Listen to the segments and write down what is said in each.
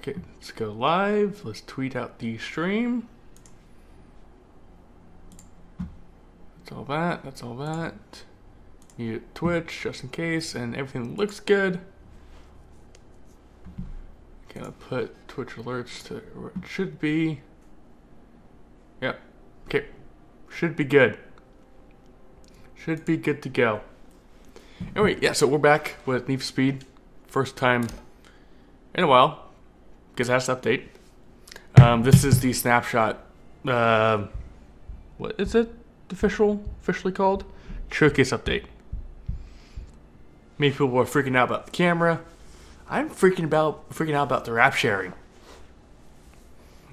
Okay, let's go live. Let's tweet out the stream. That's all that. That's all that. Mute Twitch just in case, and everything looks good. Okay, I'll put Twitch alerts to where it should be. Yep. Okay. Should be good. Should be good to go. Anyway, yeah, so we're back with Need for Speed. First time in a while, because it has to update. This is the snapshot. What is it officially called? Showcase update. Many people are freaking out about the camera. I'm freaking out about the wrap sharing.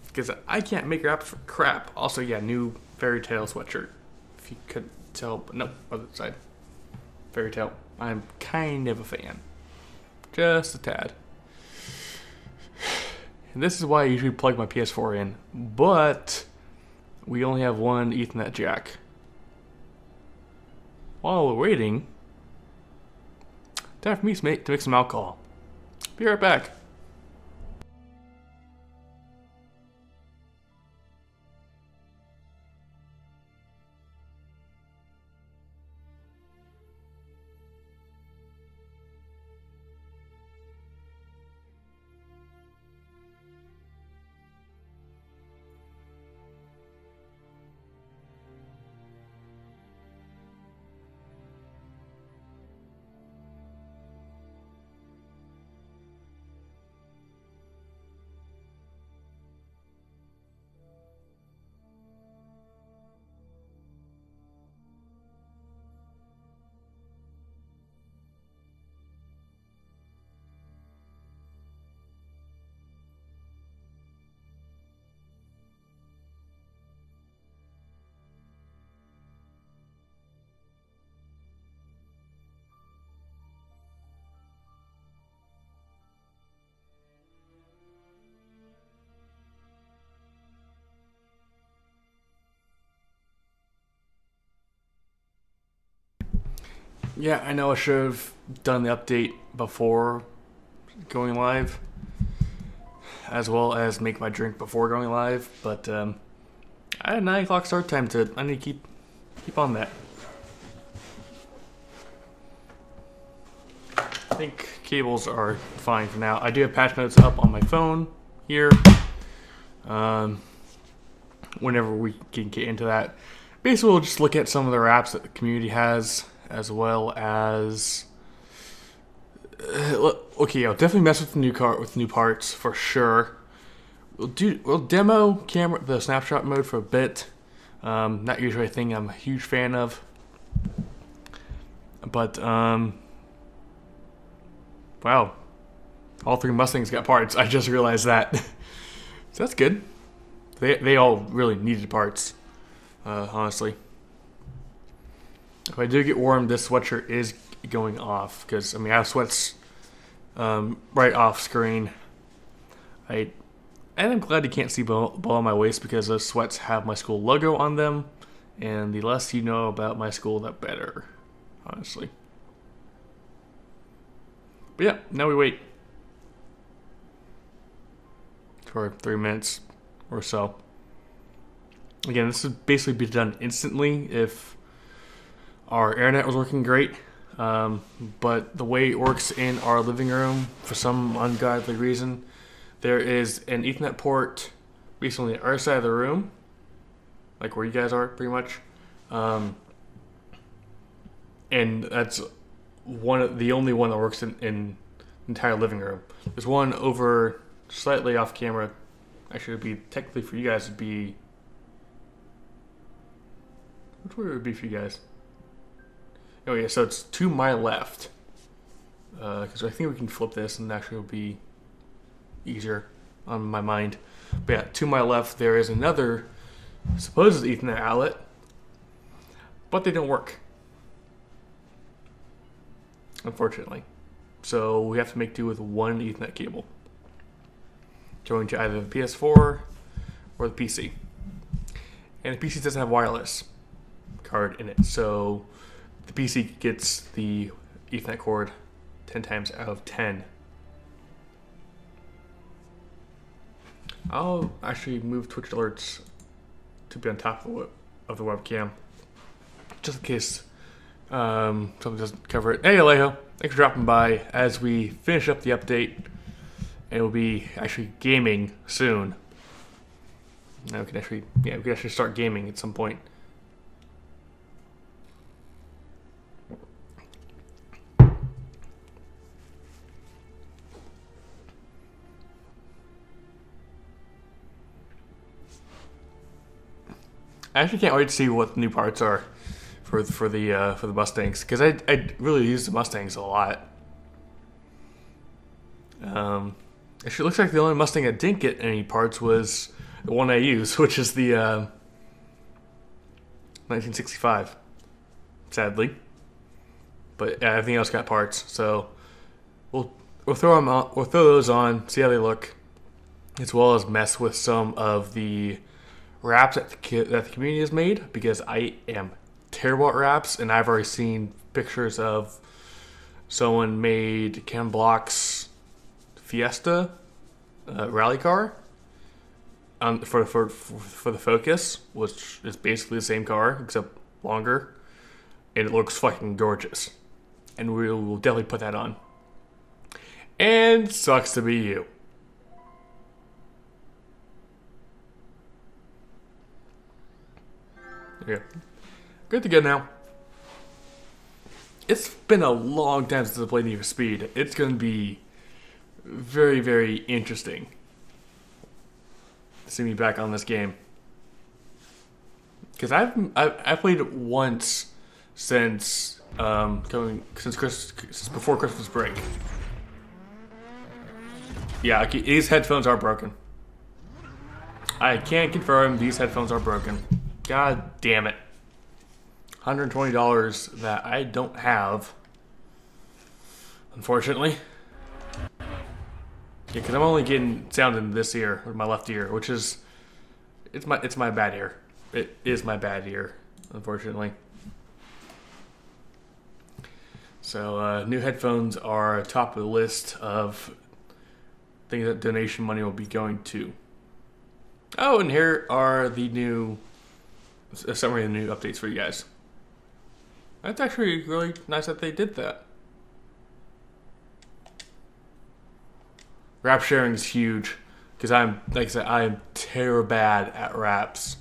Because I can't make wraps for crap. Also, yeah, new Fairy Tail sweatshirt. If you couldn't tell, but no, other side. Fairy Tail. I'm kind of a fan. Just a tad. And this is why I usually plug my PS4 in. But we only have one Ethernet jack. While we're waiting, time for me to make some alcohol. Be right back. Yeah, I know I should have done the update before going live, as well as make my drink before going live, but I had a 9 o'clock start time I need to keep on that. I think cables are fine for now. I do have patch notes up on my phone here. Whenever we can get into that. Basically, we'll just look at some of the apps that the community has, as well as okay, I'll definitely mess with the new parts for sure. We'll demo the snapshot mode for a bit. Not usually a thing I'm a huge fan of, but wow, all 3 Mustangs got parts. I just realized that. So that's good. They all really needed parts, honestly. If I do get warm, this sweatshirt is going off because I have sweats right off screen. And I'm glad you can't see below my waist because those sweats have my school logo on them, and the less you know about my school, the better, honestly. But yeah, now we wait for 3 minutes or so. Again, this would basically be done instantly if our internet was working great, but the way it works in our living room, for some ungodly reason, there is an Ethernet port basically on the other side of the room, like where you guys are, pretty much. And that's the only one that works in the entire living room. There's one over slightly off camera. Actually, it'd be technically for you guys. It'd be which way would it be for you guys? Oh yeah, so it's to my left. Because I think we can flip this and actually it'll be easier on my mind. But yeah, to my left there is another supposed Ethernet outlet, but they don't work, unfortunately. So we have to make do with one Ethernet cable going to either the PS4 or the PC. And the PC doesn't have wireless card in it, so the PC gets the Ethernet cord 10 times out of 10. I'll actually move Twitch alerts to be on top of the webcam, just in case something doesn't cover it. Hey, Alejo, thanks for dropping by as we finish up the update. And we'll be actually gaming soon. Now we can actually start gaming at some point. I actually can't wait to see what the new parts are for the Mustangs, because I really use the Mustangs a lot. Actually, it looks like the only Mustang that didn't get any parts was the one I use, which is the 1965. Sadly, but everything else got parts. So we'll throw them on, we'll throw those on, see how they look, as well as mess with some of the wraps that the community has made, because I am terrible at wraps, and I've already seen pictures of someone made Ken Block's Fiesta rally car for the Focus, which is basically the same car except longer, and it looks fucking gorgeous, and we will definitely put that on. And sucks to be you. Yeah, good to go now. It's been a long time since I played Need for Speed. It's going to be very, very interesting to see me back on this game, because I've played it once since since before Christmas break. Yeah, okay, these headphones are broken. I can confirm these headphones are broken. God damn it. $120 that I don't have, unfortunately. Yeah, because I'm only getting sound in this ear, or my left ear, which is it's my bad ear. It is my bad ear, unfortunately. So new headphones are top of the list of things that donation money will be going to. Oh, and here are a summary of the new updates for you guys. That's actually really nice that they did that. Rap sharing is huge, because like I said, I am terrible bad at raps.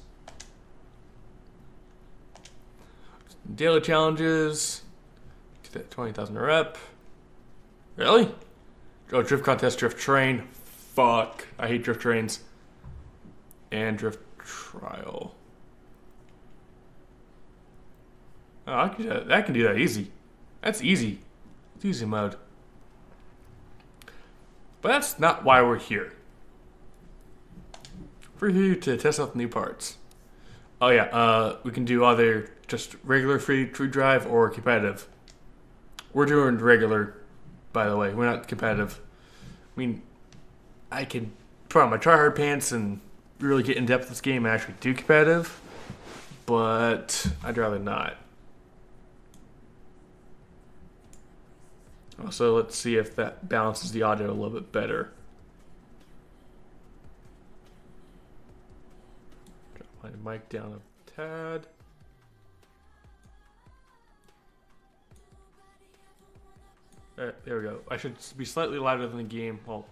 Daily challenges. 20,000 a rep. Really? Oh, drift contest, drift train. Fuck. I hate drift trains. And drift trial. Oh, I can do that easy. That's easy. It's easy mode. But that's not why we're here. We're here to test out the new parts. Oh yeah, we can do either just regular free drive or competitive. We're doing regular, by the way. We're not competitive. I mean, I can put on my tryhard pants and really get in depth with this game and actually do competitive, but I'd rather not. Also, let's see if that balances the audio a little bit better. Drop my mic down a tad. Alright, there we go. I should be slightly louder than the game. Well,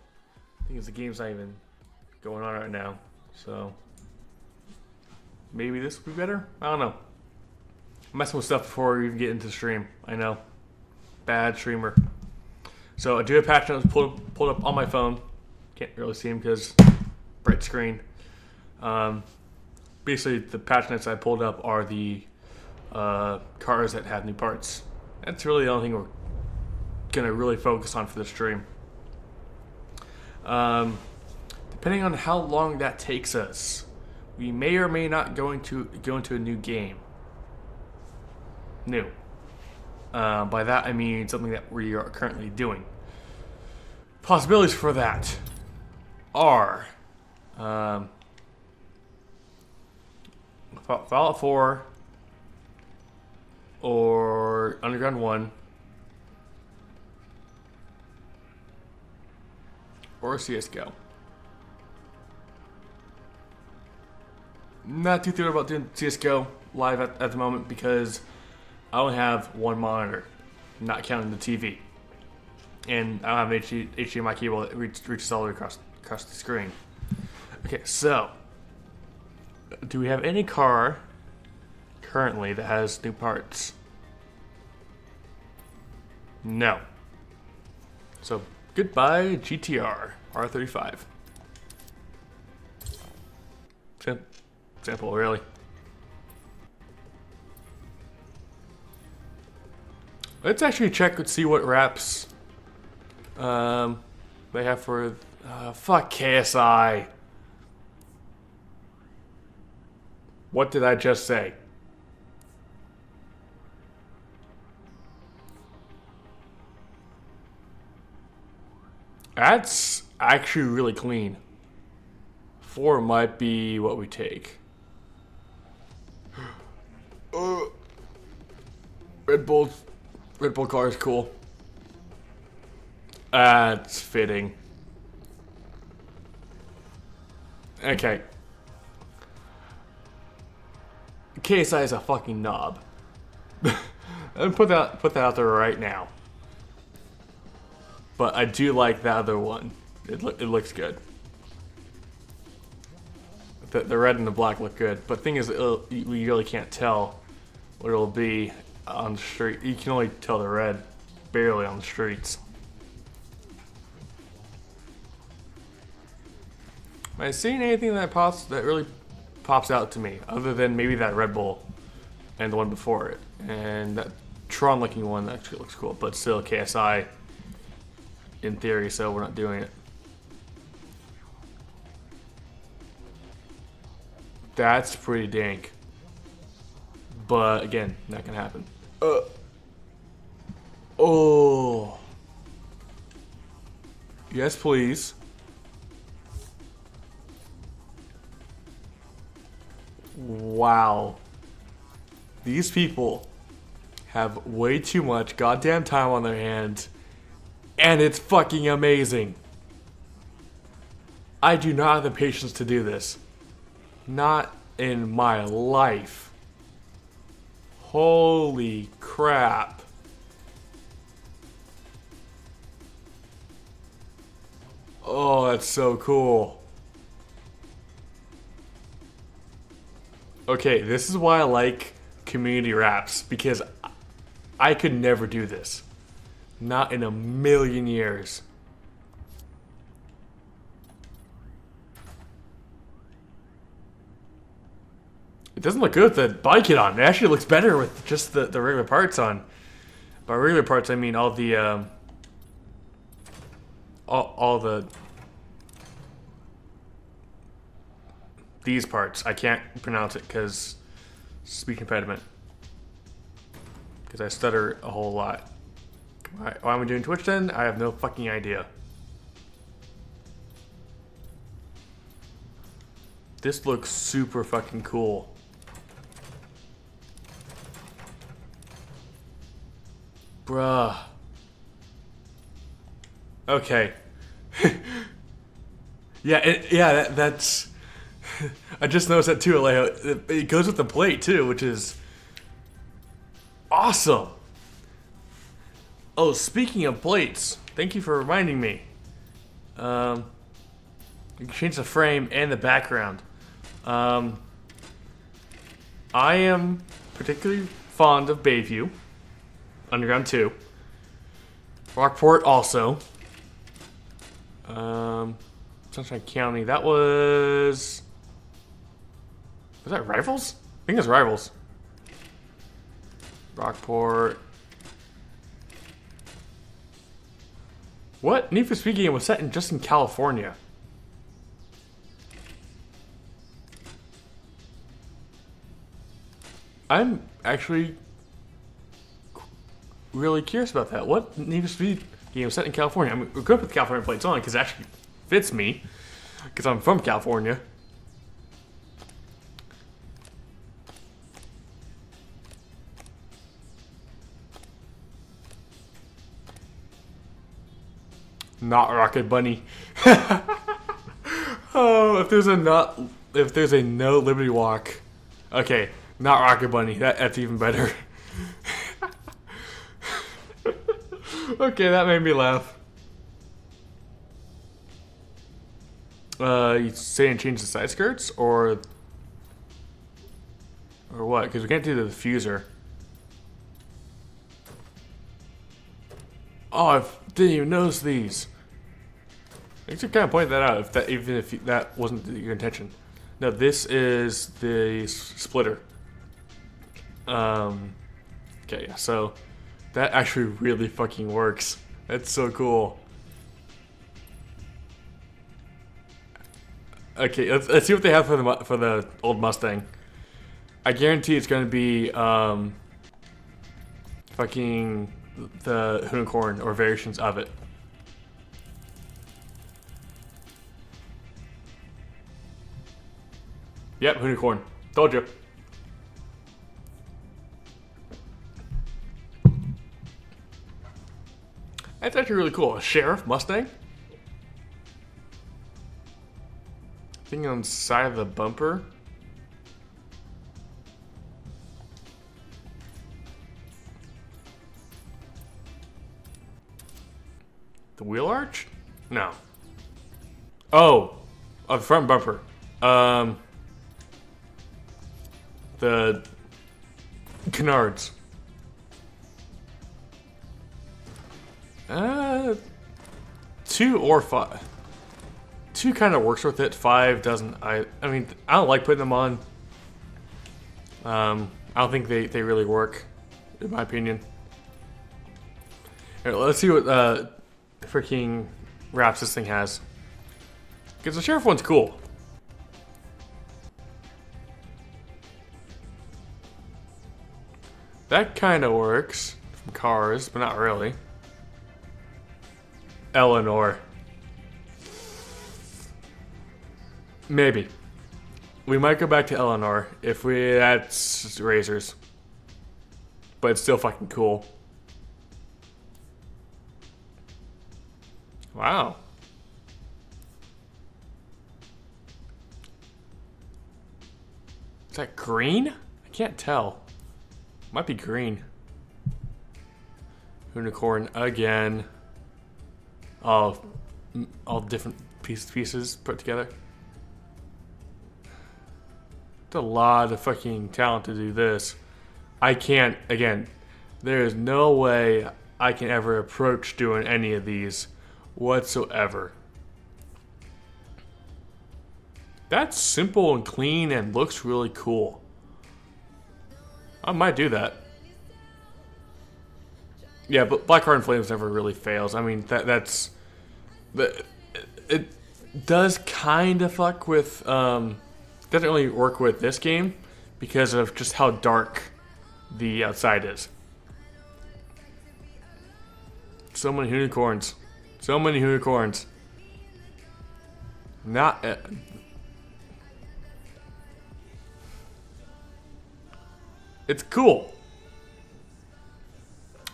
I think the game's not even going on right now, so maybe this will be better? I don't know. I'm messing with stuff before we even get into the stream. I know. Bad streamer. So I do have patch notes pulled up on my phone. Can't really see them because bright screen. Basically, the patch notes I pulled up are the cars that have new parts. That's really the only thing we're gonna really focus on for the stream. Depending on how long that takes us, we may or may not go into a new game. New. By that I mean something that we are currently doing. Possibilities for that are Fallout 4 or Underground 1 or CSGO. Not too thrilled about doing CSGO live at the moment because I only have one monitor, not counting the TV. And I don't have an HDMI cable that reaches all the way across the screen. Okay, so do we have any car currently that has new parts? No. So goodbye GTR R35. Simple, really. Let's actually check and see what wraps they have for fuck KSI. What did I just say? That's actually really clean. 4 might be what we take. Red Bull car is cool. That's fitting. Okay. KSI is a fucking knob. Let me put that out there right now. But I do like the other one. It looks good. The red and the black look good. But the thing is, we really can't tell what it'll be on the street. You can only tell the red barely on the streets. Am I seeing anything that really pops out to me, other than maybe that Red Bull and the one before it, and that Tron looking one that actually looks cool, but still KSI in theory, so we're not doing it. That's pretty dank, but again, not gonna happen. Oh, yes, please. Wow. These people have way too much goddamn time on their hands, and it's fucking amazing. I do not have the patience to do this. Not in my life. Holy crap. Oh, that's so cool. Okay, this is why I like community wraps, because I could never do this. Not in a million years. It doesn't look good with the body kit on. It actually looks better with just the regular parts on. By regular parts, I mean all the all the these parts. I can't pronounce it because speech impediment. Because I stutter a whole lot. Why am I doing Twitch then? I have no fucking idea. This looks super fucking cool. Bruh. Okay. Yeah, that's... I just noticed that too, Alejo. It goes with the plate too, which is awesome. Oh, speaking of plates, thank you for reminding me. You can change the frame and the background. I am particularly fond of Bayview. Underground 2. Rockport also. Sunshine County. That was... Was that Rivals? I think it's Rivals. Rockport. What? Need for Speed game was set just in California. I'm actually really curious about that. What Need for Speed game was set in California? I mean, we're good with the California plates on because it actually fits me because I'm from California. Not Rocket Bunny. Oh, if there's if there's a no Liberty Walk. Okay, not Rocket Bunny. That's even better. Okay, that made me laugh. You saying change the side skirts or what? Because we can't do the diffuser. Oh, I didn't even notice these. I should kind of point that out, even if that wasn't your intention. No, this is the splitter. Okay, yeah, so that actually really fucking works. That's so cool. Okay, let's see what they have for the old Mustang. I guarantee it's gonna be fucking the unicorn or variations of it. Yep, unicorn. Told you. That's actually really cool. A Sheriff Mustang? Thing on the side of the bumper. The wheel arch? No. Oh, the front bumper. The canards. 2 or 5. 2 kind of works with it. 5 doesn't. I mean, I don't like putting them on. I don't think they really work, in my opinion. Here, let's see what freaking wraps this thing has. Because the Sheriff one's cool. That kind of works from Cars, but not really. Eleanor. Maybe. We might go back to Eleanor if that's Razors. But it's still fucking cool. Wow. Is that green? I can't tell. Might be green. Unicorn again. All different pieces put together. It's a lot of fucking talent to do this. I can't, again, there is no way I can ever approach doing any of these whatsoever. That's simple and clean and looks really cool. I might do that. Yeah, but Black Heart and Flames never really fails. I mean, it does kind of fuck with, doesn't really work with this game because of just how dark the outside is. So many unicorns. So many unicorns. Not... It's cool.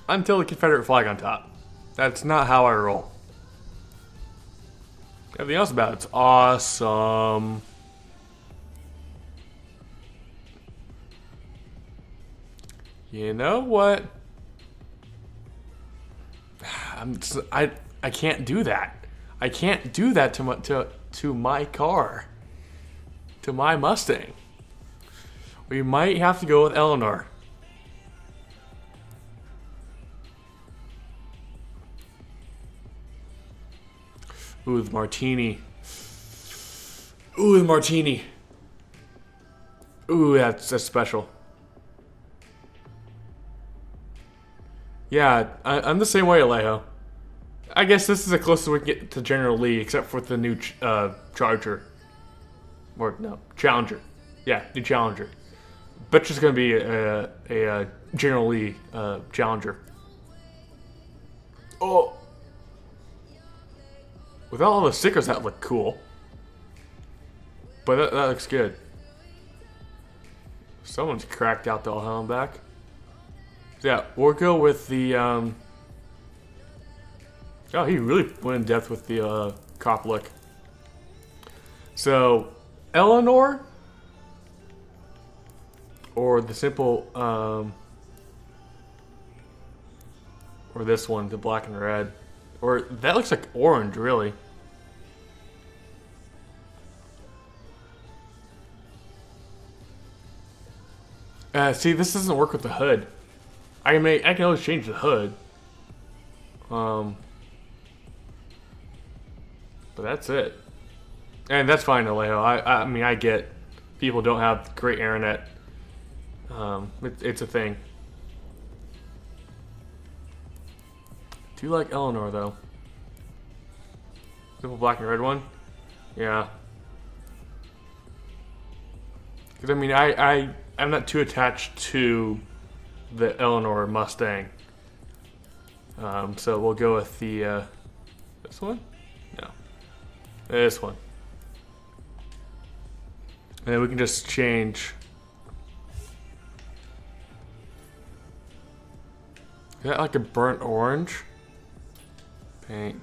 Until the Confederate flag on top. That's not how I roll. Everything else about it's awesome. You know what? I can't do that. I can't do that to my car. To my Mustang. We might have to go with Eleanor. Ooh, the martini. Ooh, the martini. Ooh, that's special. Yeah, I'm the same way, Alejo. I guess this is the closest we can get to General Lee, except for the new Charger. Or, no, Challenger. Yeah, new Challenger. Bet it's going to be a General Lee Challenger. Oh! Without all the stickers, that look cool. But that looks good. Someone's cracked out the helm back. So yeah, we'll go with the... Oh, he really went in depth with the cop look. So, Eleanor, or the simple, or this one, the black and red, or that looks like orange, really. See, this doesn't work with the hood. I can always change the hood. But that's it. And that's fine, Alejo. I mean, I get people don't have great internet. It's a thing. Do you like Eleanor, though? Simple black and red one? Yeah. Because, I mean, I'm not too attached to the Eleanor Mustang. So we'll go with the, this one? No. This one. And then we can just change. Is that like a burnt orange? Paint.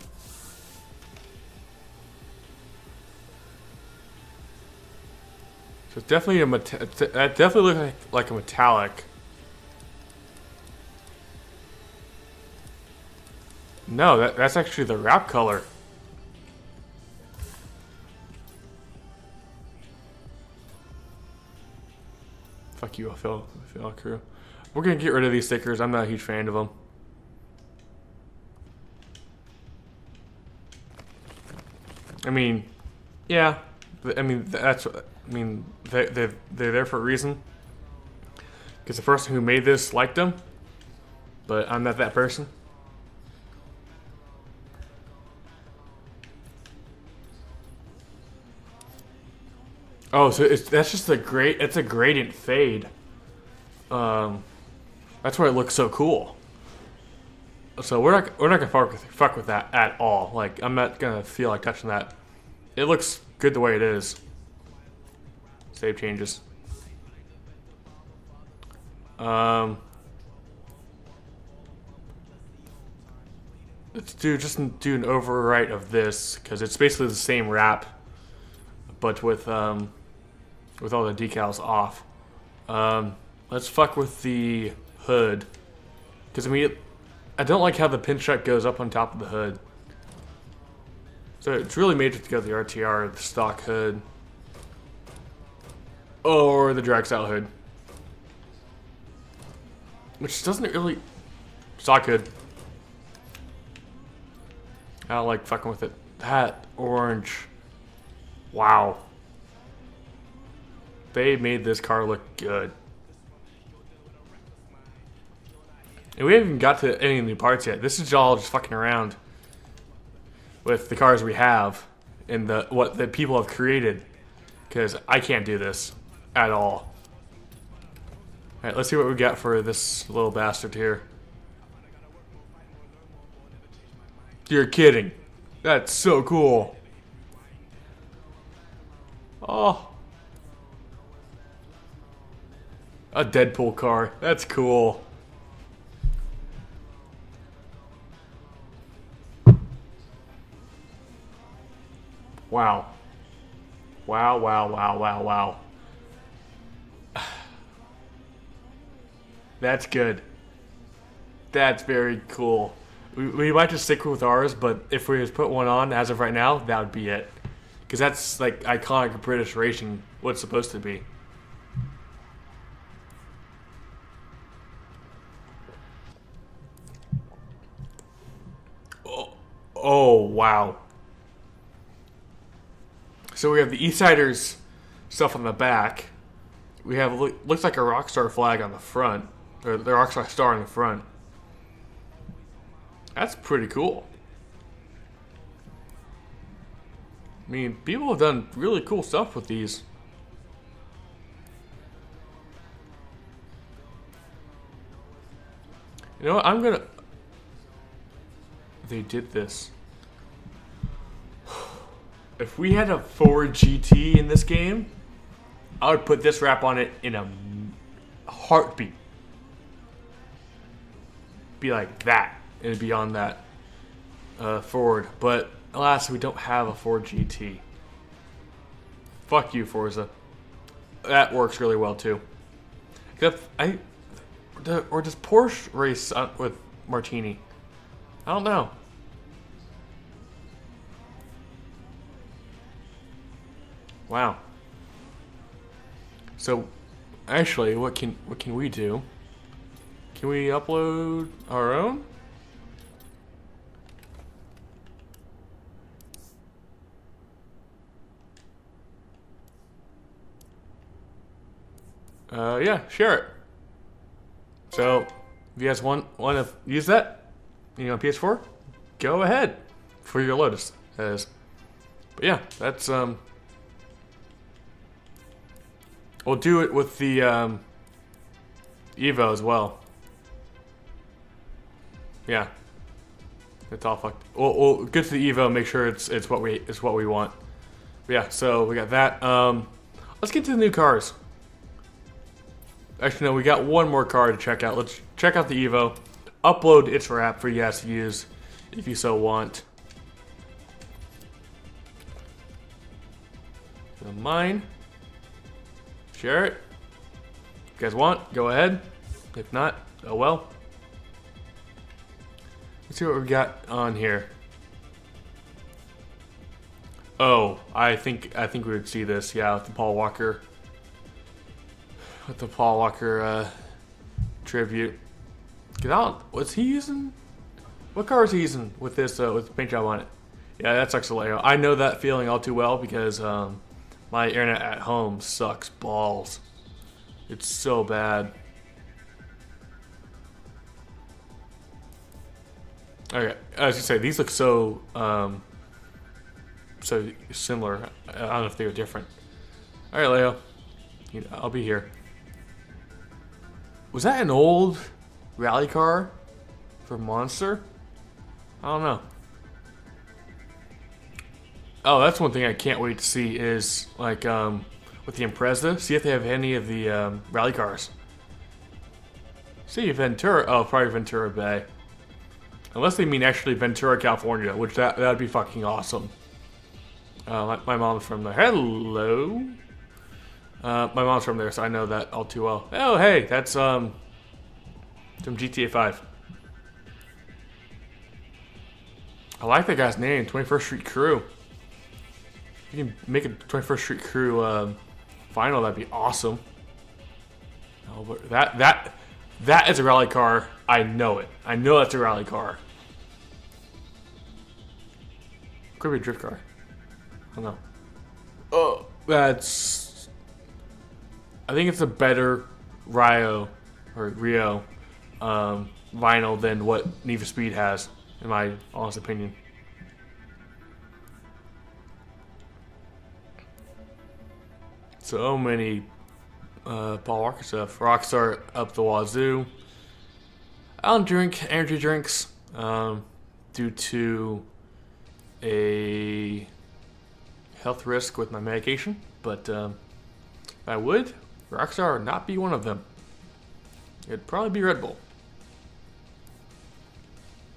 So it's definitely that definitely looks like a metallic. No, that's actually the wrap color. Fuck you, Phil crew. We're gonna get rid of these stickers. I'm not a huge fan of them. I mean, yeah. I mean, they're there for a reason. Because the person who made this liked them, but I'm not that person. Oh, so that's just it's a gradient fade. That's why it looks so cool. So we're not gonna fuck with that at all. Like, I'm not gonna feel like touching that. It looks good the way it is. Save changes. Let's do an overwrite of this, because it's basically the same wrap, but with all the decals off. Let's fuck with the hood, because I mean, I don't like how the pinstripe goes up on top of the hood. So it's really made to go the RTR, the stock hood, or the drag style hood, which doesn't really stock hood. I don't like fucking with it. That orange, wow. They made this car look good. And we haven't even got to any of the new parts yet. This is all just fucking around with the cars we have and what the people have created. Because I can't do this at all. Alright, let's see what we got for this little bastard here. You're kidding. That's so cool. Oh. A Deadpool car. That's cool. Wow. Wow, wow, wow, wow, wow. That's good. That's very cool. We might just stick with ours, but if we just put one on as of right now, that would be it. Because that's like iconic British racing, what it's supposed to be. Oh, wow. So we have the Eastsiders stuff on the back. We have, looks like a Rockstar flag on the front. Or the Rockstar star in the front. That's pretty cool. I mean, people have done really cool stuff with these. You know what, I'm gonna... They did this. If we had a Ford GT in this game, I would put this wrap on it in a heartbeat. Be like that. It'd be on that Ford. But alas, we don't have a Ford GT. Fuck you, Forza. That works really well too. Except or does Porsche race with Martini? I don't know. Wow. So, actually, what can we do? Can we upload our own? Yeah, share it. So, if you guys want to use that, you know, PS4, go ahead for your Lotus. But yeah, that's we'll do it with the Evo as well. Yeah, it's all fucked. We'll get to the Evo. Make sure it's what we want. But yeah, so we got that. Let's get to the new cars. Actually, no, we got one more car to check out. Let's check out the Evo. Upload its wrap for you guys to use if you so want. So mine. Share it. If you guys want, go ahead. If not, oh well. Let's see what we got on here. Oh, I think we would see this, yeah, with the Paul Walker. With the Paul Walker tribute. What's he using? What car is he using with this with the paint job on it? Yeah, that sucks a Leo. I know that feeling all too well because my internet at home sucks balls. It's so bad. Okay, I was gonna say these look so so similar. I don't know if they were different. All right, Leo. You know, I'll be here. Was that an old rally car for Monster? I don't know. Oh, that's one thing I can't wait to see is like with the Impreza. See if they have any of the rally cars. See Ventura. Oh, probably Ventura Bay. Unless they mean actually Ventura, California, which that'd be fucking awesome. My mom's from there. Hello. My mom's from there, so I know that all too well. Oh, hey, that's from GTA 5. I like that guy's name, 21st Street Crew. If you can make a 21st Street Crew final, that'd be awesome. Oh, but that is a rally car. I know it. I know that's a rally car. Could be a drift car. I don't know. Oh, that's. I think it's a better Rio vinyl than what Need for Speed has, in my honest opinion. So many Paul Walker stuff. Rockstar up the wazoo. I don't drink energy drinks due to a health risk with my medication, but if I would, Rockstar would not be one of them. It'd probably be Red Bull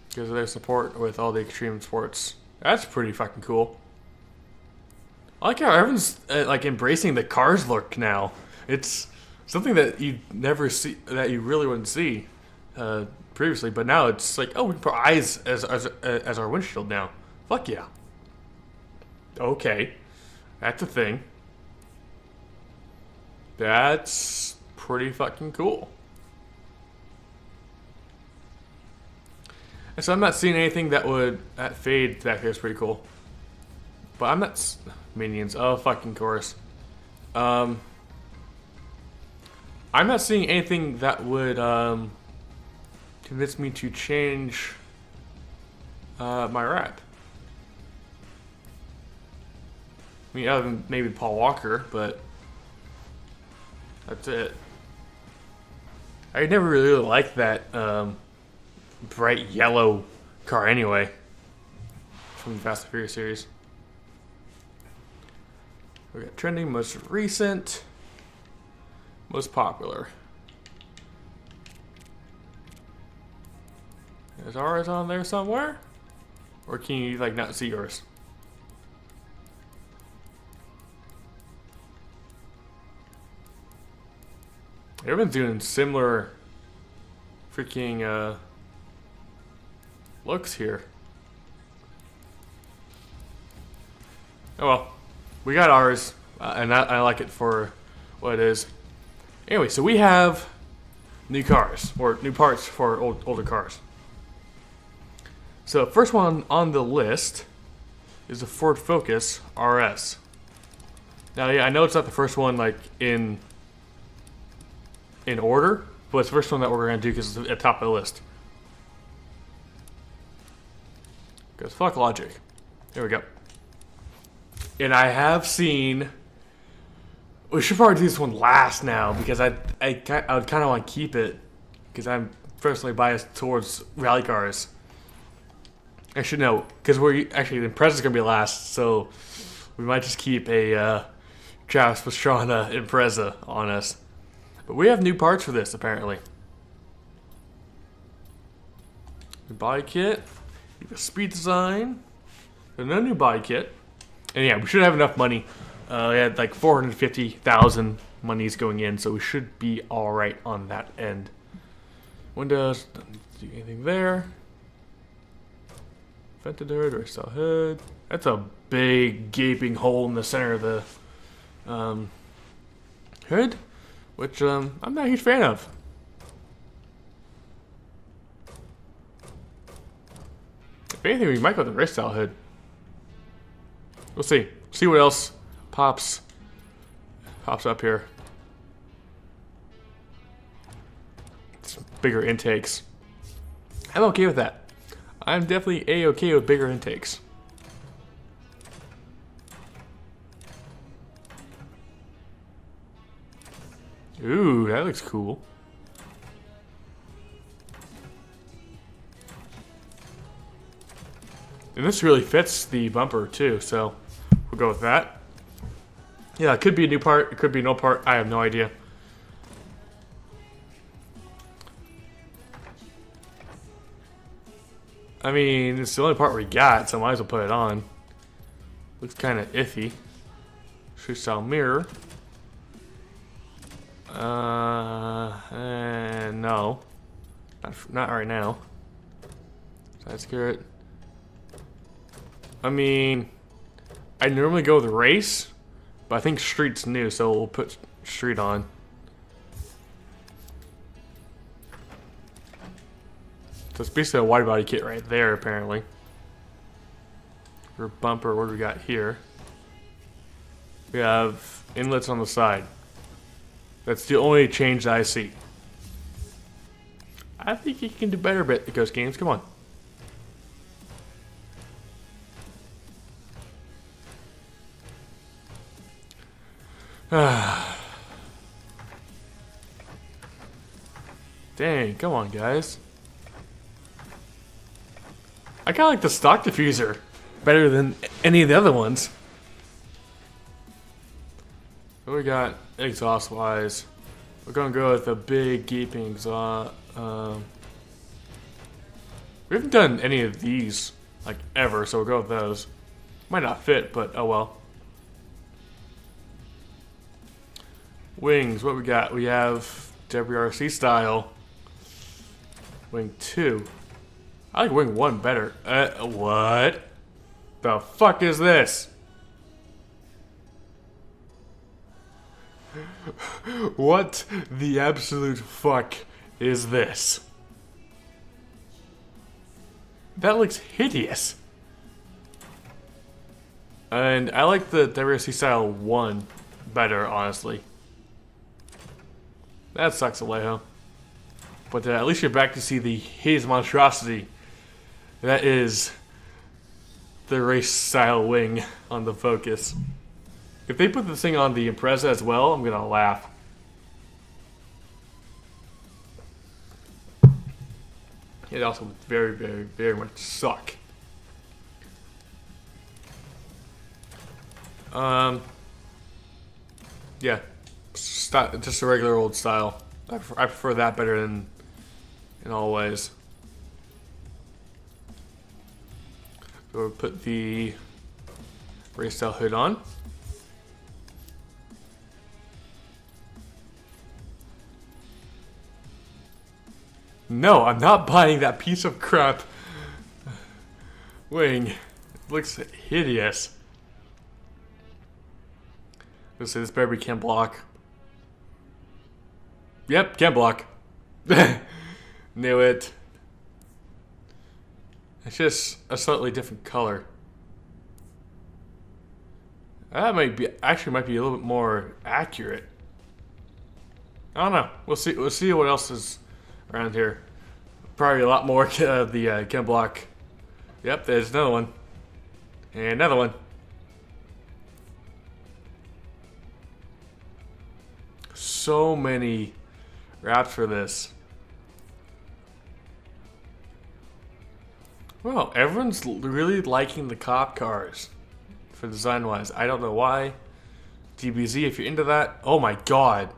because of their support with all the extreme sports. That's pretty fucking cool. I like how everyone's like embracing the cars look now. It's something that you never see, that you really wouldn't see previously, but now it's like, oh, we can put eyes as our windshield now. Fuck yeah. Okay, that's a thing. That's pretty fucking cool. And so I'm not seeing anything that fade back there is pretty cool. But I'm not minions. Oh, fucking course. I'm not seeing anything that would convince me to change my wrap. I mean, other than maybe Paul Walker, but that's it. I never really liked that bright yellow car anyway from the Fast and Furious series. We got trending, most recent, most popular. Is ours on there somewhere? Or can you like not see yours? Everyone's doing similar freaking looks here. Oh well, we got ours, and I like it for what it is. Anyway, so we have new cars, or new parts for older cars. So first one on the list is the Ford Focus RS. Now, yeah, I know it's not the first one like in order, but it's the first one that we're gonna do because it's at the top of the list. Because fuck logic. There we go. And I have seen. We should probably do this one last now because I would kind of want to keep it because I'm personally biased towards rally cars. I should know because we're actually the Impreza's gonna be last, so we might just keep a Travis Pastrana Impreza on us. But we have new parts for this apparently. New body kit, a speed design, and no new body kit. And yeah, we should have enough money. We had like 450,000 monies going in, so we should be all right on that end. Windows, don't need to do anything there. Vented hood, race style hood. That's a big gaping hole in the center of the hood, which I'm not a huge fan of. If anything, we might go with the race style hood. We'll see. See what else pops up here. It's bigger intakes. I'm okay with that. I'm definitely A-okay with bigger intakes. Ooh, that looks cool. And this really fits the bumper too, so we'll go with that. Yeah, it could be a new part, it could be no part, I have no idea. I mean, it's the only part we got, so I might as well put it on. Looks kind of iffy. Shoe style mirror. No. Not right now. Side skirt. I mean, I normally go with race, but I think street's new, so we'll put street on. So it's basically a wide body kit right there, apparently. For bumper, what do we got here? We have inlets on the side. That's the only change that I see. I think you can do better, but it goes games. Come on. Dang, come on, guys. I kind of like the stock diffuser better than any of the other ones. What we got exhaust wise? We're gonna go with a big gaping exhaust. We haven't done any of these like ever, so we'll go with those. Might not fit, but oh well. Wings, what we got? We have WRC style. Wing 2. I like wing 1 better. What? The fuck is this? What the absolute fuck is this? That looks hideous. And I like the WRC style 1 better, honestly. That sucks, Alejo. But at least you're back to see the hideous monstrosity that is the race style wing on the Focus. If they put this thing on the Impreza as well, I'm gonna laugh. It also would very, very, very much suck. Yeah, just a regular old style. I prefer that better than in all ways. So we'll put the race style hood on. No, I'm not buying that piece of crap wing. It looks hideous. Let's say this baby can block. Yep, can block. Knew it. It's just a slightly different color. That might be might be a little bit more accurate. I don't know. We'll see. We'll see what else is around here. Probably a lot more of the chem block. Yep, there's another one. And another one. So many wraps for this. Well, everyone's really liking the cop cars for design-wise. I don't know why. DBZ, if you're into that, oh my god.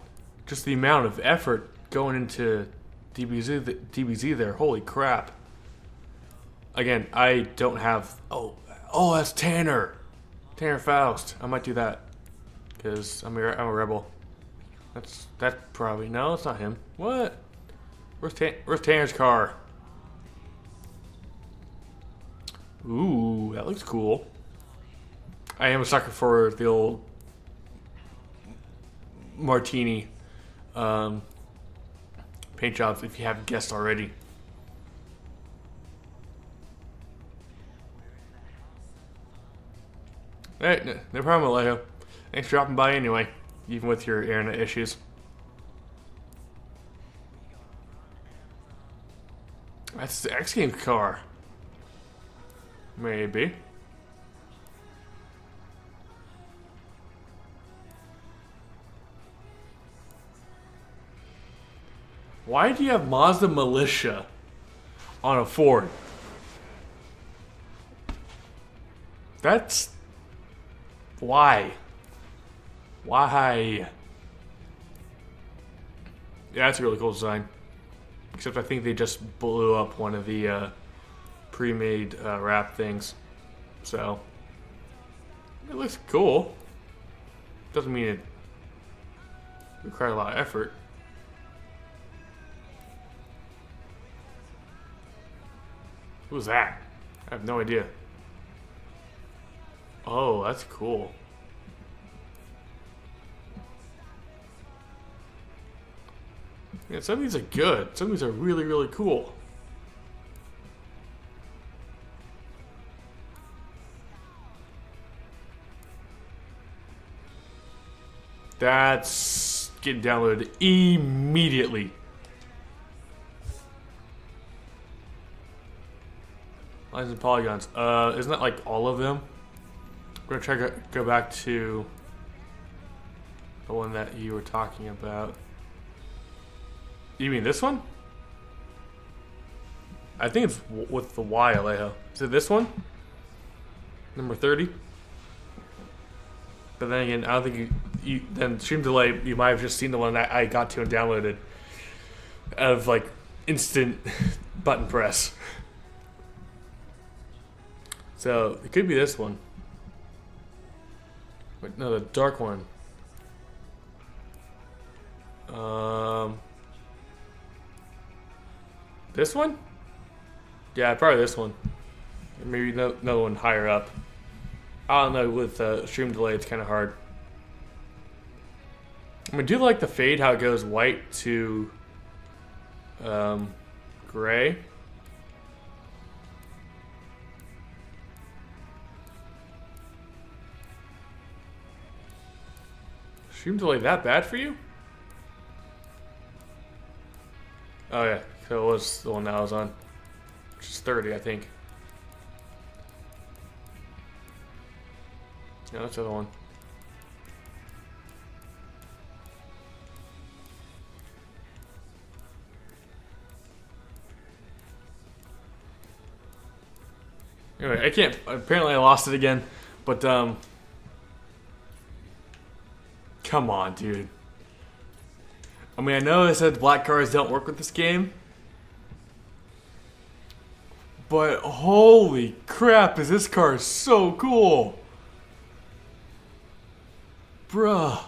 Just the amount of effort going into DBZ there, holy crap. Again, I don't have, oh, that's Tanner. Tanner Faust. I might do that. Because I'm a rebel. That's probably, no, it's not him. What? Where's Tanner's car? Ooh, that looks cool. I am a sucker for the old martini paint jobs, if you haven't guessed already. Hey, no problem, Alejo. Thanks for dropping by anyway, even with your internet issues. That's the X Games car. Maybe. Why do you have Mazda Militia on a Ford? That's... Why? Why? Yeah, that's a really cool design. Except I think they just blew up one of the pre-made wrap things. So, it looks cool. Doesn't mean it requires a lot of effort. Who's that? I have no idea. Oh, that's cool. Yeah, some of these are good. Some of these are really, really cool. That's getting downloaded immediately. Lines and polygons. Isn't that like all of them? I'm gonna try to go back to the one that you were talking about. You mean this one? I think it's with the Y, Alejo. Is it this one? Number 30? But then again, I don't think you then stream delay, you might have just seen the one that I got to and downloaded out of like instant button press. So it could be this one. Wait, no, the dark one. This one? Yeah, probably this one. Maybe another one higher up. I don't know, with stream delay it's kind of hard. I do like the fade, how it goes white to gray. Stream delay that bad for you? Oh yeah, so it was the one that I was on. Which is 30, I think. Yeah, that's the other one. Anyway, I can't, apparently I lost it again, but come on, dude. I mean, I know it said black cars don't work with this game, but holy crap, is this car so cool. Bruh.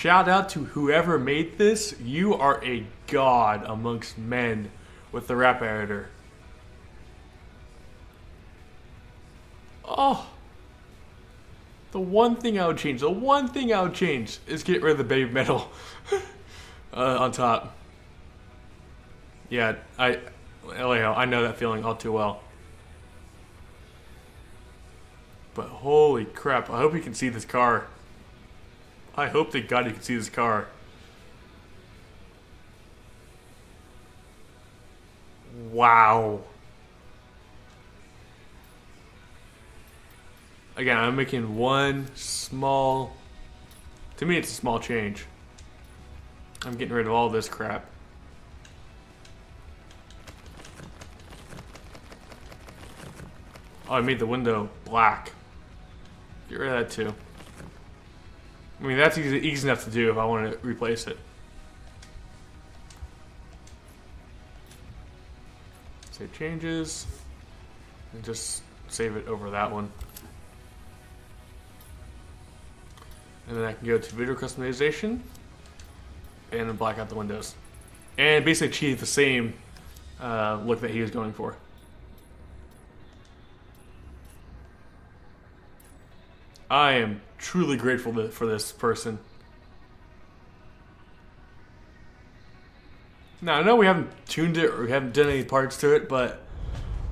shout out to whoever made this. You are a god amongst men with the wrap editor. Oh. The one thing I would change, is get rid of the baby metal on top. Yeah, I know that feeling all too well. But holy crap, I hope you can see this car. I hope to God you can see this car. Wow. Again, I'm making one small... To me, it's a small change. I'm getting rid of all this crap. Oh, I made the window black. Get rid of that too. I mean, that's easy enough to do if I want to replace it. Save changes. And just save it over that one. And then I can go to video customization. And then black out the windows. And basically achieve the same look that he was going for. I am truly grateful for this person. Now, I know we haven't tuned it or we haven't done any parts to it, but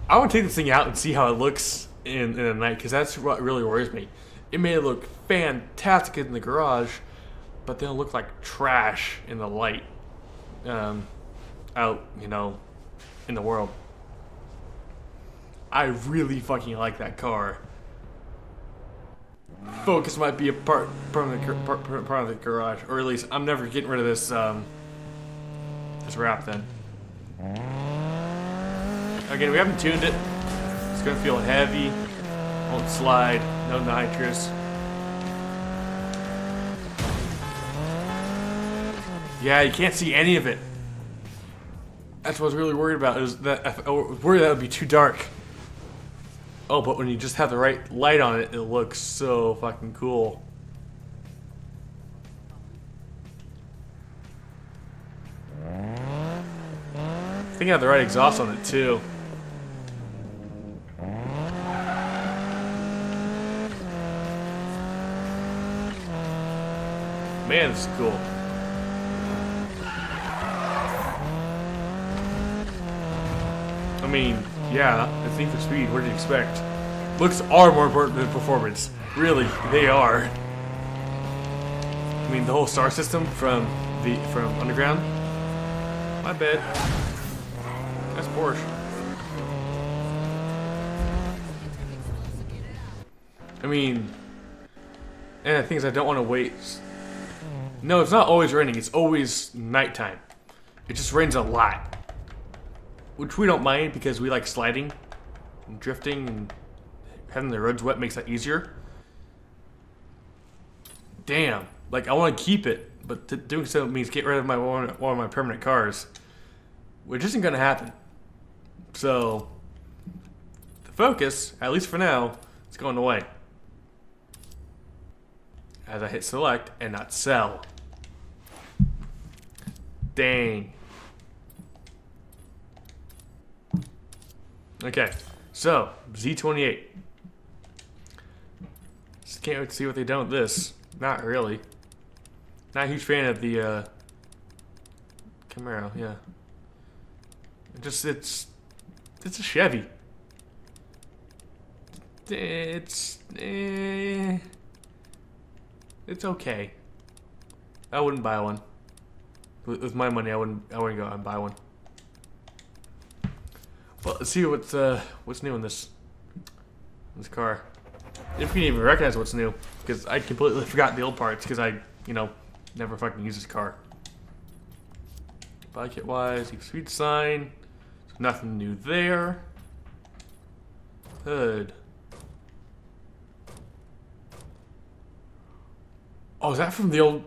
I want to take this thing out and see how it looks in the night, because that's what really worries me. It may look fantastic in the garage, but they'll look like trash in the light out, you know, in the world. I really fucking like that car. Focus might be a part of the garage, or at least I'm never getting rid of this this wrap then. Again, we haven't tuned it. It's gonna feel heavy, won't slide, no nitrous. Yeah, you can't see any of it. That's what I was really worried about. Is that I was worried that would be too dark. Oh, but when you just have the right light on it, it looks so fucking cool. I think I have the right exhaust on it too. Man, this is cool. I mean, yeah, it's Need for Speed. What did you expect? Looks are more important than performance. Really, they are. I mean, the whole star system from Underground. My bad. That's Porsche. I mean, and the thing is, I don't want to wait. No, it's not always raining. It's always nighttime. It just rains a lot. Which we don't mind because we like sliding and drifting, and having the roads wet makes that easier. Damn, like I want to keep it, but doing so means get rid of one of my permanent cars, which isn't going to happen. So the Focus, at least for now, is going away as I hit select and not sell. Dang. Okay, so Z28. Just can't wait to see what they done with this. Not really. Not a huge fan of the Camaro. Yeah. It's a Chevy. It's okay. I wouldn't buy one. With my money, I wouldn't go out and buy one. Well, let's see what's new in this car. If you can even recognize what's new, because I completely forgot the old parts because I, you know, never fucking use this car. Buy kit wise, speed sign, nothing new there. Hood. Oh, is that from the old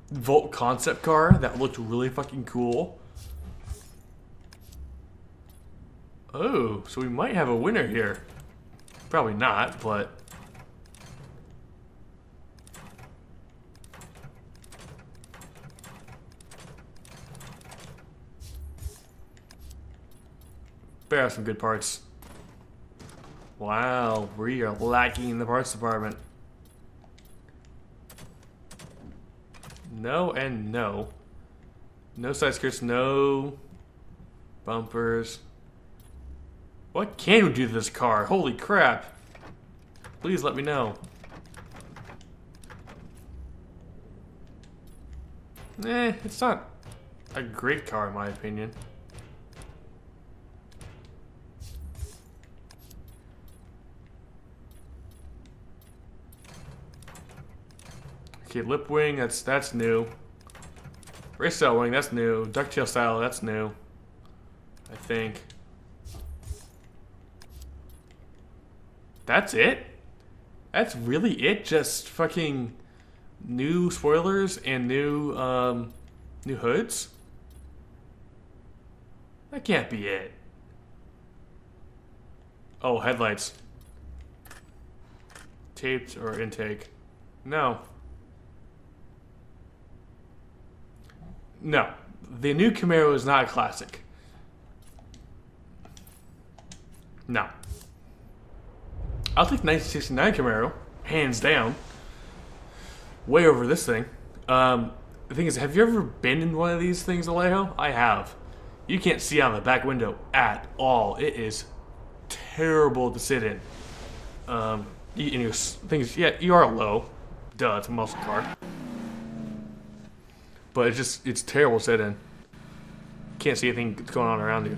Volt concept car that looked really fucking cool? Oh, so we might have a winner here. Probably not, but... better have some good parts. Wow, we are lacking in the parts department. No and no. No side skirts, no bumpers. What can we do to this car? Holy crap. Please let me know. It's not a great car in my opinion. Okay, lip wing, that's new. Race style wing, that's new. Ducktail style, that's new. I think. That's it? That's really it? Just fucking new spoilers and new new hoods? That can't be it. Oh, headlights. Taped or intake. No. No. The new Camaro is not a classic. No. I'll take 1969 Camaro, hands down. Way over this thing. The thing is, have you ever been in one of these things, Alejo? I have. You can't see out the back window at all. It is terrible to sit in. Things, yeah, you are low. Duh, it's a muscle car. But it's terrible to sit in. Can't see anything that's going on around you.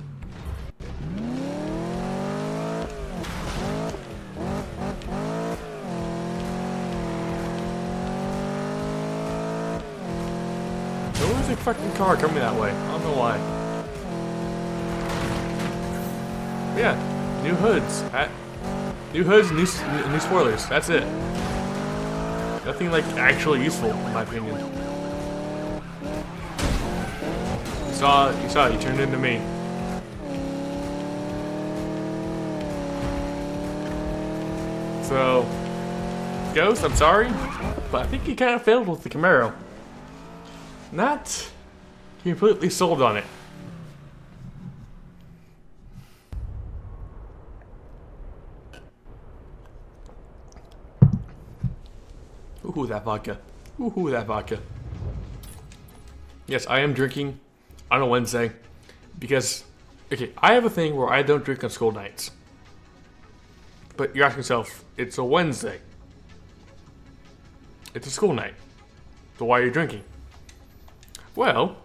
There's a fucking car coming that way. I don't know why. But yeah, new hoods. New hoods, new spoilers. That's it. Nothing like actually useful, in my opinion. You saw it. You turned into me. So, Ghost, I'm sorry, but I think you kind of failed with the Camaro. Not completely sold on it. Ooh, that vodka. Ooh, that vodka. Yes, I am drinking on a Wednesday because, okay, I have a thing where I don't drink on school nights. But you're asking yourself, it's a Wednesday. It's a school night. So why are you drinking? Well,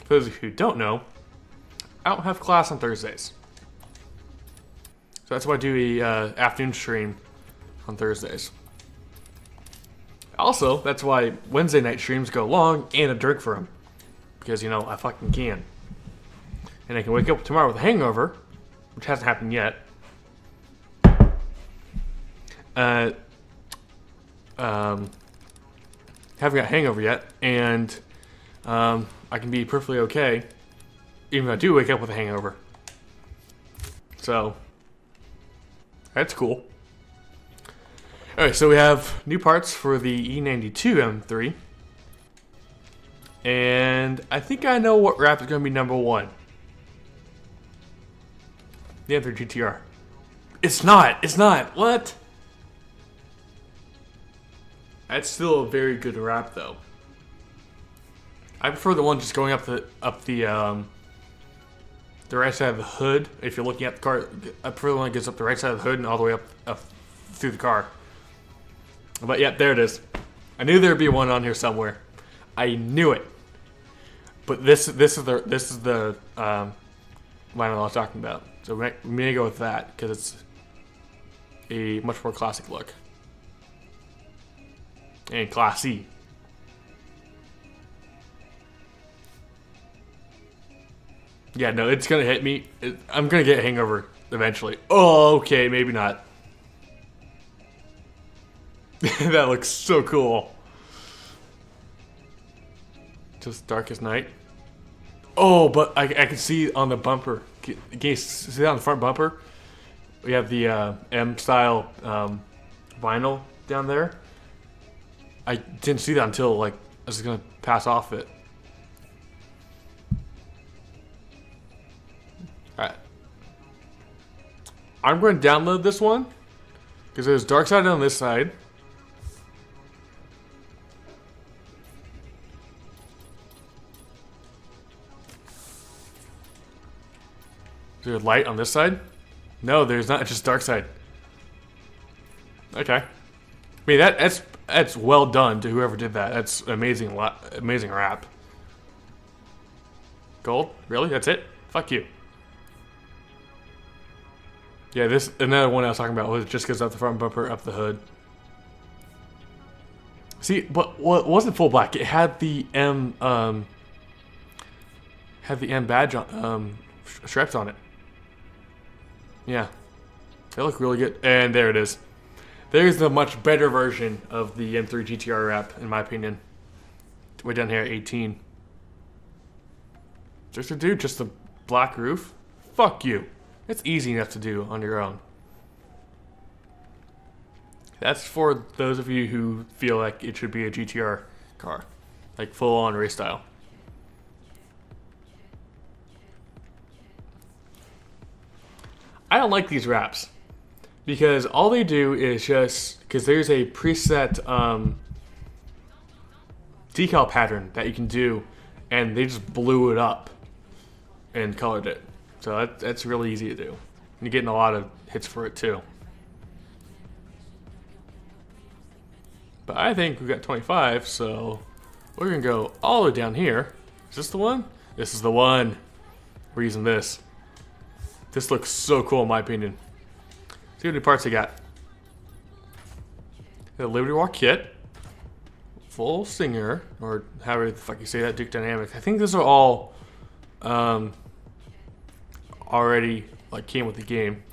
for those of you who don't know, I don't have class on Thursdays. So that's why I do a afternoon stream on Thursdays. Also, that's why Wednesday night streams go long and a drink for them. Because, you know, I fucking can. And I can wake up tomorrow with a hangover, which hasn't happened yet. Haven't got a hangover yet, and I can be perfectly okay, even if I do wake up with a hangover. So, that's cool. Alright, so we have new parts for the E92 M3. And I think I know what wrap is going to be number one. The M3 GTR. It's not! It's not! What? That's still a very good wrap, though. I prefer the one just going up the right side of the hood. If you're looking at the car, I prefer the one that gets up the right side of the hood and all the way up through the car. But yeah, there it is. I knew there'd be one on here somewhere. I knew it. But this is the vinyl I was talking about. So we may go with that because it's a much more classic look. And classy. Yeah, no, it's gonna hit me. I'm gonna get a hangover eventually. Oh, okay, maybe not. That looks so cool. Just dark as night. Oh, but I can see on the bumper. Can you see that on the front bumper? We have the M-style vinyl down there. I didn't see that until, like, I was gonna pass off it. Alright. I'm going to download this one because there's Dark Side on this side. Is there light on this side? No, there's not. It's just Dark Side. Okay. I mean that's well done to whoever did that. That's amazing. Amazing rap. Gold? Really? That's it? Fuck you. Yeah, this another one I was talking about was just goes up the front bumper, up the hood. See, but it wasn't full black. It had the M badge on, stripes on it. Yeah, they look really good. And there it is. There's the much better version of the M3 GTR wrap, in my opinion. Way down here at 18. Just to do just a black roof? Fuck you. It's easy enough to do on your own. That's for those of you who feel like it should be a GTR car. Like full on race style. I don't like these wraps. Because all they do is just... Because there's a preset decal pattern that you can do. And they just blew it up. And colored it. So that's really easy to do. And you're getting a lot of hits for it too. But I think we've got 25, so we're gonna go all the way down here. Is this the one? This is the one. We're using this. This looks so cool in my opinion. See what new parts they got. The Liberty Walk kit. Full Singer, or however the fuck you say that, Duke Dynamics. I think these are all already like came with the game.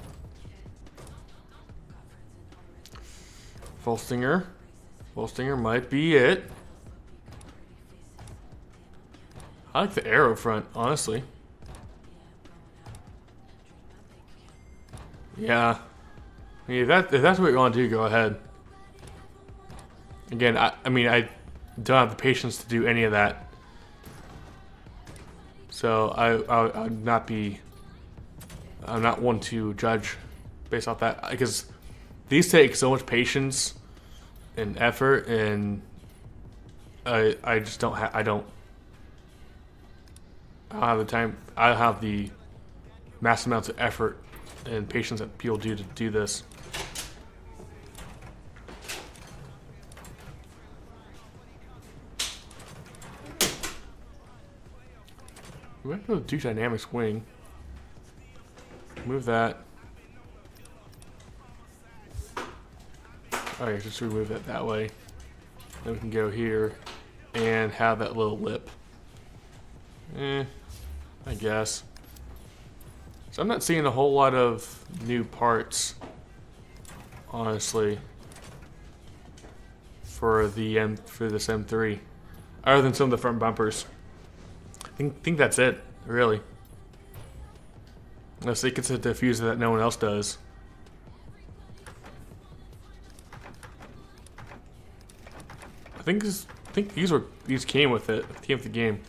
Full Stinger. Full Stinger might be it. I like the arrow front, honestly. Yeah. I mean, if that's what you want to do, go ahead. Again, I mean, I don't have the patience to do any of that. So I'm not one to judge based off that, because these take so much patience and effort, and I just don't have the time. I don't have the massive amounts of effort and patience that people do to do this. We have to go to Duke Dynamics wing. Move that. Alright, just remove it that way. Then we can go here and have that little lip. I guess. So I'm not seeing a whole lot of new parts, honestly, for this M3, other than some of the front bumpers. I think that's it, really. Unless it gets a diffuser that no one else does. I think these came with it. Came with the game.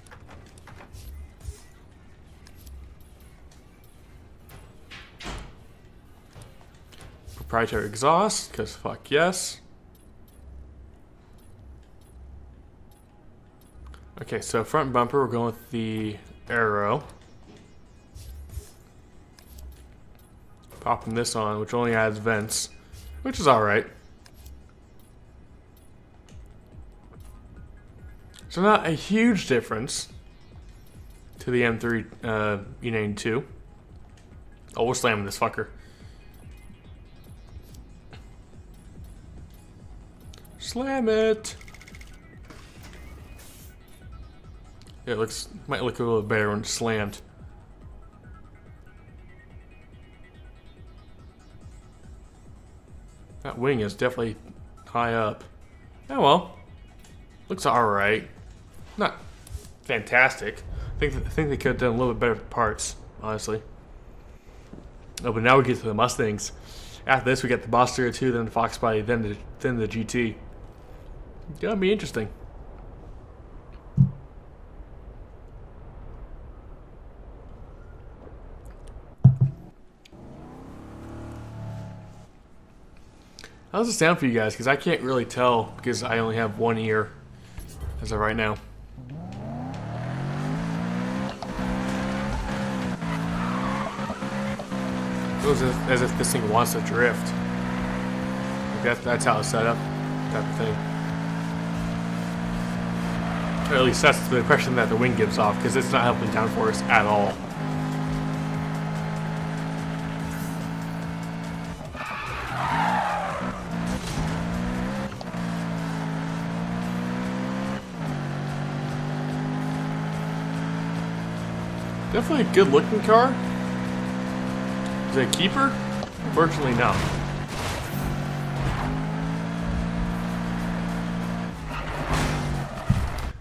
Proprietary exhaust, because fuck yes. Okay, so front bumper, we're going with the Arrow. Popping this on, which only adds vents, which is alright. So not a huge difference to the M3 E92. Oh, we're slamming this fucker. Slam it! Yeah, it might look a little better when it's slammed. That wing is definitely high up. Oh well. Looks alright. Not fantastic. I think they could have done a little bit better parts, honestly. Oh, but now we get to the Mustangs. After this, we get the Boss 302, then the Fox Body, then the GT. It's gonna be interesting. How's it sound for you guys? Because I can't really tell because I only have one ear as of right now. Feels as if this thing wants to drift. Like that's how it's set up, type of thing. Or at least that's the impression that the wing gives off, because it's not helping downforce at all. Definitely a good looking car. Is it a keeper? Unfortunately, no.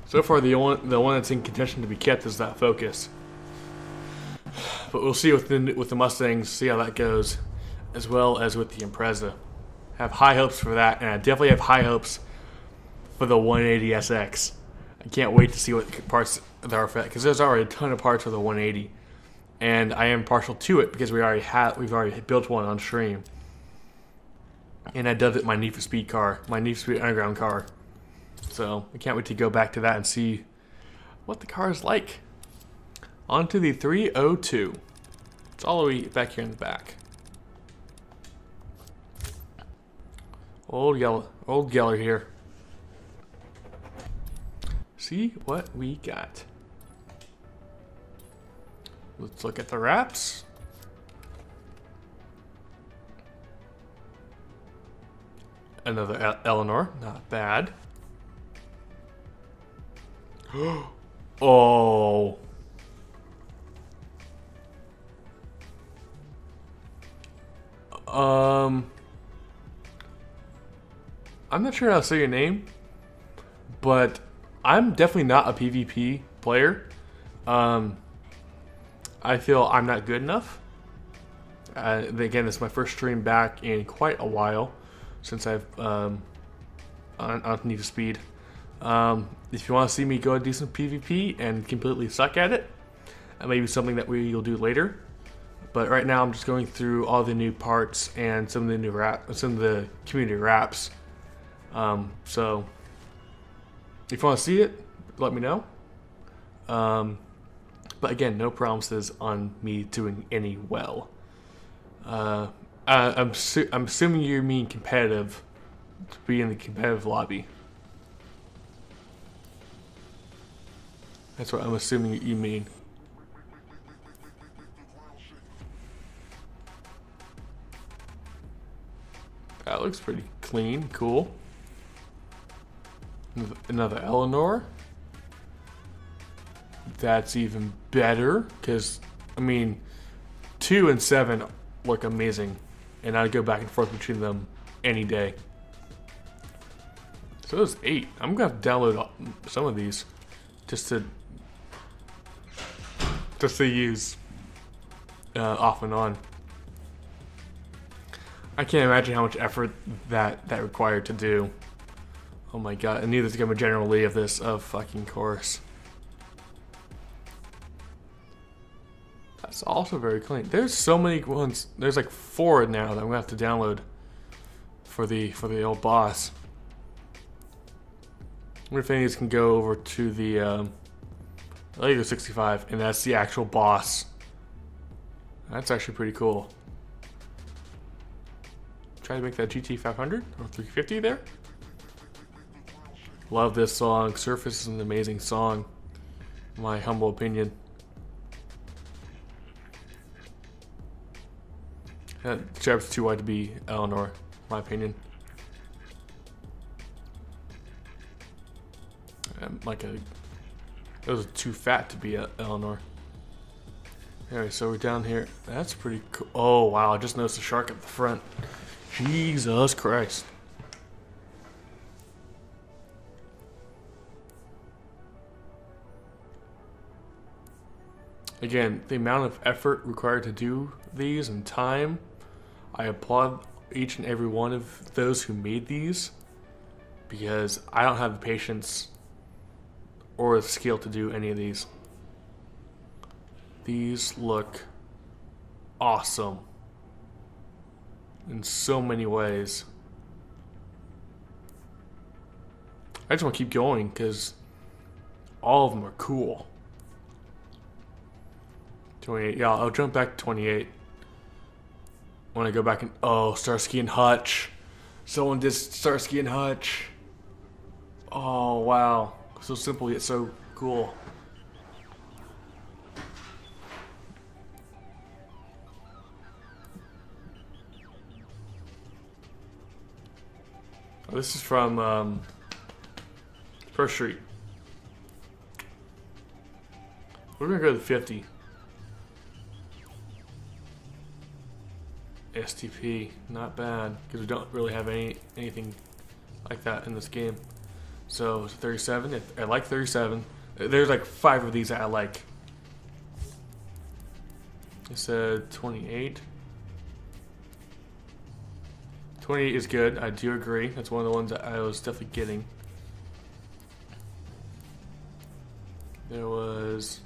So far, the one that's in contention to be kept is that Focus. But we'll see with the Mustangs, see how that goes, as well as with the Impreza. Have high hopes for that, and I definitely have high hopes for the 180SX. I can't wait to see what parts there are for that, because there's already a ton of parts for the 180, and I am partial to it because we've already built one on stream, and I dubbed it my Need for Speed car, my Need for Speed Underground car. So I can't wait to go back to that and see what the car is like. On to the 302. It's all the way back here in the back. Old Geller here. See what we got. Let's look at the wraps. Another Eleanor, not bad. Oh. I'm not sure how to say your name, but I'm definitely not a PvP player. I feel I'm not good enough. Again, this is my first stream back in quite a while since I've on Need for Speed. If you want to see me go do some PvP and completely suck at it, that may be something that we'll do later. But right now, I'm just going through all the new parts and some of the new some of the community wraps. So if you want to see it, let me know. But again, no promises on me doing any well. I'm assuming you mean competitive, to be in the competitive lobby. That's what I'm assuming you mean. That looks pretty clean, cool. Another Eleanor. That's even better, because, I mean, 2 and 7 look amazing, and I'd go back and forth between them any day. So there's 8. I'm going to have to download some of these just to use off and on. I can't imagine how much effort that required to do. Oh my god, I knew there's gonna be a General Lee of fucking course. That's also very clean. There's so many ones. There's like 4 now that I'm gonna have to download for the old boss. I wonder if any of these can go over to the Lego 65, and that's the actual boss. That's actually pretty cool. Try to make that GT 500 or 350 there. Love this song. Surface is an amazing song, in my humble opinion. The chapter's too wide to be Eleanor, in my opinion. It was too fat to be Eleanor. Anyway, so we're down here. That's pretty cool. Oh wow! I just noticed a shark at the front. Jesus Christ. Again, the amount of effort required to do these and time, I applaud each and every one of those who made these, because I don't have the patience or the skill to do any of these. These look awesome in so many ways. I just want to keep going because all of them are cool. 28. Yeah, I'll jump back to 28. When I go back and oh, Starsky and Hutch. Someone did Starsky and Hutch. Oh wow, so simple yet so cool. Oh, this is from First Street. We're gonna go to 50. STP, not bad, because we don't really have anything like that in this game. So it's 37. I like 37. There's like 5 of these that I like. It said 28. 28 is good. I do agree. That's one of the ones that I was definitely getting. There was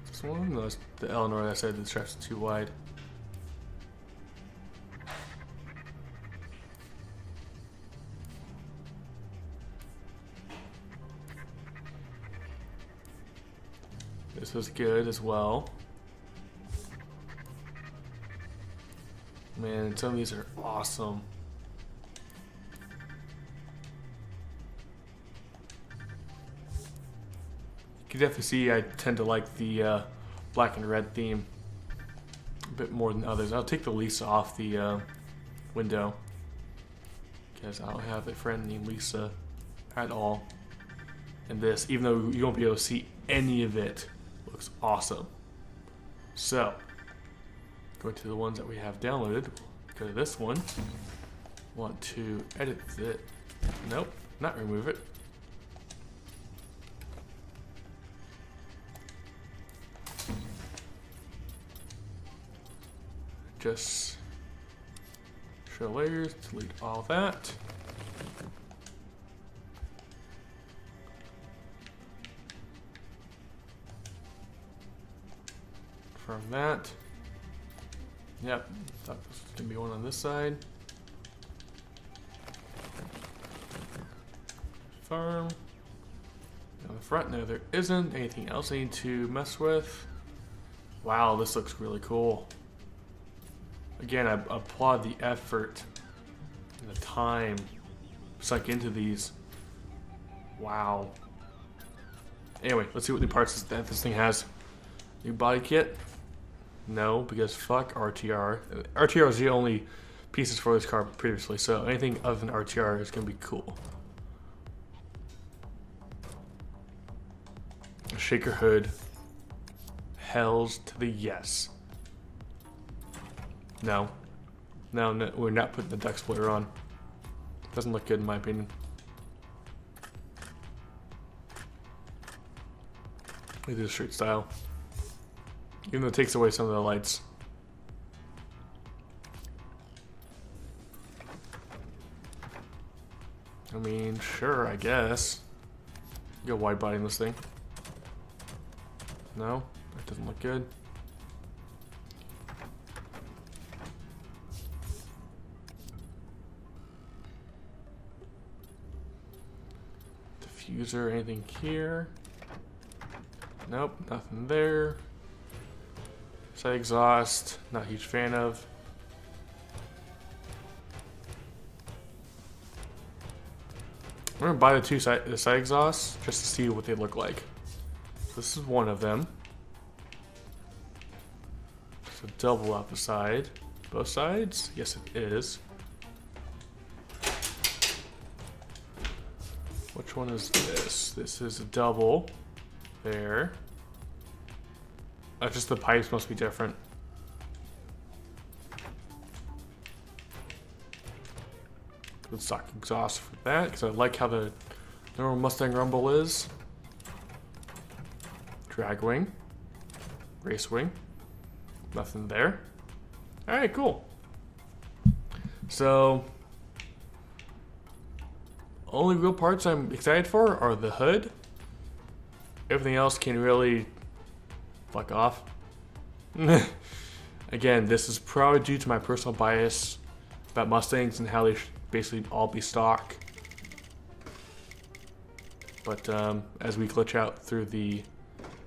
this one. No, it's the Eleanor that I said the straps are too wide. This was good as well. Man, some of these are awesome. You can definitely see I tend to like the black and red theme a bit more than others. I'll take the Lisa off the window because I don't have a friend named Lisa at all. And this, even though you won't be able to see any of it, looks awesome. So, going to the ones that we have downloaded, go to this one. Want to edit it. Nope, not remove it. Just show layers, delete all that. From that. Yep, thought this was gonna be one on this side. Farm. On the front, no, there isn't anything else I need to mess with. Wow, this looks really cool. Again, I applaud the effort and the time sunk into these. Wow. Anyway, let's see what new parts that this thing has. New body kit. No, because fuck RTR. RTR is the only pieces for this car previously, so anything other than RTR is going to be cool. A shaker hood. Hells to the yes. No. No, we're not putting the deck splitter on. Doesn't look good in my opinion. We do the street style. Even though it takes away some of the lights. I mean, sure, I guess. Go wide body in this thing. No, that doesn't look good. Diffuser, anything here? Nope, nothing there. Side exhaust, not a huge fan of. I'm gonna buy the side exhausts just to see what they look like. This is one of them. So double out the side. Both sides? Yes, it is. Which one is this? This is a double. There. Just the pipes must be different. Good stock exhaust for that, because I like how the normal Mustang Rumble is. Drag wing. Race wing. Nothing there. Alright, cool. So, only real parts I'm excited for are the hood. Everything else can really fuck off. Again, this is probably due to my personal bias about Mustangs and how they should basically all be stock. But as we glitch out through the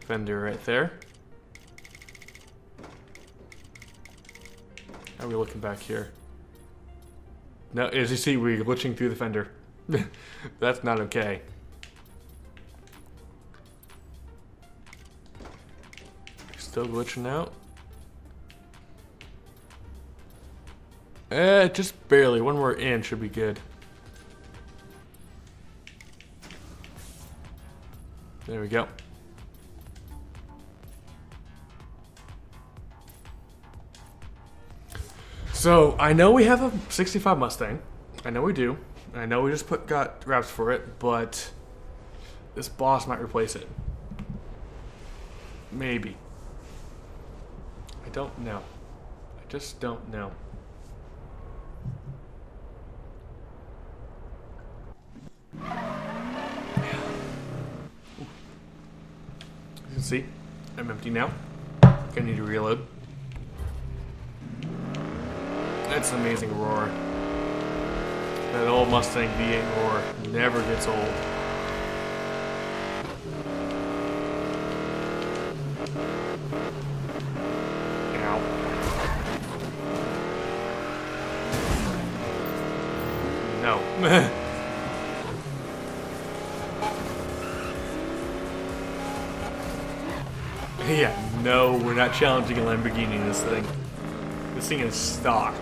fender right there. How are we looking back here? No, as you see, we're glitching through the fender. That's not okay. Still glitching out. Just barely. One more in should be good. There we go. So, I know we have a 65 Mustang. I know we do. I know we just got wraps for it, but this boss might replace it. Maybe. I don't know. I just don't know. You can see, I'm empty now. Gonna need to reload. That's an amazing roar. That old Mustang V8 roar never gets old. Ow. No. Yeah, no, we're not challenging a Lamborghini in this thing. This thing is stock.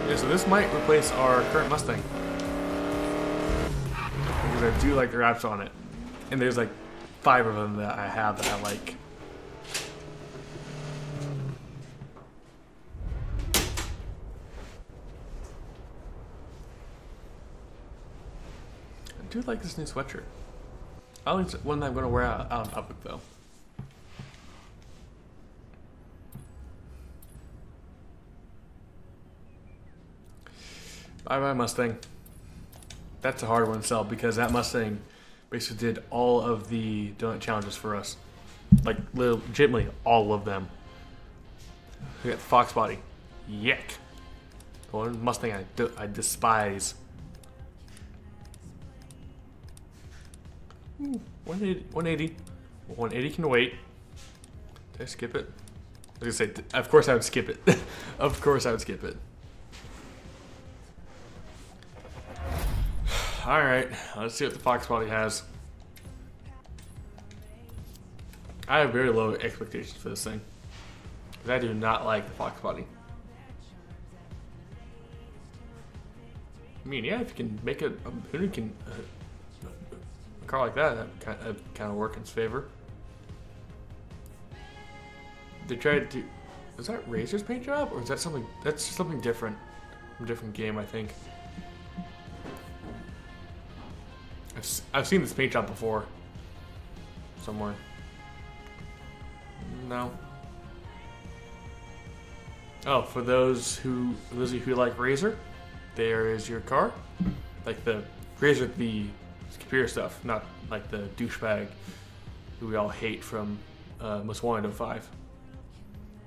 Yeah, so this might replace our current Mustang. Because I do like the wraps on it. And there's like 5 of them that I have that I like. I do like this new sweatshirt. I don't think it's one that I'm going to wear out in public though. Bye bye Mustang. That's a hard one to sell because that Mustang basically did all of the donut challenges for us. Like legitimately all of them. We got the Fox body. Yuck. The one Mustang I despise. Ooh, 180. 180. 180 can wait. Did I skip it? I was gonna say, of course I would skip it. Of course I would skip it. Alright, let's see what the Fox body has. I have very low expectations for this thing. Because I do not like the Fox body. I mean, yeah, if you can make a car like that kind of work in its favor. They tried to... Is that Razor's paint job? Or is that something... That's something different. A different game, I think. I've seen this paint job before. Somewhere. No. Oh, for those of you who like Razor, there is your car. Like the Razor, the computer stuff, not like the douchebag who we all hate from Most Wanted 05.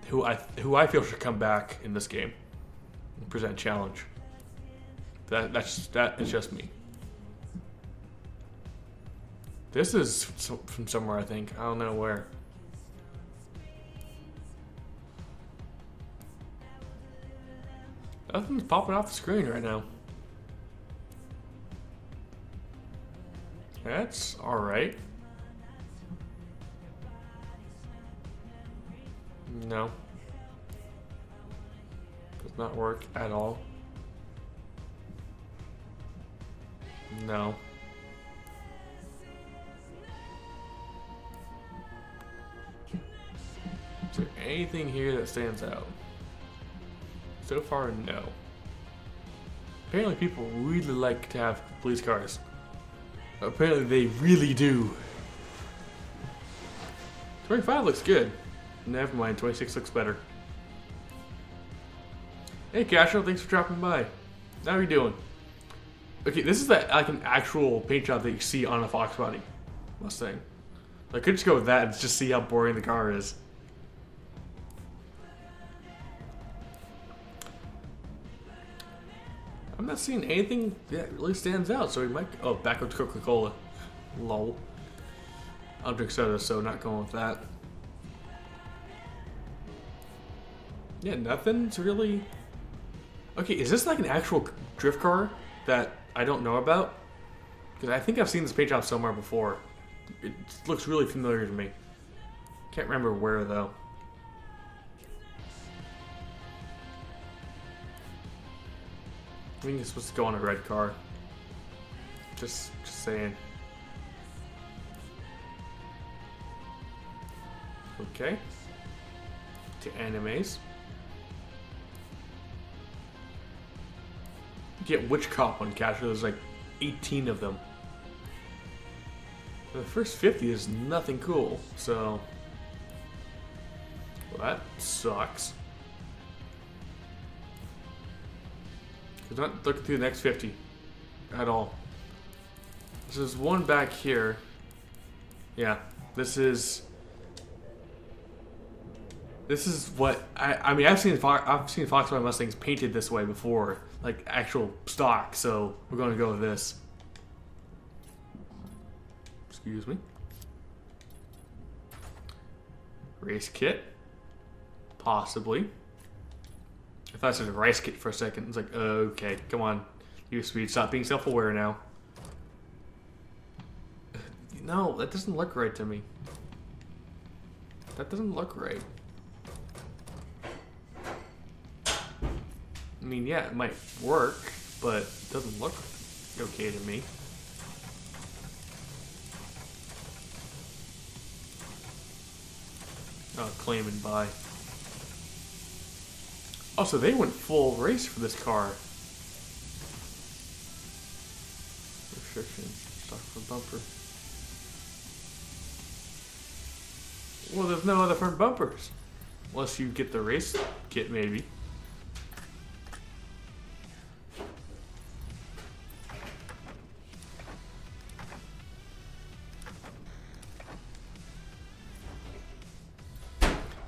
Who I feel should come back in this game and present a challenge. That is just me. This is from somewhere, I think. I don't know where. Nothing's popping off the screen right now. That's alright. No. Does not work at all. No. Is there anything here that stands out? So far, no. Apparently people really like to have police cars. Apparently they really do. 25 looks good. Never mind, 26 looks better. Hey Castro, thanks for dropping by. How are you doing? Okay, this is like an actual paint job that you see on a Fox body Mustang. I could just go with that and just see how boring the car is. I'm not seeing anything that really stands out, so we might. Oh, back up to Coca-Cola. Lol. I'll drink soda, so not going with that. Yeah, nothing's really. Okay, is this like an actual drift car that I don't know about? Because I think I've seen this paint job somewhere before. It looks really familiar to me. Can't remember where though. I think it's supposed to go on a red car. Just saying. Okay. To animes. Get which cop one capture? There's like 18 of them. The first 50 is nothing cool, so. Well, that sucks. We're not looking through the next 50 at all. There's one back here. Yeah, this is what I mean. I've seen Volkswagen Mustangs painted this way before, like actual stock. So we're going to go with this. Excuse me. Race kit, possibly. I thought it said rice kit for a second. It's like, okay, come on, you speed, stop being self-aware now. No, that doesn't look right to me. That doesn't look right. I mean, yeah, it might work, but it doesn't look okay to me. Oh, claim and buy. Oh, so they went full race for this car. Restriction, stock for bumper. Well, there's no other front bumpers. Unless you get the race kit, maybe.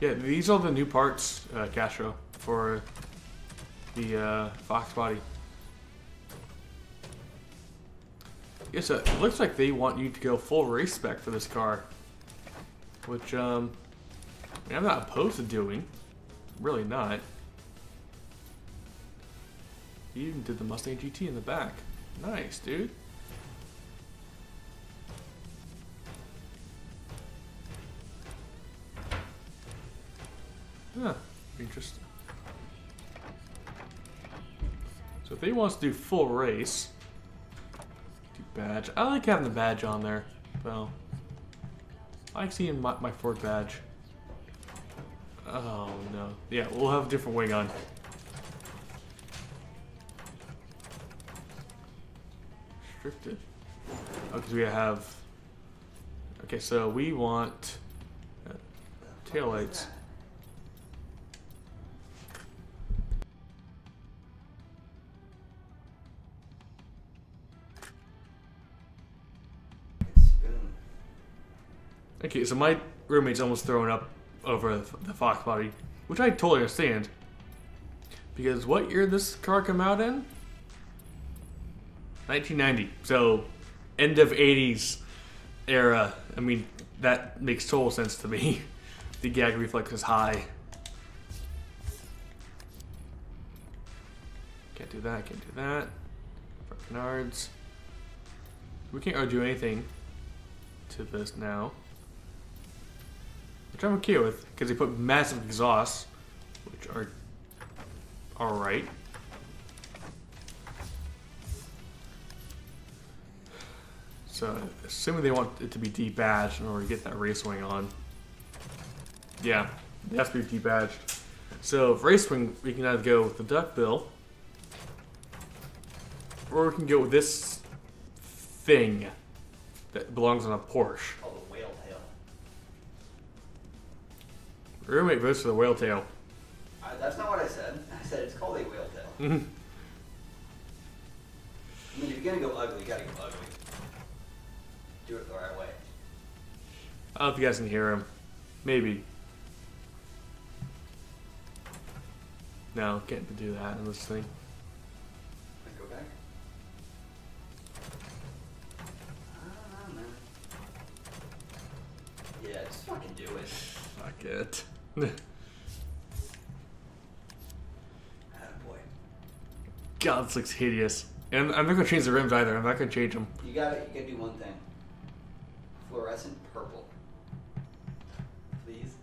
Yeah, these are the new parts, Castro, for the Fox body. Yeah, so it looks like they want you to go full race spec for this car. Which, I mean, I'm not opposed to doing. Really not. He even did the Mustang GT in the back. Nice, dude. Huh, interesting. So if he wants to do full race, do badge. I like having the badge on there. Well, I like seeing my Ford badge. Oh no. Yeah, we'll have a different wing on. Restricted. Oh, because we have. Okay, so we want taillights. Okay, so my roommate's almost thrown up over the Fox body, which I totally understand. Because what year did this car come out in? 1990. So, end of 80s era. I mean, that makes total sense to me. The gag reflex is high. Can't do that, can't do that. For Menards. We can't do anything to this now. Which I'm okay with, because they put massive exhausts, which are alright. So, assuming they want it to be debadged in order to get that race wing on. Yeah, it has to be debadged. So, race wing, we can either go with the duckbill, or we can go with this thing that belongs on a Porsche. Roommate votes for the whale tail. That's not what I said. I said it's called a whale tail. Mm-hmm. I mean, if you're gonna go ugly, you gotta go ugly. Do it the right way. I don't know if you guys can hear him. Maybe. No, can't do that in this thing. Let's go back. I don't know, man. Yeah, just fucking do it. Fuck it. Attaboy. God, this looks hideous. And I'm not gonna change the rims either. I'm not gonna change them. You gotta do one thing. Fluorescent purple. Please.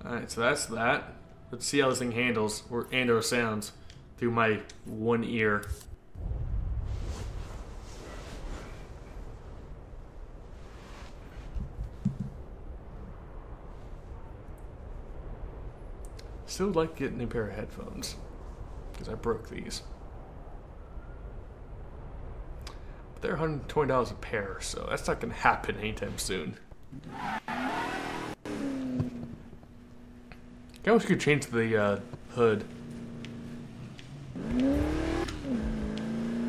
Alright, so that's that. Let's see how this thing handles or sounds through my one ear. Still like getting a pair of headphones because I broke these. But they're $120 a pair, so that's not gonna happen anytime soon. I wish you could change the hood.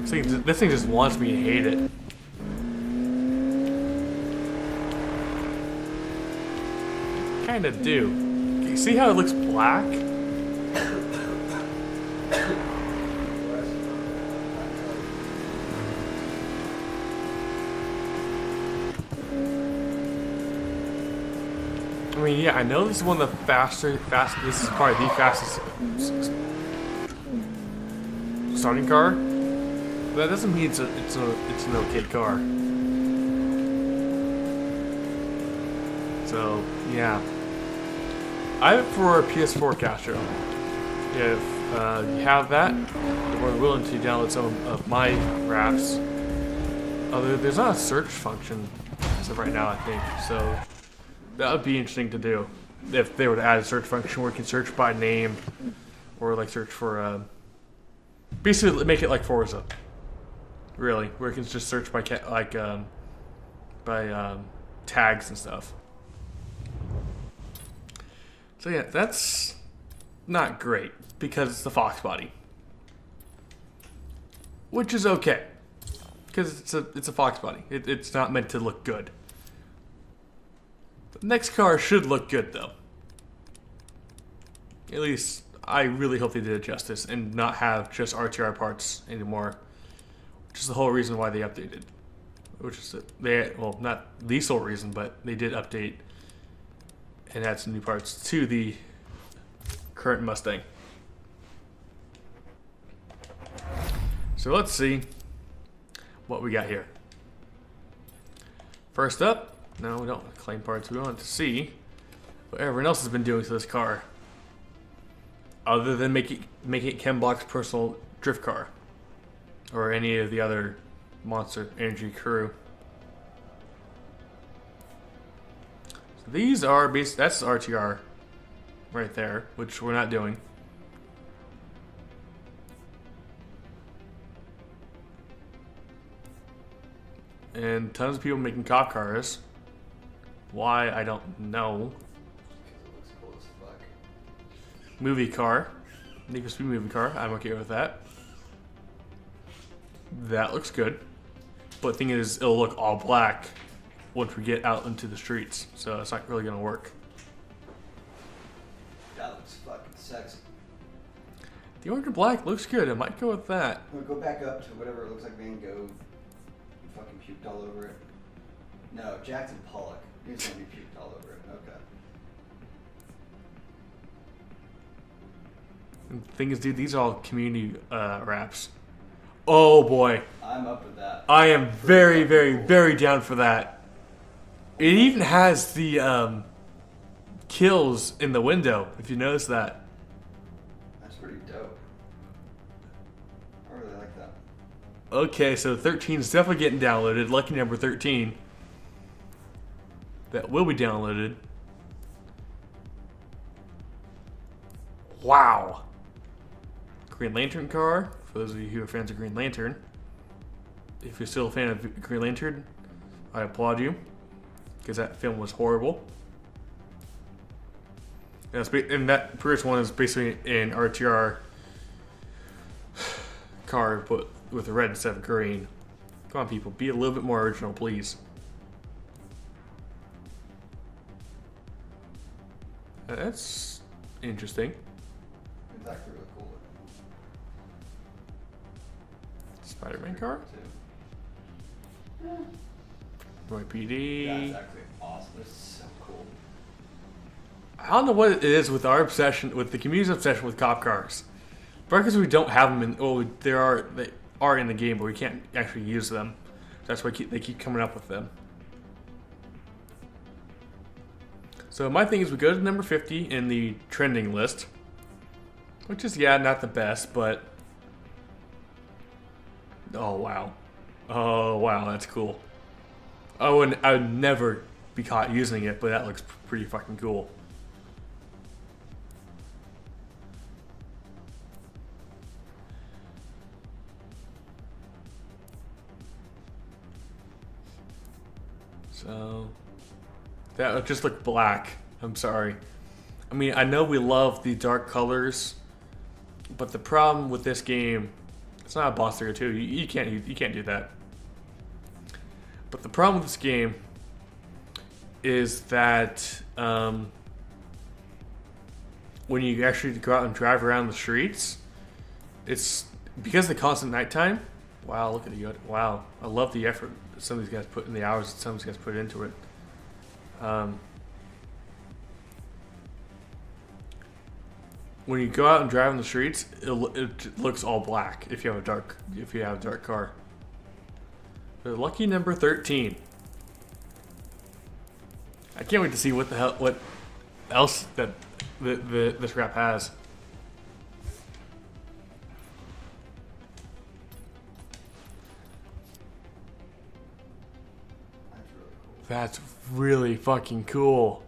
This thing just wants me to hate it. Kinda do. You see how it looks black? I mean, yeah, I know this is one of the this is probably the fastest starting car. But that doesn't mean it's an okay car. So, yeah. I have it for a PS4 Castro. If you have that, or are willing to download some of my raps. Although there's not a search function as of right now, I think. So that would be interesting to do if they were to add a search function where you can search by name or like search for basically make it like Forza. Really, where you can just search by tags and stuff. So yeah, that's not great because it's the Fox body, which is okay because it's a Fox body. It's not meant to look good. The next car should look good though. At least I really hope they did it justice and not have just RTR parts anymore, which is the whole reason why they updated. Which is well, not the sole reason, but they did update and add some new parts to the current Mustang. So let's see what we got here. First up, no, we don't claim parts. We want to see what everyone else has been doing to this car, other than make it Ken Block's personal drift car, or any of the other Monster Energy crew. So these are that's RTR right there, which we're not doing. And tons of people making cop cars. Why, I don't know. Because it looks cool as fuck. Movie car. Need for Speed movie car. I'm okay with that. That looks good. But the thing is, it'll look all black once we get out into the streets. So it's not really going to work. That looks fucking sexy. The orange and black looks good. I might go with that. We'll go back up to whatever it looks like Van Gogh. Fucking puked all over it. No, Jackson Pollock. He's gonna be puked all over it. Okay. And the thing is, dude, these are all community wraps. Oh boy. I'm up with that. I am very, very, very down for that. It even has the kills in the window, if you notice that. That's pretty dope. I really like that. Okay, so 13 is definitely getting downloaded. Lucky number 13. That will be downloaded. Wow. Green Lantern car. For those of you who are fans of Green Lantern. If you're still a fan of Green Lantern, I applaud you. Because that film was horrible. And that first one is basically an RTR car, but with red instead of green. Come on, people, be a little bit more original, please. That's interesting. It's actually really cool. Spider-Man car? Too. Roy PD. That's actually awesome. It's so cool. I don't know what it is with our obsession, with the community's obsession with cop cars. Because we don't have them in. Oh, they are in the game, but we can't actually use them. That's why they keep coming up with them. So my thing is, we go to number 50 in the trending list, which is not the best, but oh wow, that's cool. I would never be caught using it, but that looks pretty fucking cool. So that would just look black. I'm sorry. I mean, I know we love the dark colors, but the problem with this game, it's not a Boss 302. You can't do that. But the problem with this game is that when you actually go out and drive around the streets, it's because of the constant nighttime. Wow, look at the wow! I love the effort that some of these guys put in, the hours that some of these guys put into it. When you go out and drive on the streets, it looks all black if you have a dark car. So lucky number 13. I can't wait to see what else that this rap has. That's really cool. That's really fucking cool.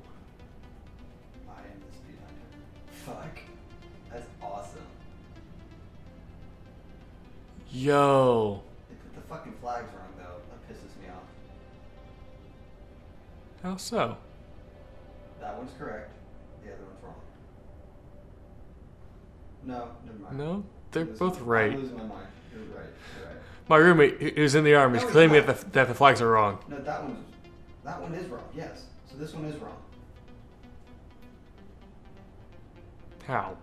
I am the speed hunter. Fuck. That's awesome. Yo. They put the fucking flags wrong though. That pisses me off. How so? That one's correct. The other one's wrong. No, never mind. No, they're I'm both right. I'm losing my mind. You're right. You're right. My roommate, who's in the army, is No, claiming it's that the flags are wrong. No, that one is wrong. Yes. So this one is wrong. How?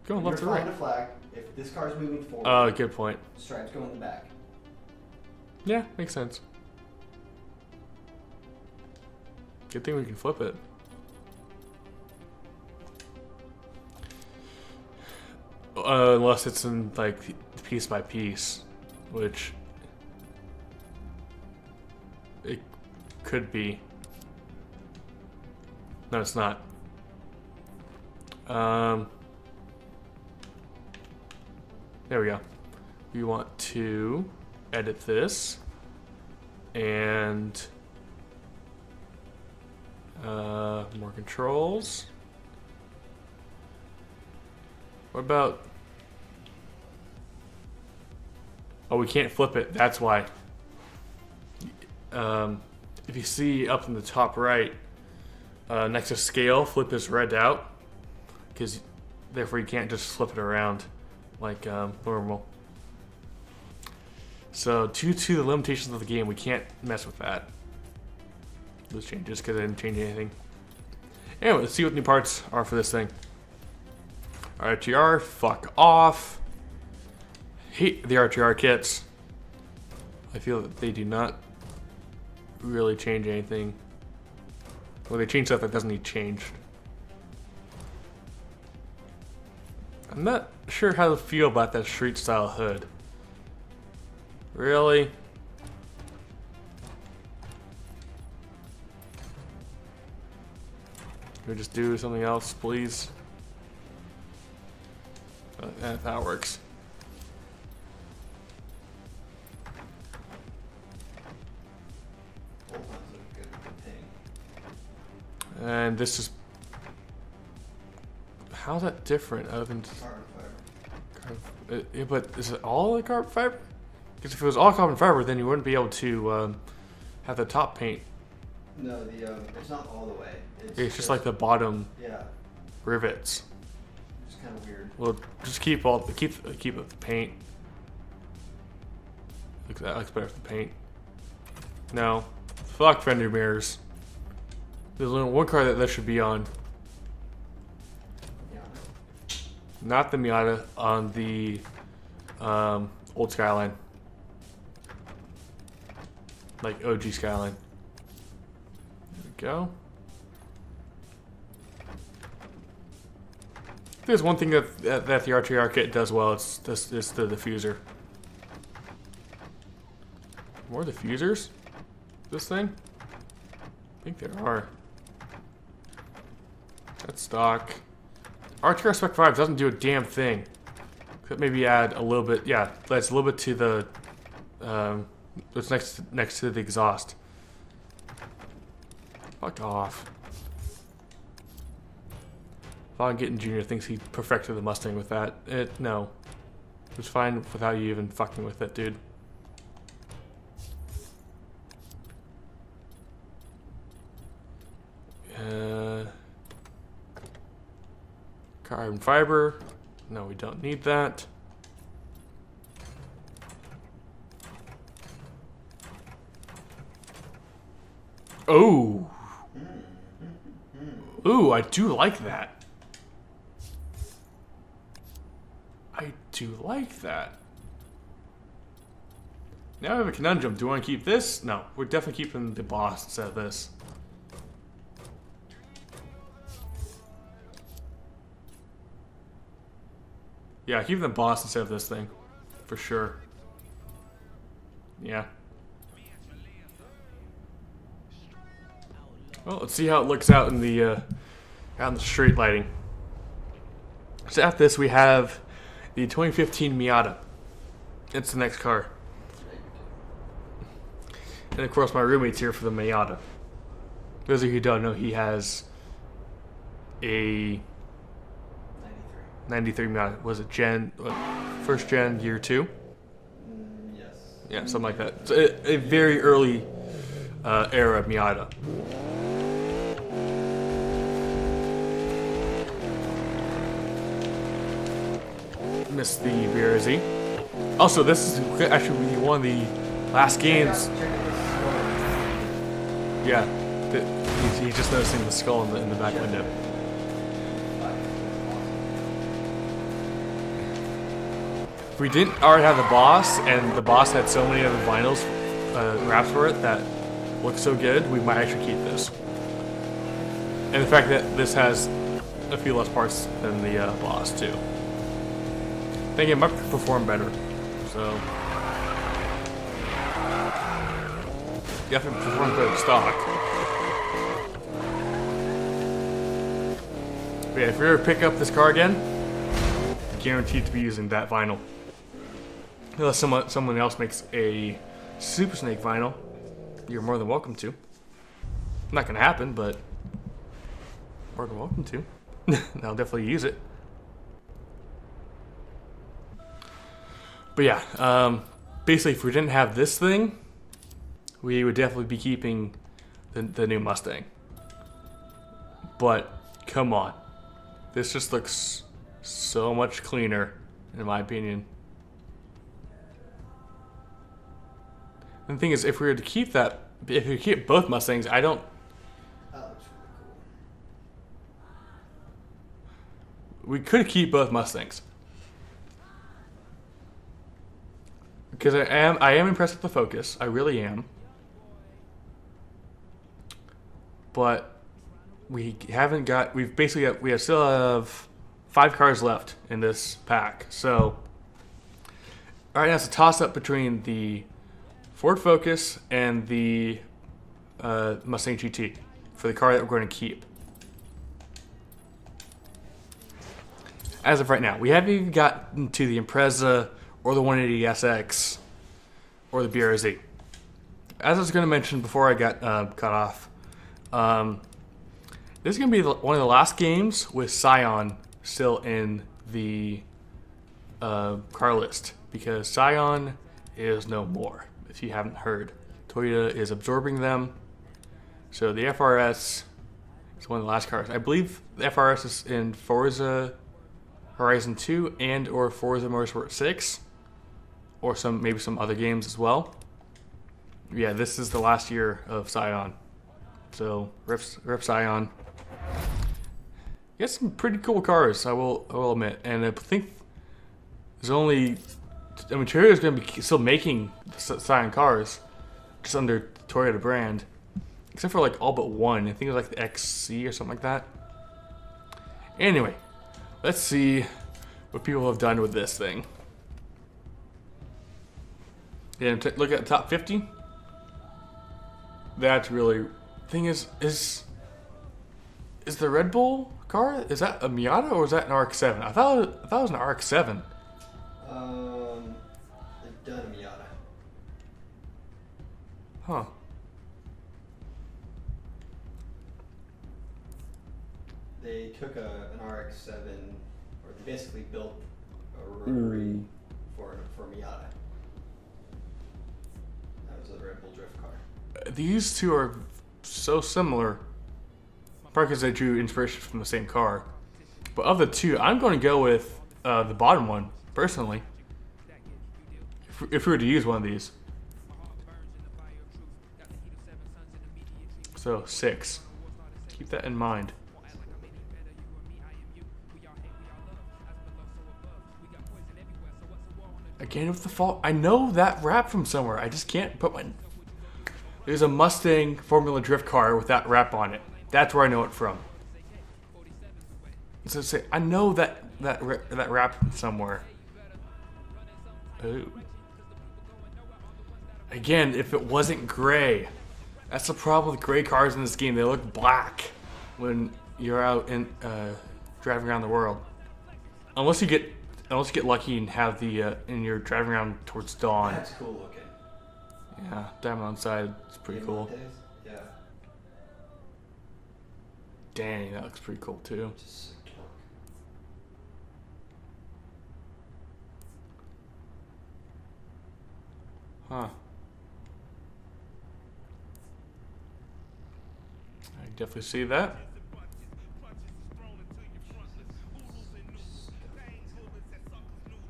Going When left to you're right. flying a flag, if this car is moving forward, Oh, good point. stripes go in the back. Yeah, makes sense. Good thing we can flip it. Unless it's in like piece by piece, which it could be. No, it's not. There we go. We want to edit this and more controls. What about? Oh, we can't flip it. That's why. If you see up in the top right, next to scale, flip is red out, because therefore you can't just flip it around like normal. So due to the limitations of the game, we can't mess with that. Those changes because I didn't change anything. Anyway, let's see what new parts are for this thing. RTR, fuck off. Hate the RTR kits. I feel that they do not really change anything. Well, they change stuff that doesn't need changed. I'm not sure how to feel about that street style hood. Really? Can we just do something else, please? That works. Both ones are a good thing. And this is... How's that different other than... Carbon fiber. Yeah, but is it all the carbon fiber? Because if it was all carbon fiber, then you wouldn't be able to have the top paint. No, it's not all the way. It's just like the bottom Yeah. rivets. Just kind of weird. Well, just keep the paint. Look, that looks better with the paint. No, fuck fender mirrors. There's only one car that should be on. Yeah. Not the Miata, on the old Skyline. Like OG Skyline. There we go. There's one thing that the RTR kit does well. It's the diffuser. More diffusers? This thing? I think there are. That's stock. RTR Spec 5 doesn't do a damn thing. Could maybe add a little bit. Yeah, that's a little bit to the. It's next to the exhaust. Fuck off. Von Gittin Jr. thinks he perfected the Mustang with that. No. It was fine without you even fucking with it, dude. Carbon fiber. No, we don't need that. Oh. Ooh, I do like that. I do like that. Now I have a conundrum. Do I want to keep this? No, we're definitely keeping the Boss instead of this. Yeah, keep the Boss instead of this thing. For sure. Yeah. Well, let's see how it looks out in the street lighting. So after this, we have the 2015 Miata. It's the next car. And of course, my roommate's here for the Miata. Those of you who don't know, he has a 93 Miata. Was it first gen, year 2? Yes. Yeah, something like that. It's a very early era Miata. Missed the BRZ. Also, this is actually one of the last games. Yeah, he's just noticing the skull in the back window. If we didn't already have the Boss, and the Boss had so many other vinyls wraps for it that look so good, we might actually keep this. And the fact that this has a few less parts than the Boss too. I think it might perform better. So you have to perform better than stock. But yeah, if we ever pick up this car again, guaranteed to be using that vinyl. Unless someone else makes a Super Snake vinyl, you're more than welcome to. Not gonna happen, but more than welcome to. I'll definitely use it. But yeah, basically, if we didn't have this thing, we would definitely be keeping the new Mustang. But come on, this just looks so much cleaner, in my opinion. And the thing is, if we were to keep that, if we keep both Mustangs, I don't. That looks really cool. We could keep both Mustangs. Because I am impressed with the Focus. I really am. But we still have 5 cars left in this pack. So right now it's a toss up between the Ford Focus and the Mustang GT for the car that we're going to keep. As of right now, we haven't even gotten to the Impreza or the 180SX or the BRZ. As I was going to mention before I got cut off, this is going to be one of the last games with Scion still in the car list, because Scion is no more. If you haven't heard, Toyota is absorbing them. So the FRS is one of the last cars. I believe the FRS is in Forza Horizon 2 and or Forza Motorsport 6, or maybe some other games as well. Yeah, this is the last year of Scion. So, rip Scion. You got some pretty cool cars, I will admit. And I think there's only... I mean, Toyota's going to be still making Scion cars, just under the Toyota brand. Except for like all but one. I think it was like the XC or something like that. Anyway, let's see what people have done with this thing. Yeah, look at the top 50. That's really... Thing is the Red Bull car, is that a Miata or is that an RX-7? I thought it was an RX-7. They've done a Miata. Huh. They took an RX-7, or they basically built a rotary for Miata. That was a Red Bull drift car. These two are so similar. Probably because they drew inspiration from the same car. But of the two, I'm going to go with the bottom one, personally. If we were to use one of these. So, 6. Keep that in mind. Again with the fault. I know that rap from somewhere. I just can't put my... There's a Mustang Formula Drift car with that wrap on it. That's where I know it from. So say I know that wrap from somewhere. Ooh. Again, if it wasn't gray, that's the problem with gray cars in this game. They look black when you're out in driving around the world. Unless you get lucky and have the and you're driving around towards dawn. That's cool looking. Yeah, Diamond on side, it's pretty cool. Yeah. Dang, that looks pretty cool too. Just torque. Huh. I definitely see that.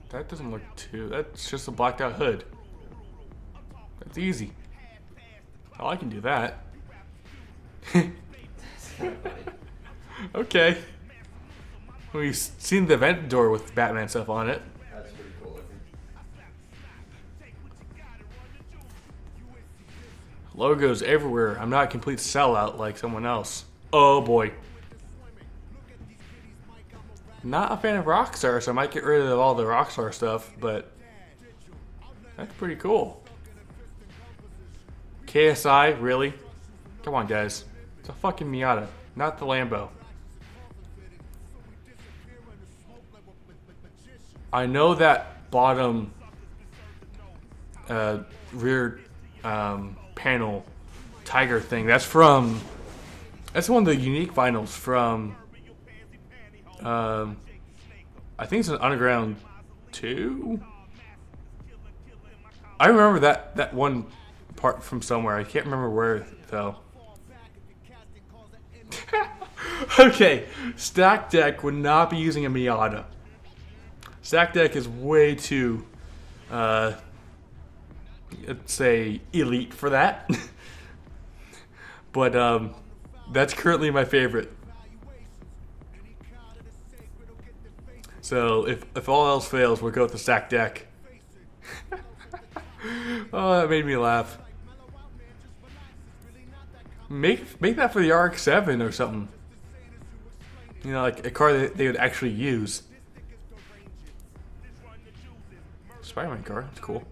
That doesn't look too... That's just a blacked out hood. That's easy. Oh, I can do that. That's kind of funny. Okay. We've seen the event door with Batman stuff on it. That's pretty cool looking. Logos everywhere. I'm not a complete sellout like someone else. Oh boy. Not a fan of Rockstar, so I might get rid of all the Rockstar stuff, but that's pretty cool. KSI, really? Come on, guys. It's a fucking Miata, not the Lambo. I know that bottom rear panel Tiger thing. That's one of the unique vinyls from I think it's an Underground 2. I remember that one part from somewhere. I can't remember where though. Okay, Stack Deck would not be using a Miata. Stack Deck is way too, let's say, elite for that. But that's currently my favorite. So if all else fails, we'll go with the Stack Deck. Oh, that made me laugh. Make that for the RX-7 or something. You know, like a car that they would actually use. Spider-Man car, that's cool.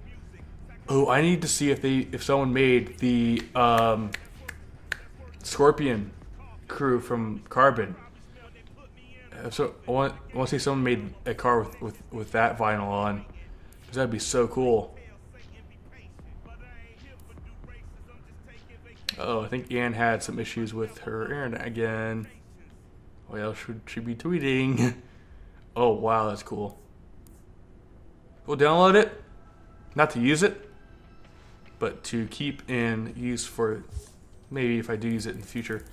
Oh, I need to see if someone made the Scorpion crew from Carbon. So I want to see someone made a car with that vinyl on, because that'd be so cool. Oh, I think Ann had some issues with her internet again. Well, should she be tweeting? Oh wow, that's cool. We'll download it, not to use it, but to keep in use for maybe if I do use it in the future.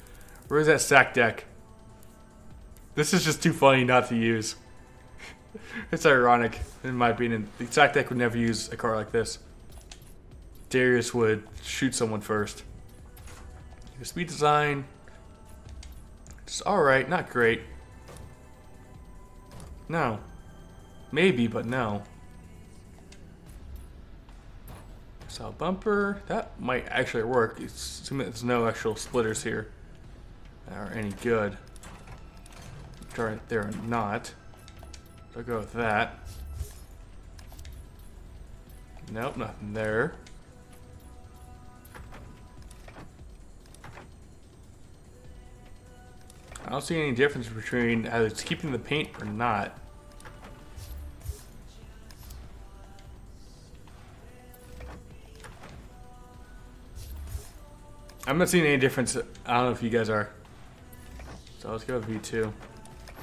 Where is that Stack Deck? This is just too funny not to use. It's ironic, in my opinion. The attack deck would never use a card like this. Darius would shoot someone first. The speed design, it's alright, not great. No. Maybe, but no. So bumper, that might actually work. Assuming there's no actual splitters here that are any good. Try it there or not. I'll go with that. Nope, nothing there. I don't see any difference between either it's keeping the paint or not. I'm not seeing any difference. I don't know if you guys are. So let's go with V2.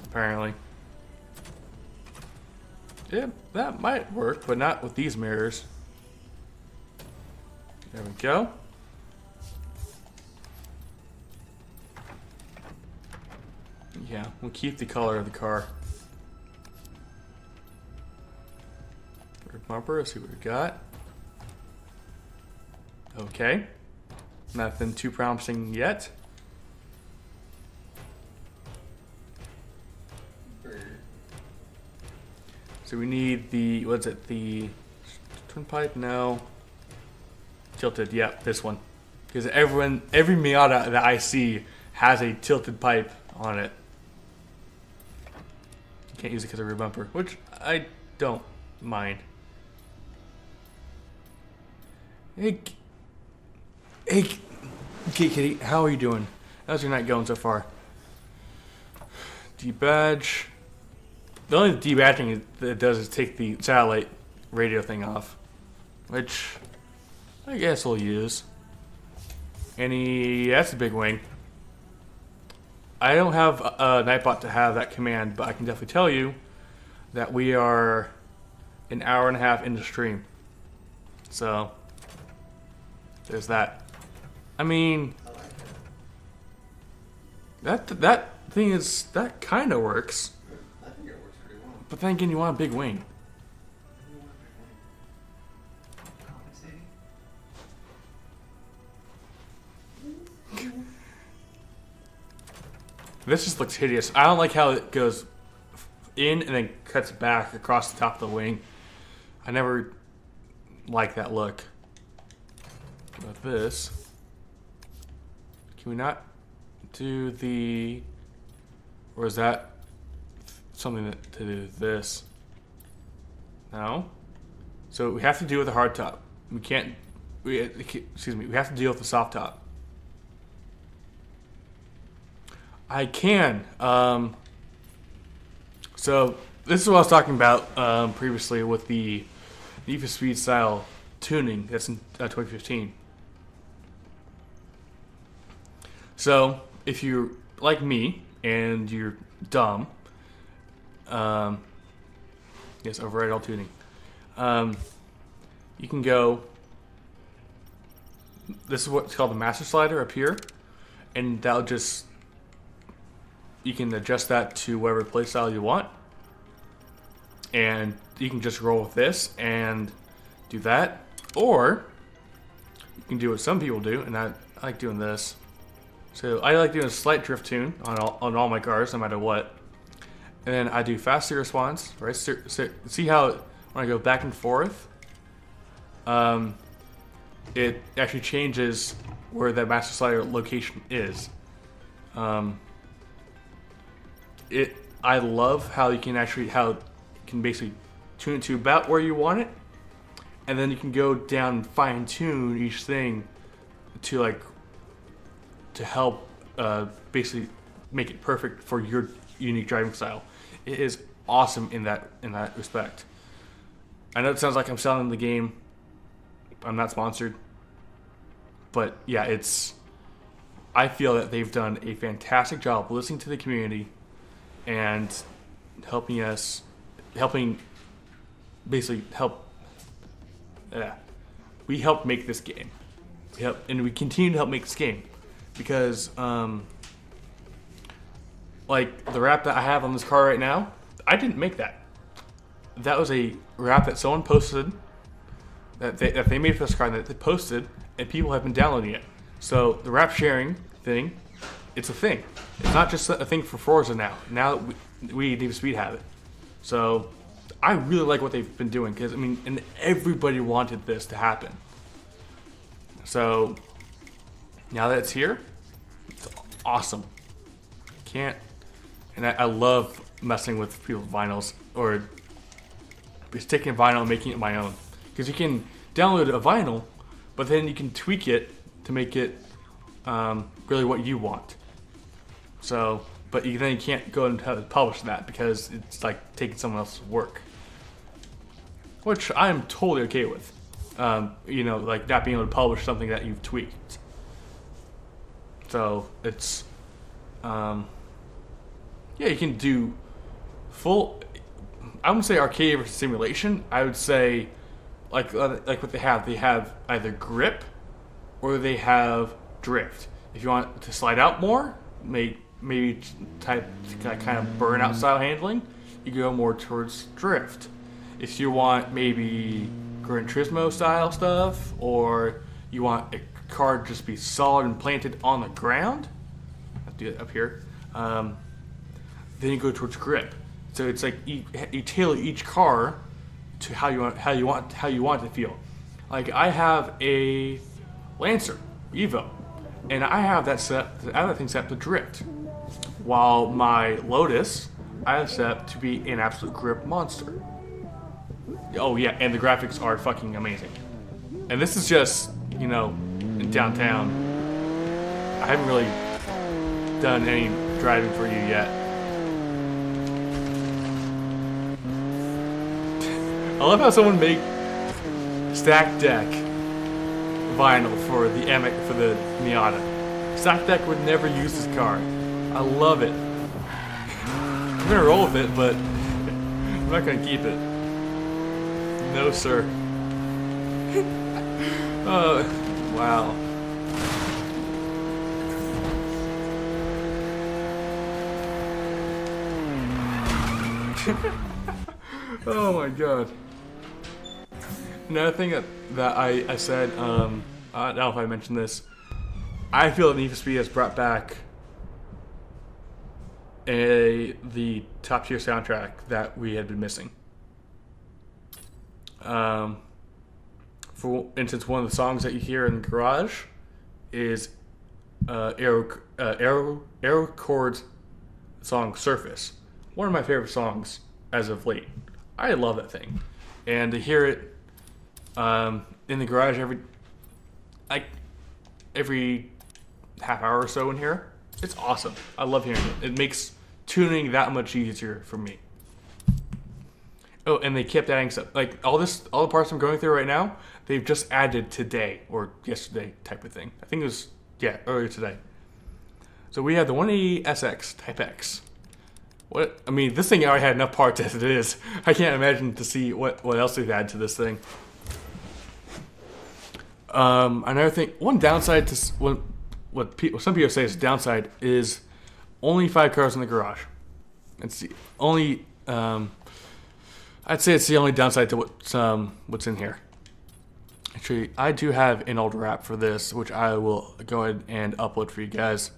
Apparently. Yeah, that might work, but not with these mirrors. There we go. Yeah, we'll keep the color of the car. Rear bumper, let's see what we got. Okay. Nothing too promising yet. So we need the, what's it, the twin pipe? No. Tilted, yep, this one. Because every Miata that I see has a tilted pipe on it. You can't use it because of rear bumper, which I don't mind. Hey, Kitty, how are you doing? How's your night going so far? D-badge. The only debadging that it does is take the satellite radio thing off, which I guess we'll use. That's a big wing. I don't have a Nightbot to have that command, but I can definitely tell you that we are an hour and a half into stream. So there's that. I mean, that thing is, that kind of works. I think it works pretty well. But then again, you want a big wing. This just looks hideous. I don't like how it goes in and then cuts back across the top of the wing. I never like that look. What about this? Can we not do the... Or is that something to do with this? No? So we have to deal with the hard top. We can't... excuse me. We have to deal with the soft top. I can. So this is what I was talking about previously with the Need for Speed style tuning. That's in 2015. So if you're like me and you're dumb, yes, override all tuning. You can go. This is what's called the master slider up here, and that'll just. You can adjust that to whatever playstyle you want. And you can just roll with this and do that. Or you can do what some people do, and I like doing this. So I like doing a slight drift tune on all my cars, no matter what. And then I do faster response, right? So see how when I go back and forth, it actually changes where that master slider location is. I love how you can basically tune it to about where you want it, and then you can go down and fine tune each thing to help basically make it perfect for your unique driving style. It is awesome in that respect. I know it sounds like I'm selling the game. I'm not sponsored, but yeah, I feel that they've done a fantastic job listening to the community and basically help. We helped make this game. And we continue to help make this game because, like the wrap that I have on this car right now, I didn't make that. that was a wrap that someone posted, that they made for this car, that they posted, and people have been downloading it. So the wrap sharing thing, it's a thing. It's not just a thing for Forza now. Now we Need for Speed have it. So I really like what they've been doing, because I mean, and everybody wanted this to happen. So now that it's here, it's awesome. Can't, and I love messing with people's vinyls, or just taking vinyl and making it my own, because you can download a vinyl, but then you can tweak it to make it really what you want. So, but then you can't go and publish that, because it's like taking someone else's work, which I'm totally okay with. You know, like not being able to publish something that you've tweaked. So it's, yeah, you can do full. I wouldn't say arcade versus simulation. I would say, like what they have either grip or they have drift. If you want to slide out more, maybe type kind of burnout style handling, you go more towards drift. If you want maybe Gran Turismo style stuff, or you want a car to just be solid and planted on the ground, I'll do it up here. Then you go towards grip. So it's like you tailor each car to how you want it to feel. Like I have a Lancer Evo, and I have that thing set up to drift, while my Lotus I have set up to be an absolute grip monster. Oh yeah, and the graphics are fucking amazing. And this is just, you know, in downtown. I haven't really done any driving for you yet. I love how someone made Stack Deck vinyl for the Miata. Stack Deck would never use this car. I love it. I'm gonna roll with it, but I'm not gonna keep it. No, sir. Oh, wow. Oh my god. Another thing that I said, I don't know if I mentioned this, I feel that Need for Speed has brought back the top tier soundtrack that we had been missing. For instance, one of the songs that you hear in the garage is Aero Chord's song Surface. One of my favorite songs as of late. I love that thing. And to hear it in the garage every half hour or so in here, it's awesome. I love hearing it. It makes tuning that much easier for me. Oh, and they kept adding stuff. Like all the parts I'm going through right now, they've just added today or yesterday type of thing. I think it was, yeah, earlier today. So we have the 180 SX Type X. What, I mean, this thing already had enough parts as it is. I can't imagine to see what else they've added to this thing. Another thing, one downside to some people say is a downside is only 5 cars in the garage. It's the only, I'd say it's the only downside to what's in here. Actually, I do have an old wrap for this, which I will go ahead and upload for you guys.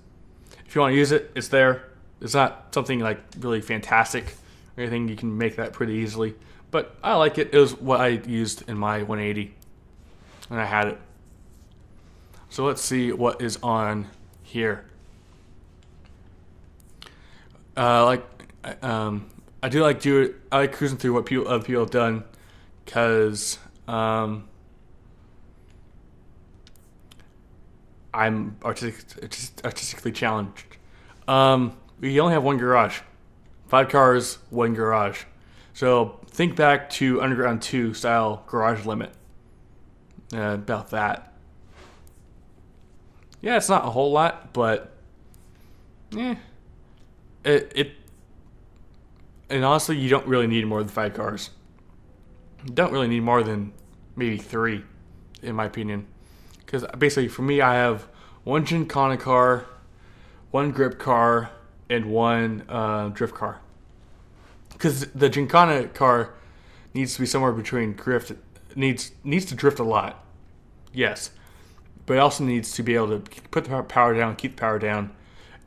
If you want to use it, it's there. It's not something like really fantastic or anything. You can make that pretty easily. But I like it. It was what I used in my 180 when I had it. So let's see what is on here. I like cruising through what other people have done, because I'm artistically challenged. We only have one garage. 5 cars, 1 garage. So think back to Underground 2 style garage limit. About that. Yeah, it's not a whole lot, but and honestly, you don't really need more than 5 cars. You don't really need more than maybe 3, in my opinion. Because basically, for me, I have 1 Gincana car, 1 grip car, and 1 drift car. Because the Gincana car, needs to be somewhere between drift. Needs to drift a lot, yes, but it also needs to be able to put the power down, keep the power down,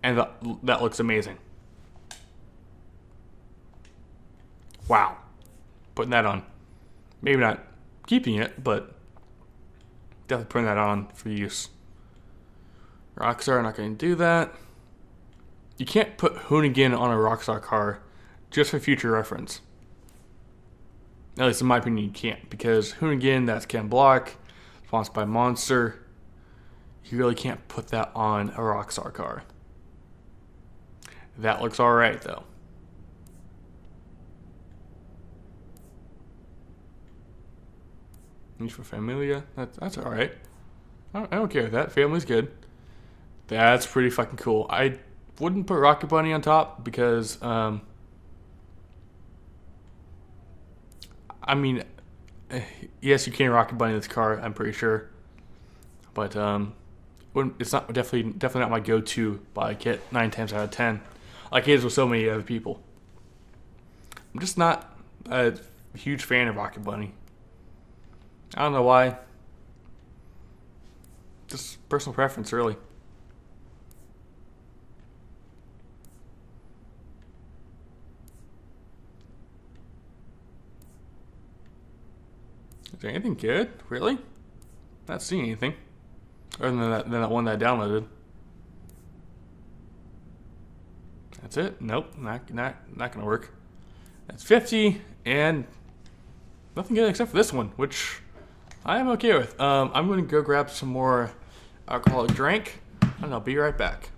and that looks amazing. Wow, putting that on. Maybe not keeping it, but definitely putting that on for use. Rockstar, not going to do that. You can't put Hoonigan on a Rockstar car just for future reference. At least in my opinion, you can't. Because Hoonigan, that's Ken Block, sponsored by Monster. You really can't put that on a Rockstar car. That looks alright, though. Need for Familia, that's alright. I don't care with that. Family's good. That's pretty fucking cool. I wouldn't put Rocket Bunny on top because, I mean, yes, you can Rocket Bunny this car, I'm pretty sure. But, it's not definitely not my go-to bike kit 9 times out of 10. Like it is with so many other people. I'm just not a huge fan of Rocket Bunny. I don't know why. Just personal preference, really. Is there anything good? Really? Not seeing anything. Other than that one that I downloaded. That's it? Nope, not gonna work. That's 50 and nothing good except for this one, which I am okay with. I'm gonna go grab some more alcoholic drink and I'll be right back.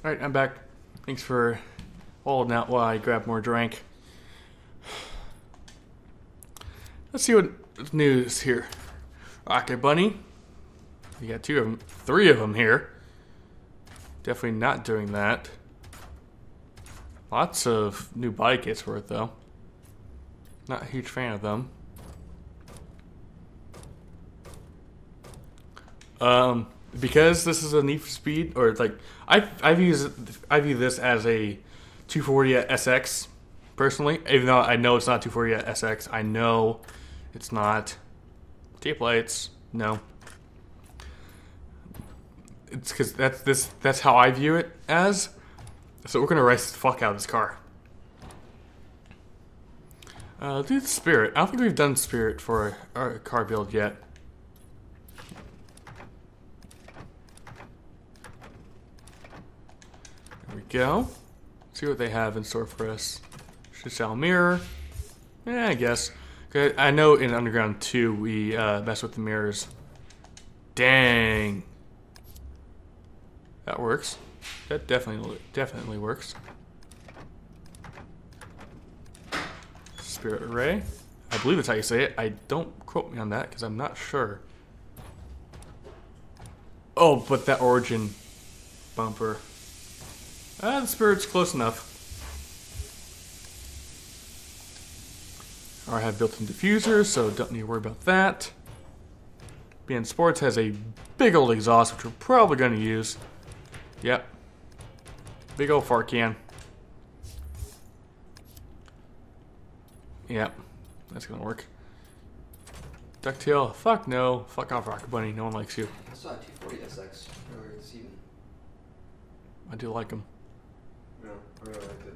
Alright, I'm back. Thanks for holding out while I grab more drink. Let's see what's news here. Rocket Bunny. We got 3 of them here. Definitely not doing that. Lots of new bike kits for it though. Not a huge fan of them. Because this is a Need for Speed, or it's like I view this as a 240 SX personally. Even though I know it's not 240 SX, I know it's not. Tape lights, no. It's because that's how I view it as. So we're gonna race the fuck out of this car. Do the Spirit. I don't think we've done Spirit for our car build yet. There we go. See what they have in store for us. Chazelle mirror. Yeah, I guess. I know in Underground 2 we mess with the mirrors. Dang. That works. That definitely works. Spirit Array. I believe that's how you say it. I don't quote me on that because I'm not sure. Oh, but that Origin bumper. The Spirit's close enough. I have built-in diffuser, so don't need to worry about that. BN Sports has a big old exhaust, which we're probably going to use. Yep. Big old fart can. Yep. That's going to work. Ducktail, fuck no. Fuck off, Rocket Bunny. No one likes you. I saw a 240 SX earlier this evening. I do like him. No, I really liked it.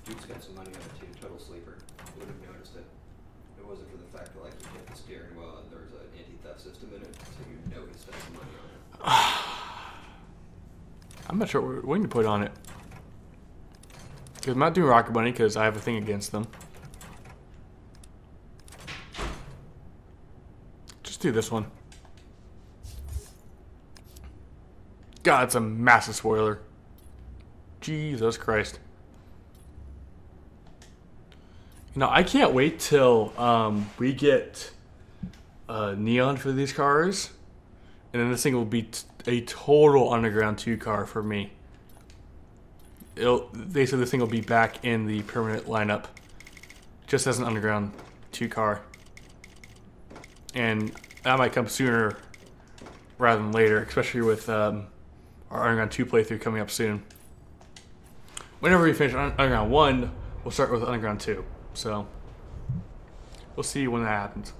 Dude spent some money on it too. Total sleeper. Would have noticed it. It wasn't for the fact that like you kept the steering wheel and there was an anti-theft system in it, so you know he spent some money on it. I'm not sure what we're going to put on it. Because I'm not doing Rocket Bunny because I have a thing against them. Just do this one. God, it's a massive spoiler. Jesus Christ. You know, I can't wait till we get neon for these cars. And then this thing will be a total Underground 2 car for me. They said this thing will be back in the permanent lineup. Just as an Underground 2 car. And that might come sooner rather than later. Especially with our Underground 2 playthrough coming up soon. Whenever we finish Underground 1, we'll start with Underground 2. So, we'll see when that happens.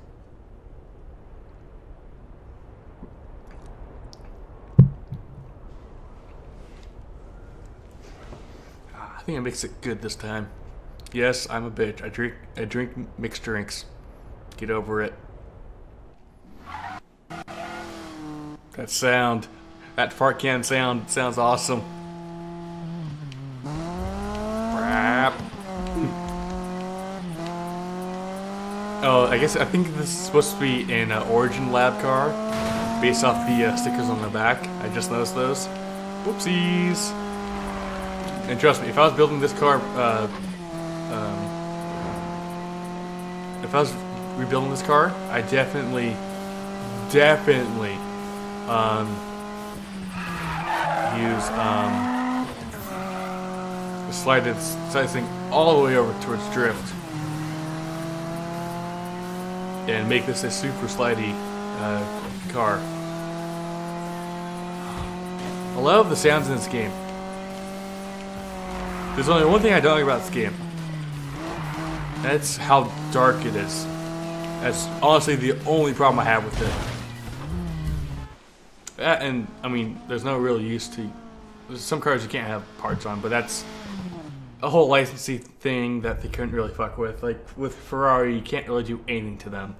I think I mixed it good this time. Yes, I'm a bitch. I drink mixed drinks. Get over it. That sound. That fart can sound sounds awesome. Crap. Oh, I think this is supposed to be an Origin Lab car, based off the stickers on the back. I just noticed those. Whoopsies. And trust me, if I was building this car, if I was rebuilding this car, I definitely use slide this thing all the way over towards drift, and make this a super slidey car. I love the sounds in this game. There's only one thing I don't like about this game. That's how dark it is. That's honestly the only problem I have with it. That, and I mean, there's no real use to. There's some cars you can't have parts on, but that's a whole licensing thing that they couldn't really fuck with. Like with Ferrari, you can't really do anything to them.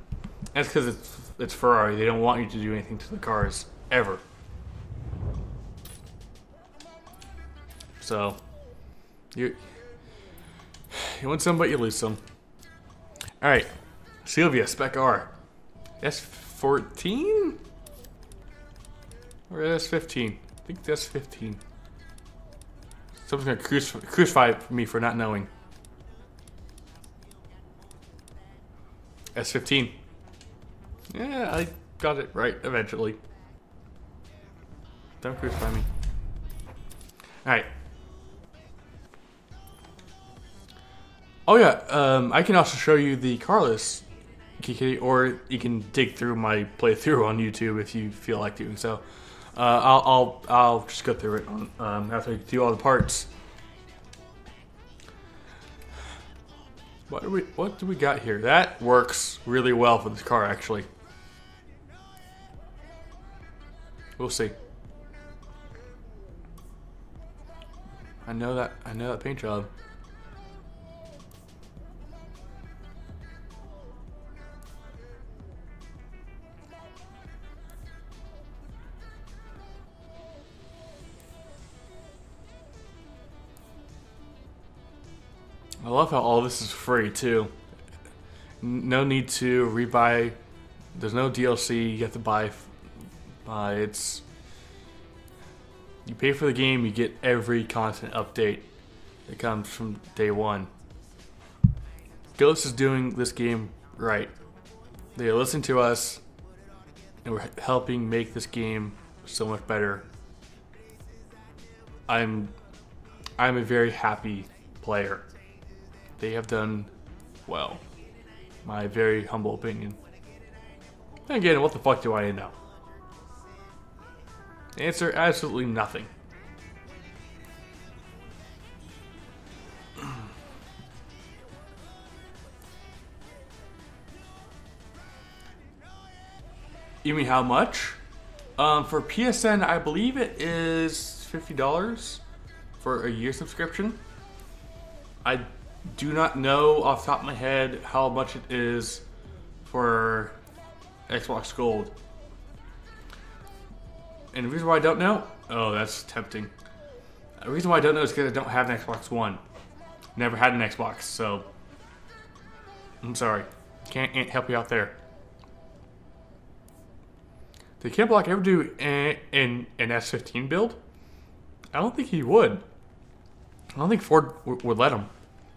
That's because it's Ferrari. They don't want you to do anything to the cars ever. So you win some, but you lose some. All right, Sylvia Spec R. S14 or S15? I think that's 15. Someone's gonna crucify me for not knowing. S15. Yeah, I got it right eventually. Don't crucify me. Alright. Oh yeah, I can also show you the car list, Kiki, or you can dig through my playthrough on YouTube if you feel like doing so. I'll just go through it after I do all the parts. What do we got here? That works really well for this car, actually. We'll see. I know that paint job. I love how all this is free too. No need to rebuy. There's no DLC you have to buy. It's you pay for the game, you get every content update that comes from day one. Ghost is doing this game right. They listen to us, and we're helping make this game so much better. I'm a very happy player. They have done well. My very humble opinion. And again, what the fuck do I know? Answer, absolutely nothing. You mean how much? For PSN, I believe it is $50 for a year subscription. I do not know off the top of my head how much it is for Xbox Gold. And the reason why I don't know, oh, that's tempting. The reason why I don't know is because I don't have an Xbox One. Never had an Xbox, so I'm sorry. Can't help you out there. Did Ken Block ever do an S15 build? I don't think he would. I don't think Ford would let him.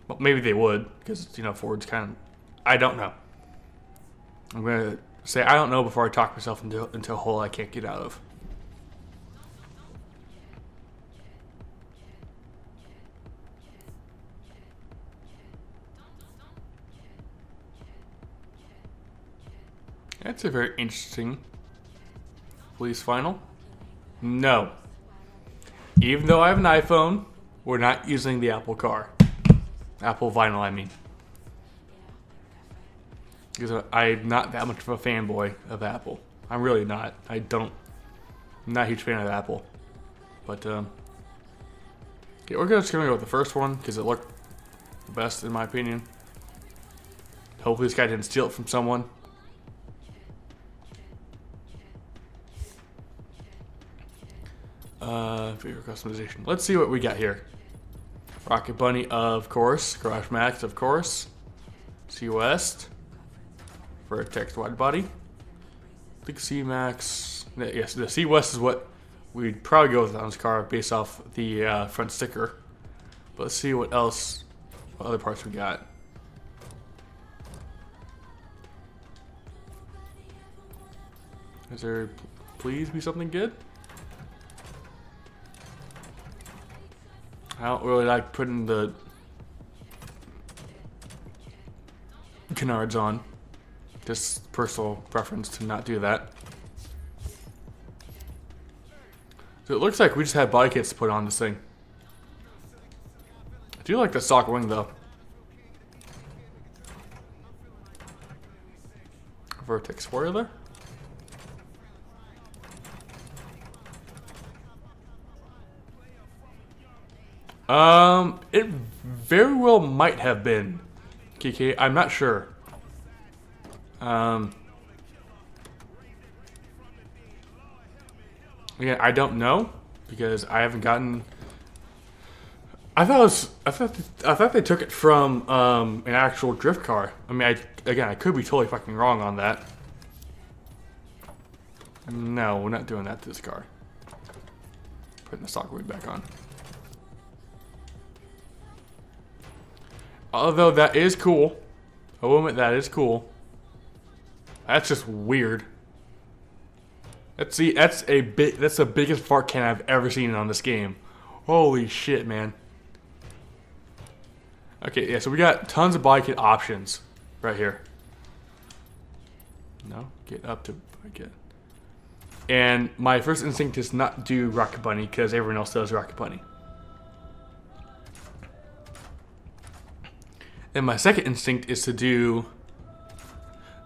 Well, maybe they would, because, you know, Ford's kind of... I don't know. I'm going to say I don't know before I talk myself into a hole I can't get out of. That's a very interesting police final. No. Even though I have an iPhone, we're not using the Apple Car. Apple Vinyl, I mean. Because I'm not that much of a fanboy of Apple. I'm really not. I'm not a huge fan of Apple. But, okay, we're just going to go with the first one, because it looked the best, in my opinion. Hopefully this guy didn't steal it from someone. Vehicle customization. Let's see what we got here. Rocket Bunny, of course. Garage Max, of course. C West. Vertex Wide Body. I think C Max. Yes, the C West is what we'd probably go with on this car based off the front sticker. But let's see what else, what other parts we got. Is there, please be something good? I don't really like putting the canards on. Just personal preference to not do that. So it looks like we just have body kits to put on this thing. I do like the stock wing though. Vertex spoiler. It very well might have been KK. I'm not sure. Again, I don't know because I haven't gotten. I thought they took it from an actual drift car. I mean, I could be totally fucking wrong on that. No, we're not doing that to this car. Putting the stock wing back on. Although that is cool. I will admit that is cool. That's just weird. That's the biggest fart can I've ever seen on this game. Holy shit, man. Okay, yeah, so we got tons of body kit options right here. No, get up to get. And my first instinct is not do Rocket Bunny because everyone else does Rocket Bunny. And my second instinct is to do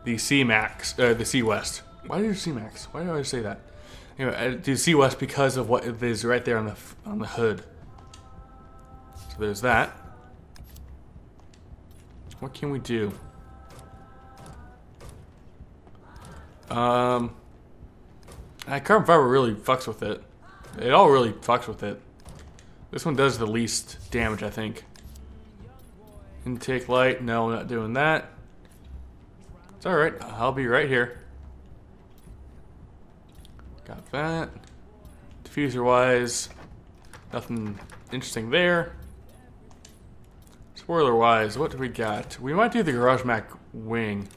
the C Max, the C West. Why do you do C Max? Why do I say that? Anyway, I do C West because of what it is right there on the hood. So there's that. What can we do? Carbon fiber really fucks with it. It all really fucks with it. This one does the least damage, I think. Intake light, no, we're not doing that. It's alright, I'll be right here. Got that. Diffuser wise, nothing interesting there. Spoiler wise, what do we got? We might do the Garage Mac wing.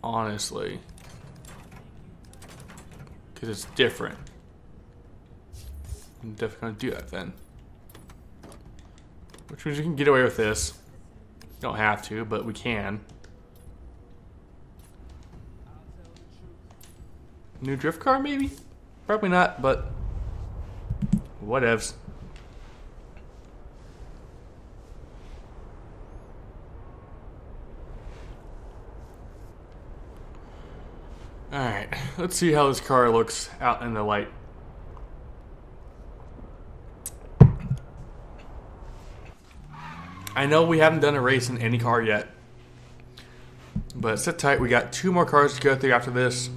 Honestly. Because it's different. I'm definitely going to do that then. Which means we can get away with this. Don't have to, but we can. New drift car, maybe? Probably not, but whatevs. Alright, let's see how this car looks out in the light. I know we haven't done a race in any car yet, but sit tight, we got 2 more cars to go through after this.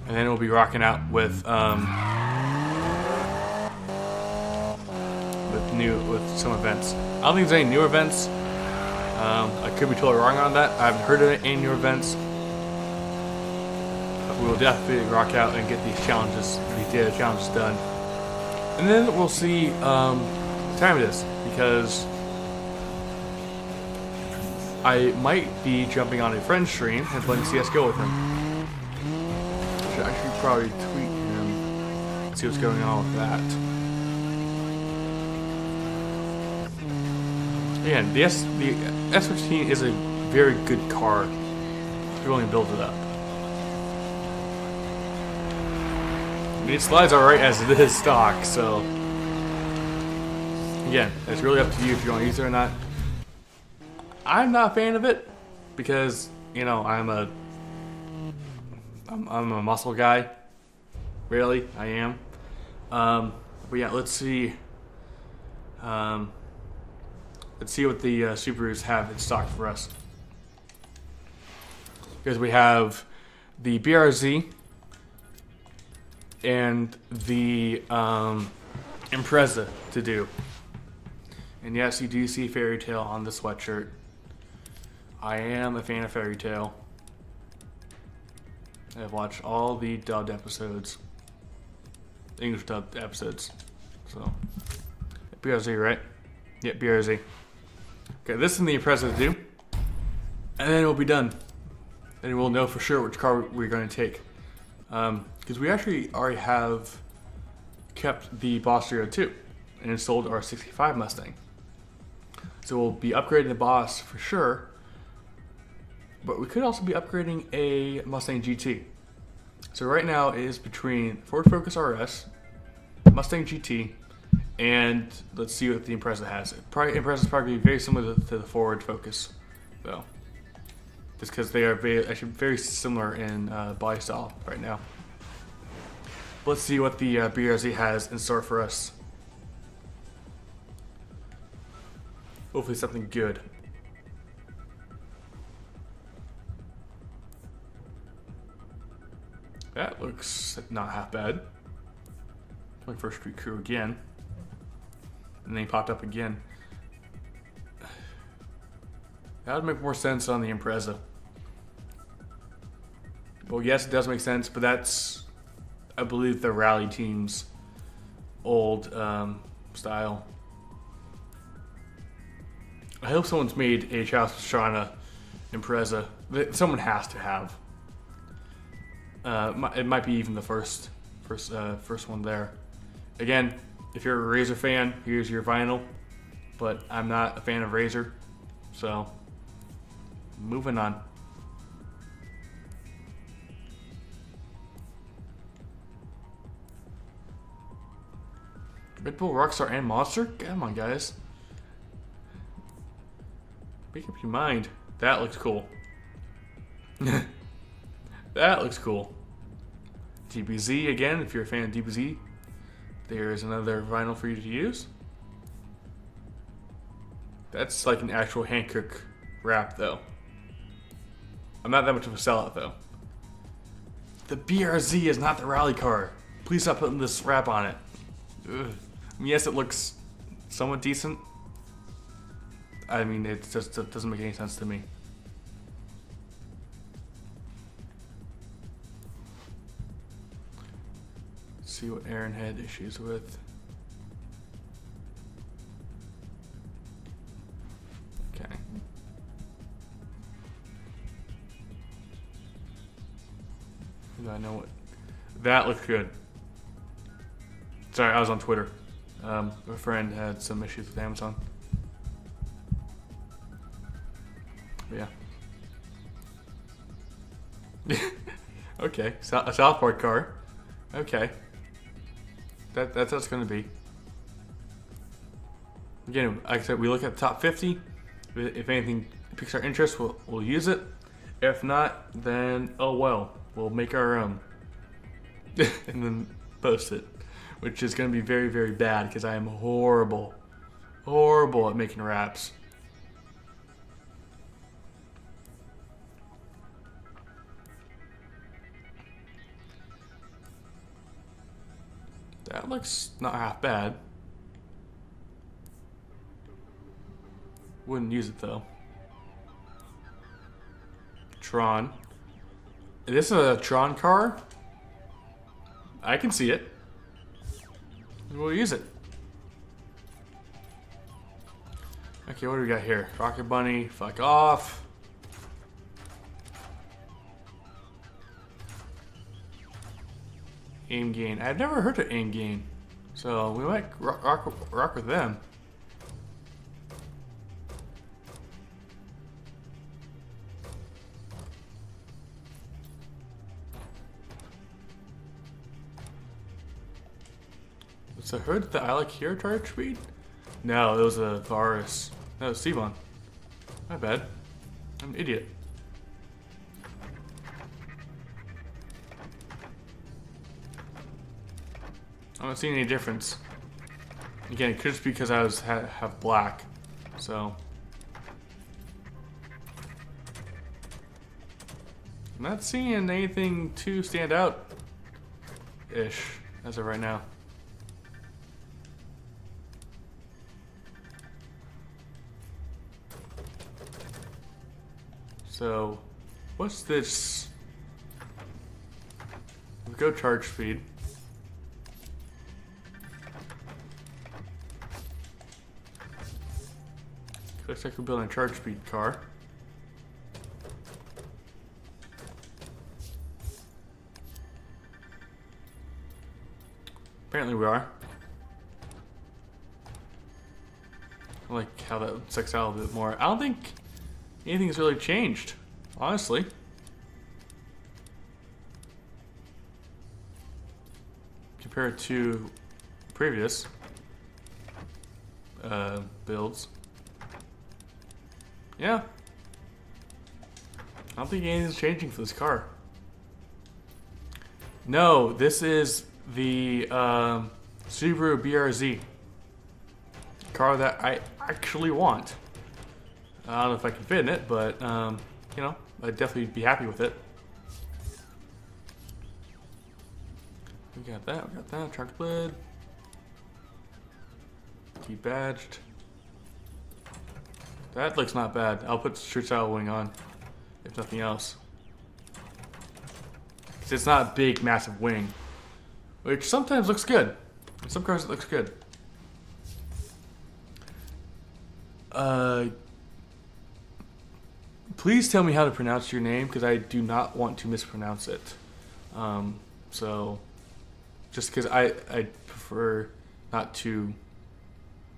And then we'll be rocking out with some events. I don't think there's any new events. I could be totally wrong on that. I haven't heard of any new events. But we will definitely rock out and get these data challenges done. And then we'll see what time it is, because I might be jumping on a friend's stream and playing CSGO with him. I should probably tweet him and see what's going on with that. Again, the S15 is a very good car if you only build it up. I mean, it slides alright as it is stock, so again, it's really up to you if you want to use it or not. I'm not a fan of it because, you know, I'm a muscle guy. Really, I am. But yeah, let's see. Let's see what the Subarus have in stock for us. Because we have the BRZ and the Impreza to do. And yes, you do see Fairy Tail on the sweatshirt. I am a fan of Fairy Tail. I've watched all the dubbed episodes. English dubbed episodes. So, BRZ, right? Yeah, BRZ. Okay, this is the Impreza to do. And then we'll be done. And we'll know for sure which car we're going to take. Because we actually already have kept the Boss 02 and installed our 65 Mustang. So we'll be upgrading the Boss for sure. But we could also be upgrading a Mustang GT. So right now it is between Ford Focus RS, Mustang GT, and let's see what the Impreza has. Impreza is probably very similar to the Ford Focus, though. Just because they are actually very similar in body style right now. Let's see what the BRZ has in store for us. Hopefully something good. That looks not half bad. 21st Street Crew again. And then he popped up again. That would make more sense on the Impreza. Well, yes, it does make sense, but that's, I believe, the rally team's old style. I hope someone's made a Charles Pastrana Impreza. Someone has to have. It might be even the first one there. Again, if you're a Razor fan, here's your vinyl. But I'm not a fan of Razor, so moving on. Red Bull, Rockstar, and Monster? Come on, guys. Make up your mind. That looks cool. That looks cool. DBZ again, if you're a fan of DBZ, there's another vinyl for you to use. That's like an actual Hankook wrap, though. I'm not that much of a sellout, though. The BRZ is not the rally car. Please stop putting this wrap on it. Ugh. I mean, yes, it looks somewhat decent. I mean, it just doesn't make any sense to me. Let's see what Aaron had issues with. Okay. I know what. That looks good. Sorry, I was on Twitter. A friend had some issues with Amazon. But yeah. Okay, a Southport car. Okay. That's how it's going to be. Again, like I said, we look at the top 50. If anything piques our interest, we'll use it. If not, then oh well. We'll make our own. And then post it. Which is going to be very, very bad because I am horrible. Horrible at making raps. That looks not half bad. Wouldn't use it though. Tron. This is a Tron car? I can see it. We'll use it. Okay, what do we got here? Rocket Bunny, fuck off. Aim Gain. I've never heard of Aim Gain. So we might rock with them. So I heard that I like hero charge speed? No, it was a Varus. No, it was Sivon. My bad. I'm an idiot. I'm not seeing any difference. Again, it could just be because I have black. So I'm not seeing anything too stand out ish as of right now. So, what's this? We go charge speed. Looks like we're building a charge speed car. Apparently we are. I like how that sticks out a little bit more. I don't think anything's really changed, honestly. Compared to previous builds. Yeah. I don't think anything's changing for this car. No, this is the Subaru BRZ. Car that I actually want. I don't know if I can fit in it, but, you know, I'd definitely be happy with it. We got that, truck lid. Debadged. That looks not bad. I'll put Street Style Wing on, if nothing else. Because it's not a big, massive wing. Which sometimes looks good. In some cars it looks good. Please tell me how to pronounce your name, because I do not want to mispronounce it. So, just because I prefer not to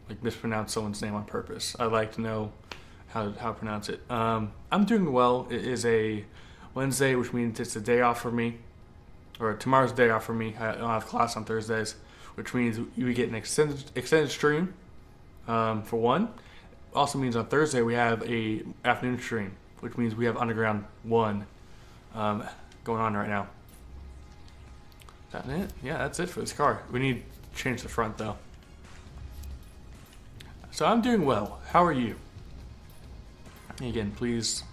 like mispronounce someone's name on purpose. I like to know how to pronounce it. I'm doing well. It is a Wednesday, which means it's a day off for me. Or tomorrow's a day off for me. I don't have class on Thursdays, which means we get an extended stream, for one. Also means on Thursday we have a afternoon stream, which means we have Underground 1 going on right now. Is that it? Yeah, that's it for this car. We need to change the front though. So I'm doing well. How are you? Again, please,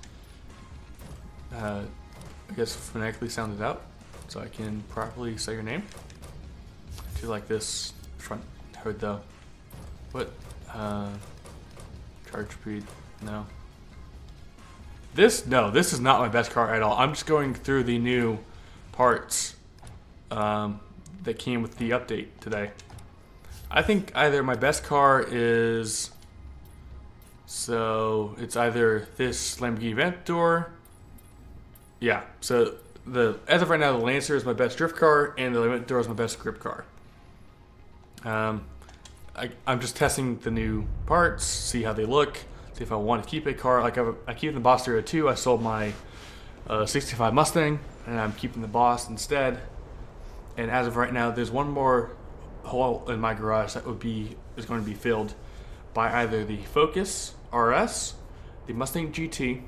I guess phonetically sound it out so I can properly say your name. I do like this front hood though. What? Charge speed? No. This is not my best car at all. I'm just going through the new parts that came with the update today. I think either my best car is, so it's either this Lamborghini Aventador. Yeah, so as of right now, the Lancer is my best drift car, and the Aventador is my best grip car. I'm just testing the new parts, see how they look, see if I want to keep a car. Like I keep the Boss 2. I sold my 65 Mustang, and I'm keeping the Boss instead. And as of right now, there's one more hole in my garage that is going to be filled by either the Focus RS, the Mustang GT,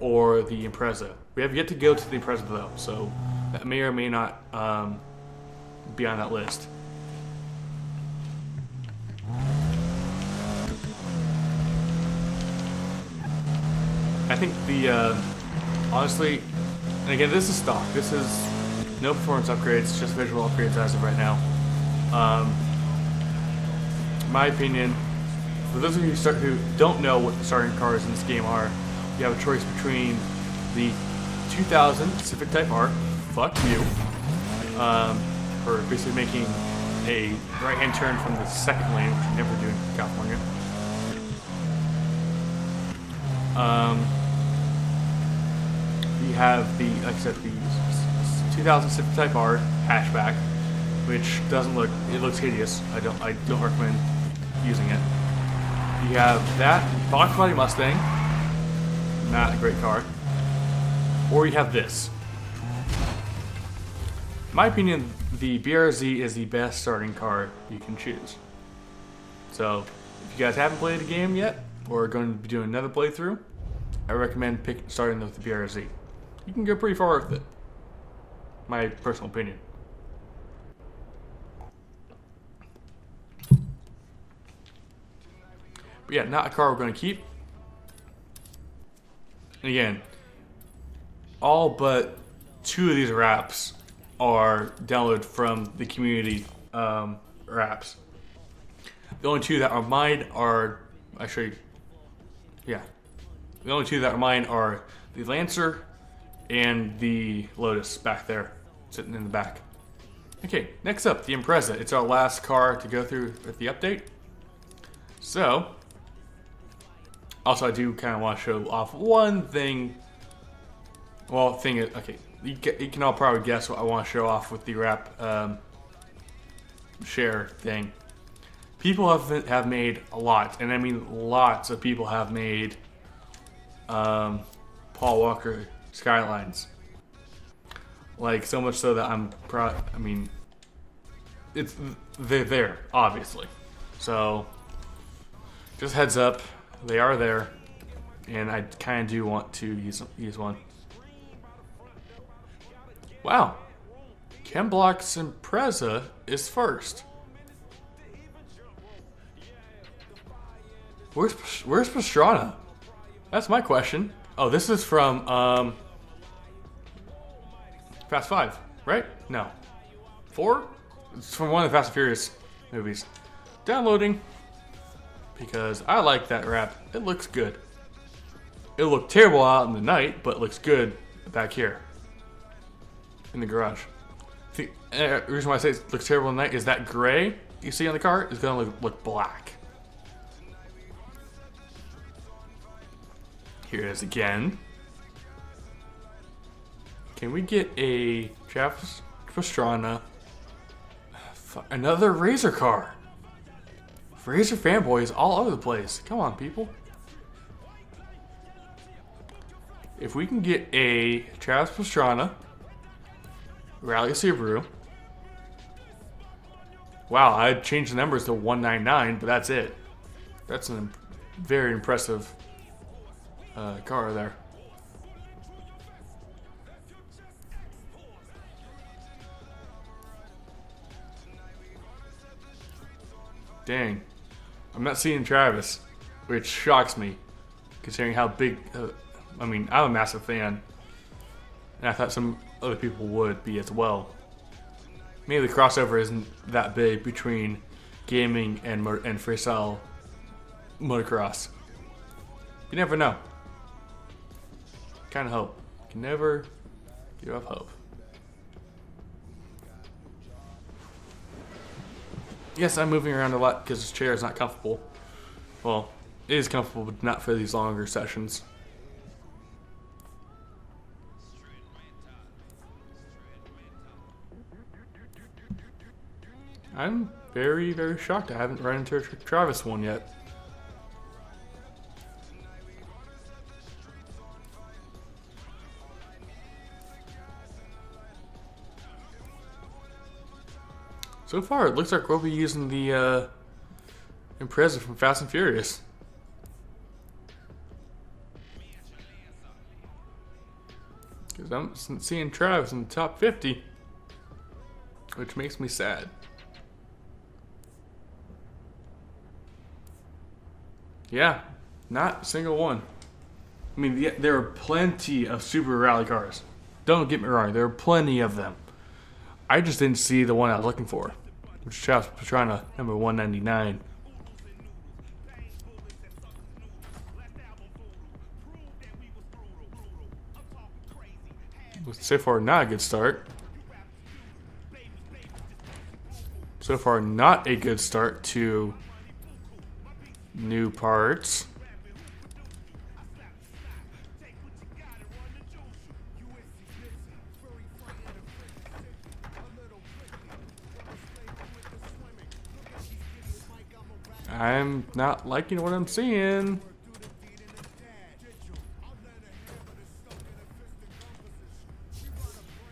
or the Impreza. We have yet to go to the Impreza though, so that may or may not be on that list. I think the honestly, and again, this is stock. This is no performance upgrades, just visual upgrades as of right now. In my opinion, for those of you who don't know what the starting cars in this game are, you have a choice between the 2000 Civic Type R, fuck you, for basically making a right-hand turn from the second lane, which you never do in California. You have the, like I said, the 2000 Civic Type R hatchback, which doesn't look, it looks hideous. I don't recommend using it. You have that box body Mustang, not a great car, or you have this. In my opinion, the BRZ is the best starting car you can choose. So, if you guys haven't played the game yet, or are going to be doing another playthrough, I recommend starting with the BRZ. You can go pretty far with it. My personal opinion. But yeah, not a car we're going to keep. And again, all but 2 of these wraps are downloaded from the community wraps. The only 2 that are mine are, actually, yeah. The only 2 that are mine are the Lancer and the Lotus back there, sitting in the back. Okay, next up, the Impreza. It's our last car to go through with the update. So, also I do kind of want to show off one thing. Well, thing is, okay, you can all probably guess what I want to show off with the wrap share thing. People have made a lot, and I mean lots of people have made Paul Walker Skylines. Like, so much so that I'm proud. I mean, they're there, obviously. So, just heads up, they are there, and I kind of do want to use one. Wow, Ken Block's Impreza is first. Where's Pastrana? That's my question. Oh, this is from Fast 5, right? No. 4? It's from one of the Fast and Furious movies. Downloading. Because I like that wrap. It looks good. It looked terrible out in the night, but it looks good back here. In the garage. The reason why I say it looks terrible at night is that gray you see on the car is going to look black. Here it is again. Can we get a Travis Pastrana? Another Razor car. Razor fanboys all over the place. Come on, people. If we can get a Travis Pastrana Rally Subaru. Wow, I'd change the numbers to 199, but that's it. That's a very impressive car there. Dang. I'm not seeing Travis, which shocks me, considering how big, I mean, I'm a massive fan, and I thought some other people would be as well. Maybe the crossover isn't that big between gaming and freestyle motocross. You never know. Kind of hope. You can never give up hope. Yes, I'm moving around a lot because this chair is not comfortable. Well, it is comfortable, but not for these longer sessions. I'm very, very shocked I haven't run into a Travis one yet. So far, it looks like we'll be using the Impreza from Fast and Furious. Because I'm seeing Travis in the top 50, which makes me sad. Yeah, not a single one. I mean, there are plenty of Super Rally cars. Don't get me wrong, there are plenty of them. I just didn't see the one I was looking for, which is Travis Pastrana, number 199. So far, not a good start. So far, not a good start to new parts. I'm not liking what I'm seeing.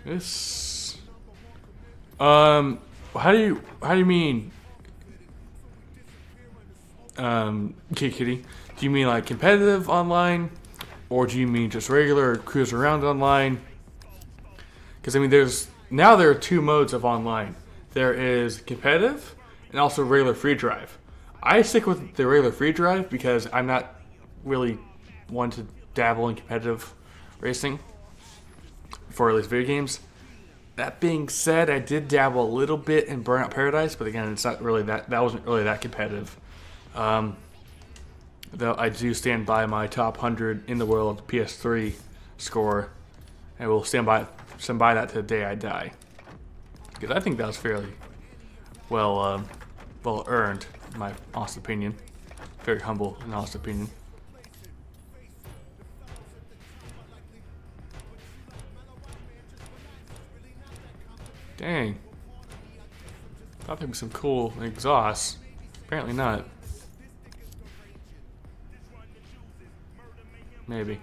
This, how do you mean, okay, Kitty? Do you mean like competitive online, or do you mean just regular cruise around online? Because I mean, there are two modes of online. There is competitive and also regular free drive. I stick with the regular free drive because I'm not really one to dabble in competitive racing for at least video games. That being said, I did dabble a little bit in Burnout Paradise, but again, it's not really that wasn't really that competitive. Though I do stand by my top 100 in the world PS3 score, and will stand by that to the day I die, because I think that was fairly well earned, in my honest opinion. Very humble and honest opinion. Dang. Thought there'd be some cool exhausts. Apparently not. Maybe. I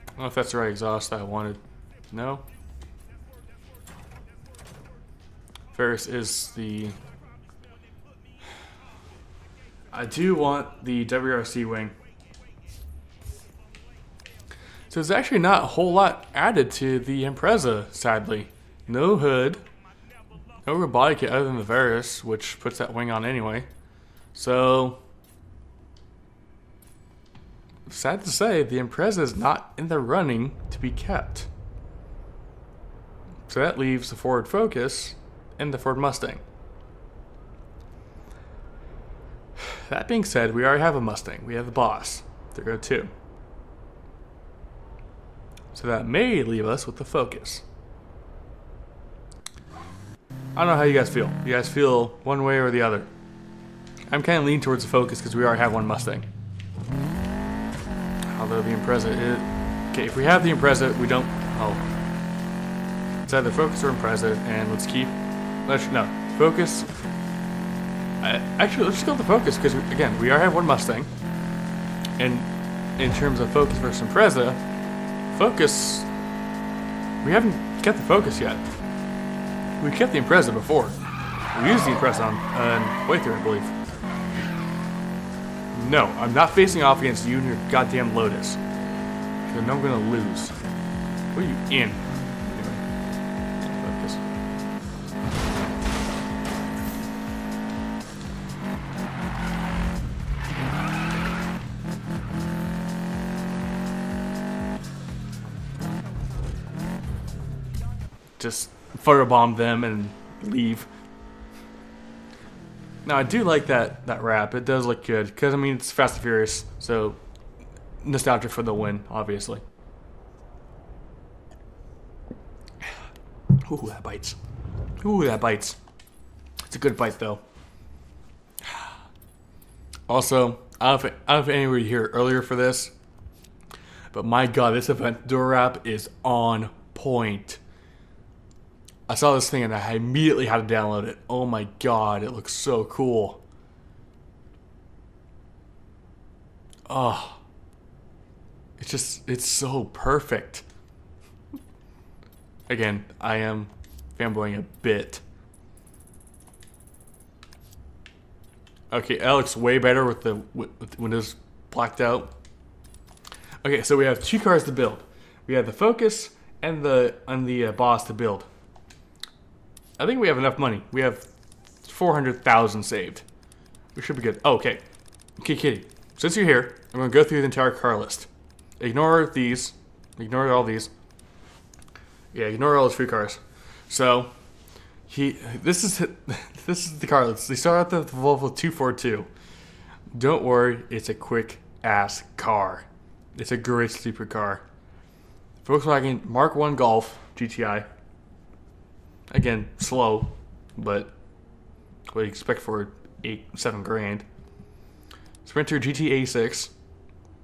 don't know if that's the right exhaust that I wanted. No? Ferris is the... I do want the WRC wing. So there's actually not a whole lot added to the Impreza, sadly. No hood, no robotic kit other than the Varus, which puts that wing on anyway. So, sad to say, the Impreza is not in the running to be kept. So that leaves the Ford Focus and the Ford Mustang. That being said, we already have a Mustang. We have the Boss. There go two. So that may leave us with the Focus. I don't know how you guys feel. You guys feel one way or the other. I'm kind of leaning towards the Focus because we already have one Mustang. Although the Impreza is... Okay, if we have the Impreza, we don't... Oh. It's either Focus or Impreza, and let's keep... No, Focus... Actually, let's just go with the Focus, because, again, we already have one Mustang. And in terms of Focus versus Impreza, Focus... We haven't kept the Focus yet. We kept the Impreza before. We used the Impreza on Playthrough, I believe. No, I'm not facing off against you and your goddamn Lotus. Because I know I'm going to lose. What are you in? Anyway, focus. Just photobomb them and leave. Now I do like that wrap. It does look good because I mean it's Fast and Furious, so nostalgic for the win, obviously. Ooh, that bites. Ooh, that bites. It's a good bite though. Also, I don't know if anybody here earlier for this, but my God, this event door wrap is on point. I saw this thing and I immediately had to download it. Oh my God, it looks so cool. Oh. It's so perfect. Again, I am fanboying a bit. Okay, that looks way better with the windows blacked out. Okay, so we have two cars to build. We have the Focus and the boss to build. I think we have enough money. We have 400,000 saved. We should be good. Oh, okay. Okay, Kitty. Since you're here, I'm going to go through the entire car list. Ignore these. Ignore all these. Yeah, ignore all those free cars. So, this is the car list. They start out with the Volvo 242. Don't worry, it's a quick ass car. It's a great sleeper car. Volkswagen Mark 1 Golf GTI. Again, slow, but what do you expect for 7 grand? Sprinter GT 6.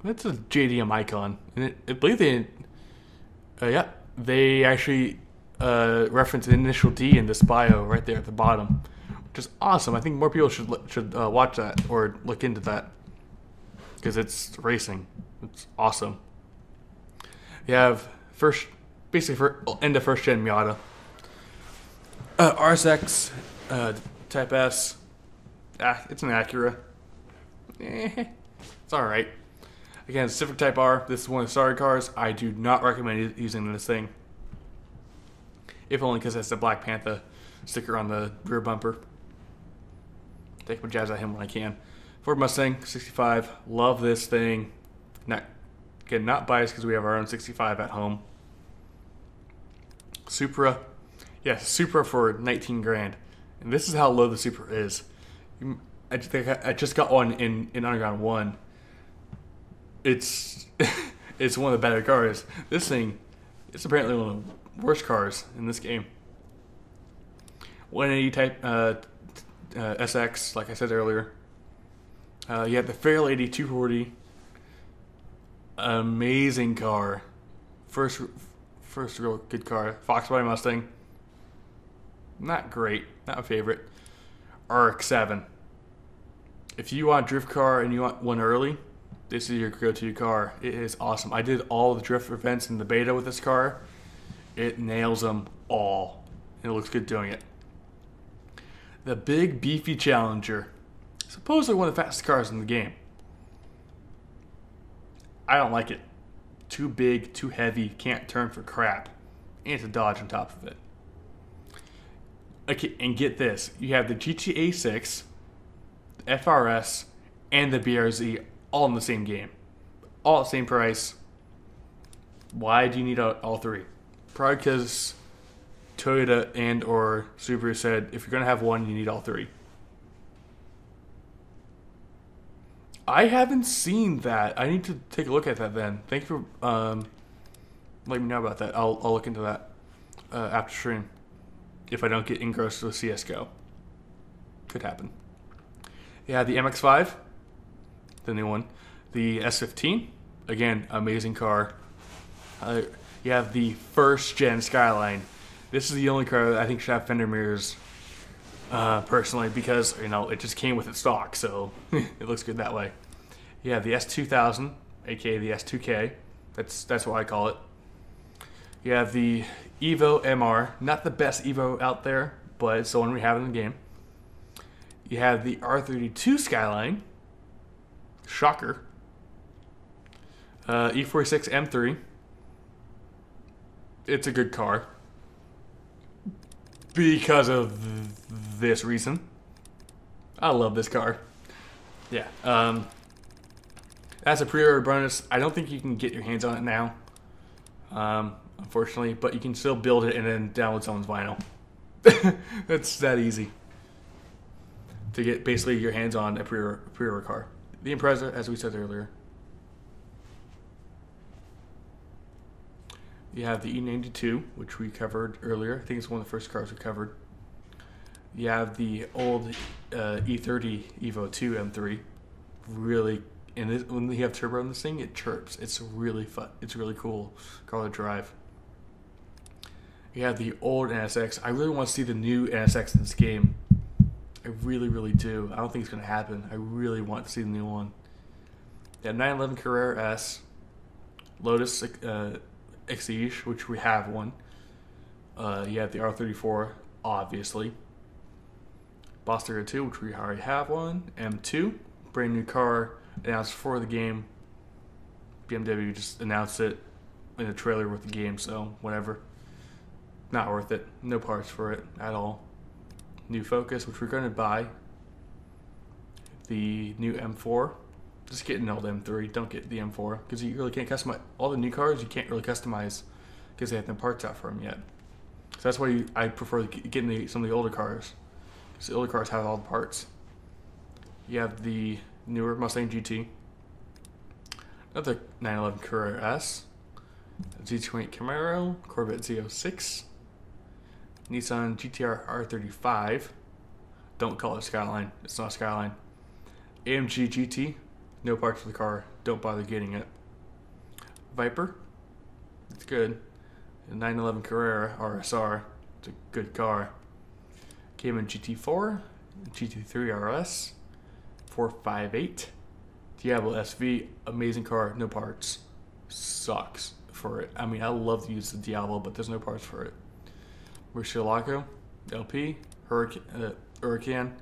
That's a JDM icon. And I believe they actually reference the initial D in this bio right there at the bottom, which is awesome. I think more people should watch that or look into that because it's racing. It's awesome. You have end of first gen Miata. RSX Type S. It's an Acura. It's alright. Again, Civic Type R. This is one of the starter cars. I do not recommend using this thing. If only because it has the Black Panther sticker on the rear bumper. Take my jabs at him when I can. Ford Mustang 65. Love this thing. Not biased because we have our own 65 at home. Supra. Yes, Supra for 19 grand. And this is how low the Supra is. I just got one in Underground 1. It's it's one of the better cars. This thing is apparently one of the worst cars in this game. 180 Type SX, like I said earlier. You have the Fairlady 240. Amazing car. First real good car. Fox Body Mustang. Not great. Not a favorite. RX-7. If you want a drift car and you want one early, this is your go-to car. It is awesome. I did all the drift events in the beta with this car. It nails them all. It looks good doing it. The big beefy Challenger. Supposedly one of the fastest cars in the game. I don't like it. Too big, too heavy, can't turn for crap. And it's a Dodge on top of it. Okay, and get this. You have the GTA 6, the FRS, and the BRZ all in the same game. All at the same price. Why do you need all three? Probably because Toyota and or Subaru said if you're going to have one, you need all three. I haven't seen that. I need to take a look at that then. Thank you for letting me know about that. I'll look into that after stream. If I don't get engrossed with CSGO. Could happen. Yeah, the MX-5. The new one. The S15. Again, amazing car. You have the first gen Skyline. This is the only car that I think should have fender mirrors. Personally, because it just came with its stock, so it looks good that way. Yeah, the S2000, aka the S2K. That's what I call it. You have the Evo MR, not the best Evo out there, but it's the one we have in the game. You have the R32 Skyline, shocker. E46 M3. It's a good car because of this reason. I love this car. Yeah. That's a pre-order bonus. I don't think you can get your hands on it now, unfortunately, but you can still build it and then download someone's vinyl. That's that easy to get basically your hands on a pre-order car. The Impreza, as we said earlier. You have the E92, which we covered earlier. I think it's one of the first cars we covered. You have the old E30 Evo 2 M3. Really, and when you have turbo in this thing, it chirps. It's really fun. It's really cool car to drive. You have the old NSX. I really want to see the new NSX in this game. I really, really do. I don't think it's going to happen. I really want to see the new one. You have 911 Carrera S. Lotus Exige, which we have one. You have the R34, obviously. Boss 2, which we already have one. M2, brand new car announced for the game. BMW just announced it in a trailer with the game, so whatever. Not worth it. No parts for it at all. New Focus, which we're going to buy. The new M4. Just get an old M3. Don't get the M4 because you really can't customize. All the new cars you can't really customize because they have no parts out for them yet. So that's why I prefer getting some of the older cars. Because the older cars have all the parts. You have the newer Mustang GT. Another 911 Carrera S. Z28 Camaro. Corvette Z06. Nissan GTR R35. Don't call it Skyline. It's not Skyline. AMG GT. No parts for the car. Don't bother getting it. Viper. It's good. The 911 Carrera RSR. It's a good car. Cayman GT4. GT3 RS. 458. Diablo SV. Amazing car. No parts. Sucks for it. I mean, I love to use the Diablo, but there's no parts for it. Murcielago. LP. Huracan.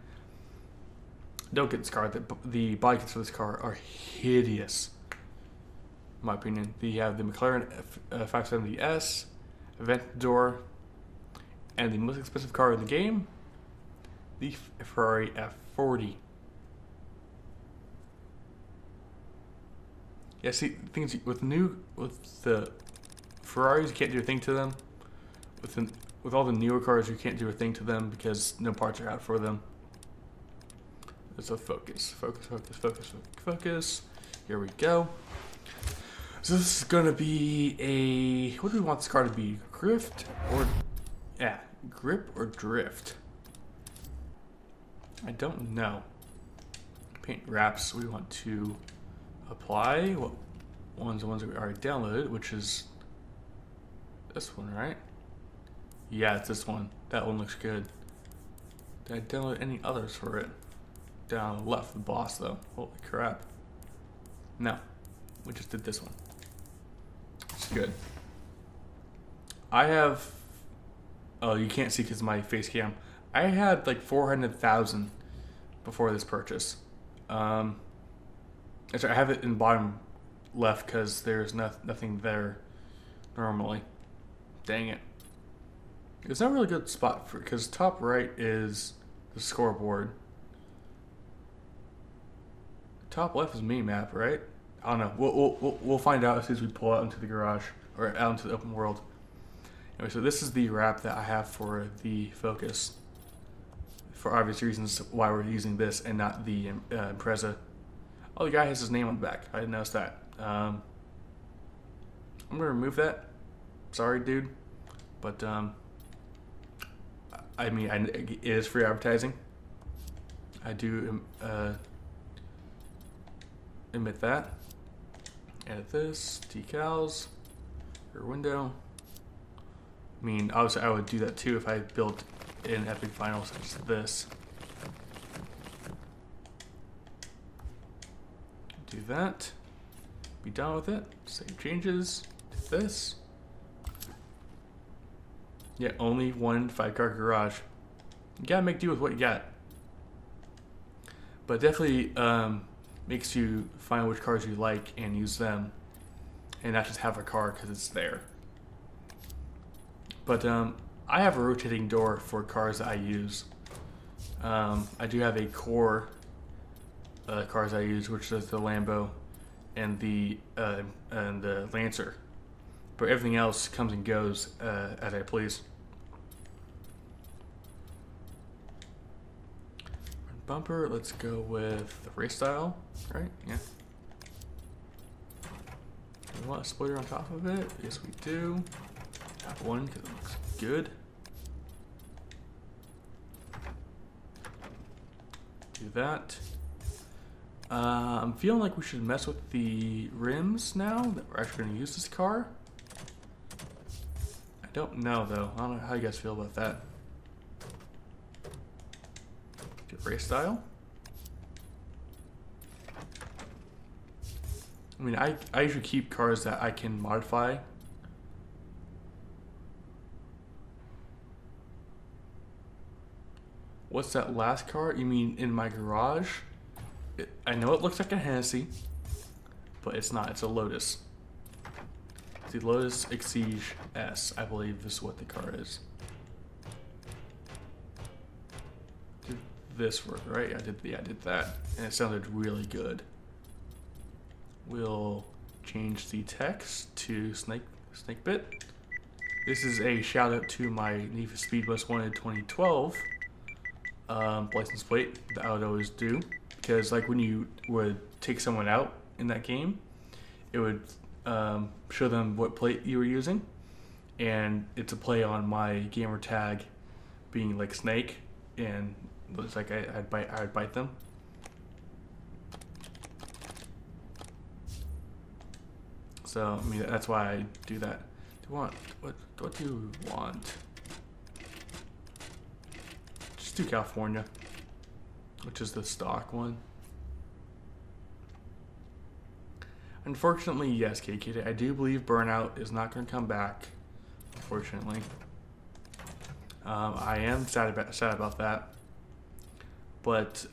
Don't get this car. The body kits for this car are hideous, in my opinion. You have the McLaren 570S, Aventador, and the most expensive car in the game, the Ferrari F40. Yeah, see, things with the Ferraris, you can't do a thing to them. With all the newer cars, you can't do a thing to them because no parts are out for them. So focus. Here we go. So this is gonna be a, what do we want this car to be? Grip or drift? I don't know. Paint wraps we want to apply. What ones? The ones that we already downloaded, which is this one, right? Yeah, it's this one. That one looks good. Did I download any others for it? Down on the left, the boss though. Holy crap. No, we just did this one. It's good. I have, oh, you can't see because of my face cam. I had like 400,000 before this purchase. Actually, I have it in bottom left because there's nothing there normally. Dang it. It's not a really good spot for, because top right is the scoreboard. Top left is mini map, right? I don't know. We'll find out as soon as we pull out into the garage or out into the open world. Anyway, so this is the wrap that I have for the Focus. For obvious reasons, why we're using this and not the Impreza. Oh, the guy has his name on the back. I didn't notice that. I'm gonna remove that. Sorry, dude, but I mean, it is free advertising. I do admit that. Edit this, decals, rear window. I mean, obviously I would do that too if I built an epic final such as this. Do that. Be done with it. Save changes. Do this. Yeah, only one 5-car garage. You gotta make do with what you got. But definitely makes you find which cars you like and use them, and not just have a car because it's there. But I have a rotating door for cars that I use. I do have a core cars I use, which is the Lambo and the Lancer. But everything else comes and goes as I please. Bumper, let's go with the race style, right? Yeah. Do we want a splitter on top of it? Yes, we do. Top one because it looks good. Do that. I'm feeling like we should mess with the rims now that we're actually going to use this car. I don't know though. I don't know how you guys feel about that. Race style. I mean, I usually keep cars that I can modify. What's that last car? You mean in my garage? I know it looks like a Hennessy, but it's not. It's a Lotus. The Lotus Exige S, I believe is what the car is. Did this work, right? I did that. And it sounded really good. We'll change the text to Snakebit. This is a shout out to my Need for Speed Most Wanted 2012 license plate that I would always do. Because like when you would take someone out in that game, it would show them what plate you were using, and it's a play on my gamer tag being like snake, and it looks like I'd bite them. So I mean that's why I do that. What do you want? Just do California, which is the stock one. Unfortunately, yes, KK, I do believe Burnout is not going to come back. Unfortunately, I am sad about that. But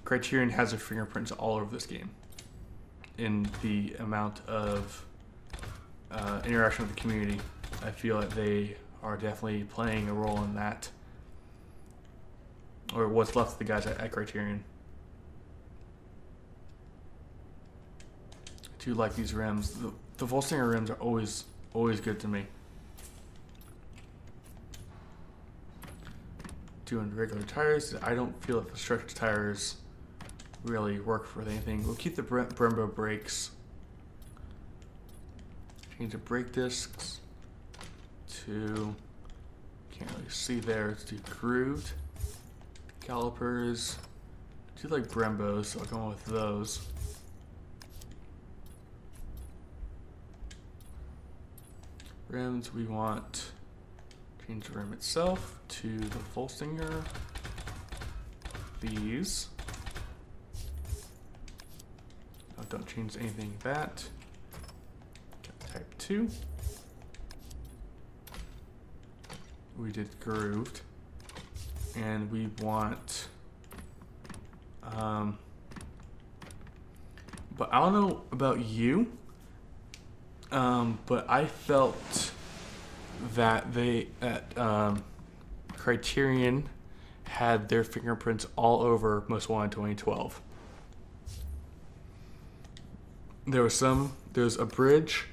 Criterion has their fingerprints all over this game, in the amount of interaction with the community. I feel like they are definitely playing a role in that, or what's left of the guys at Criterion. I do like these rims. The Volstinger rims are always good to me. Doing regular tires, I don't feel like the stretch tires really work for anything. We'll keep the Brembo brakes. Change the brake discs to, can't really see there, to grooved. Calipers, I do like Brembos, so I'll go with those. Rims, we want, change the rim itself to the Volstinger. These. Oh, don't change anything that. Type 2. We did grooved. And we want, but I don't know about you, but I felt that Criterion had their fingerprints all over Most Wanted 2012. There's a bridge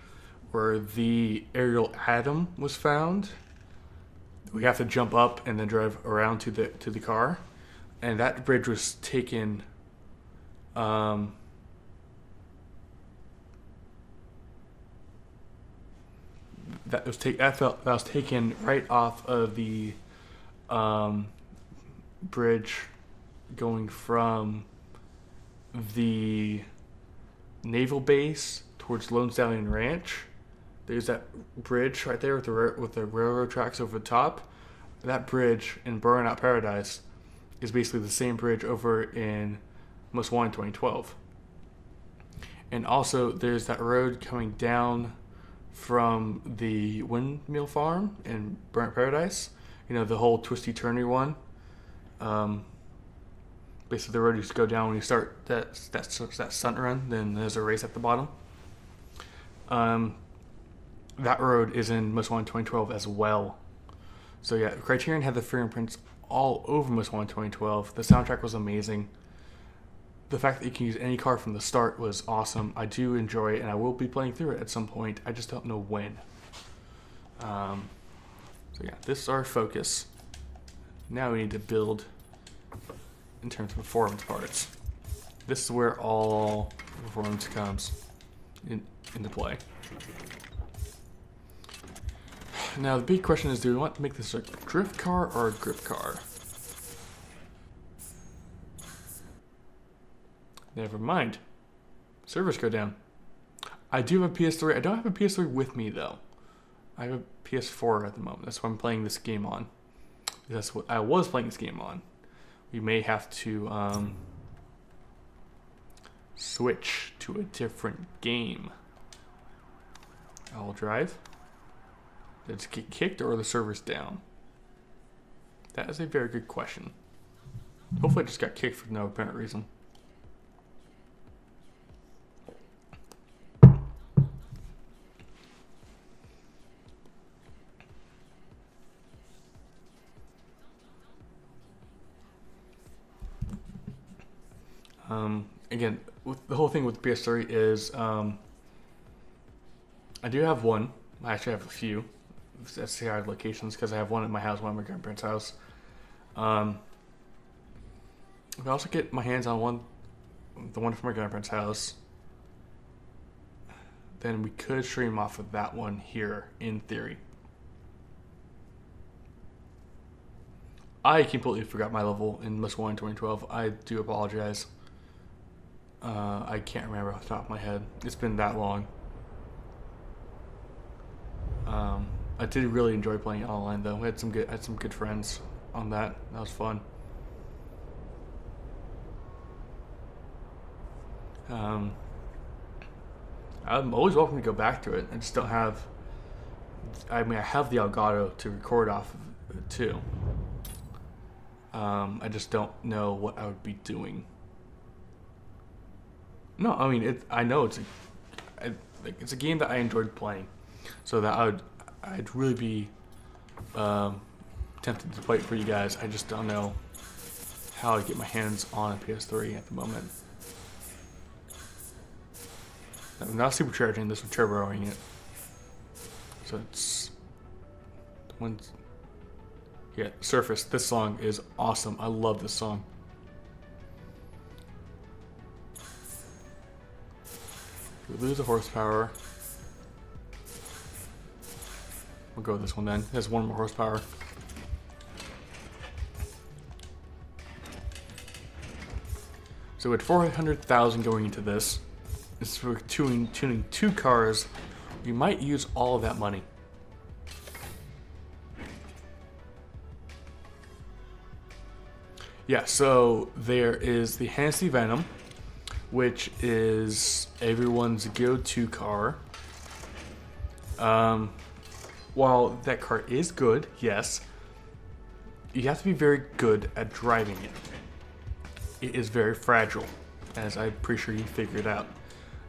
where the aerial atom was found. We have to jump up and then drive around to the car, and that bridge was taken. That was taken right off of the bridge going from the naval base towards Lone Stallion Ranch. There's that bridge right there with the railroad tracks over the top. That bridge in Burnout Paradise is basically the same bridge over in Most Wanted 2012. And also, there's that road coming down from the windmill farm in Burnout Paradise. You know, the whole twisty-turny one. Basically, the road used to go down when you start that stunt run. Then there's a race at the bottom. That road is in Most Wanted 2012 as well. So yeah, Criterion had the fingerprints all over Most Wanted 2012. The soundtrack was amazing. The fact that you can use any car from the start was awesome. I do enjoy it, and I will be playing through it at some point. I just don't know when. So yeah, this is our focus. Now we need to build in terms of performance parts. This is where all performance comes into play. Now the big question is, do we want to make this a drift car or a grip car? Never mind. Servers go down. I do have a PS3. I don't have a PS3 with me though. I have a PS4 at the moment. That's what I'm playing this game on. That's what I was playing this game on. We may have to switch to a different game. I'll drive. Did it get kicked or are the servers down? That is a very good question. Hopefully it just got kicked for no apparent reason. Again, the whole thing with PS3 is I do have one. I actually have a few SCI locations because I have one at my house, one at my grandparents' house. If I also get my hands on the one from my grandparents' house, then we could stream off of that one here, in theory. I completely forgot my level in Most Wanted 2012. I do apologize. I can't remember off the top of my head. It's been that long. I did really enjoy playing it online though. I had some good friends on that. That was fun. I'm always welcome to go back to it. I just don't have. I mean, I have the Elgato to record off of it too. I just don't know what I would be doing. No, I mean, I know it's a game that I enjoyed playing, so that I'd really be tempted to play it for you guys. I just don't know how to get my hands on a PS3 at the moment. I'm not supercharging this, I'm turboing it. So it's yeah, Surface. This song is awesome. I love this song. We lose a horsepower. We'll go with this one then. It has 1 more horsepower. So at 400,000 going into this, this for tuning 2 cars. We might use all of that money. Yeah, so there is the Hennessy Venom, which is everyone's go-to car. While that car is good, yes, you have to be very good at driving it. It is very fragile, as I'm pretty sure you figured out.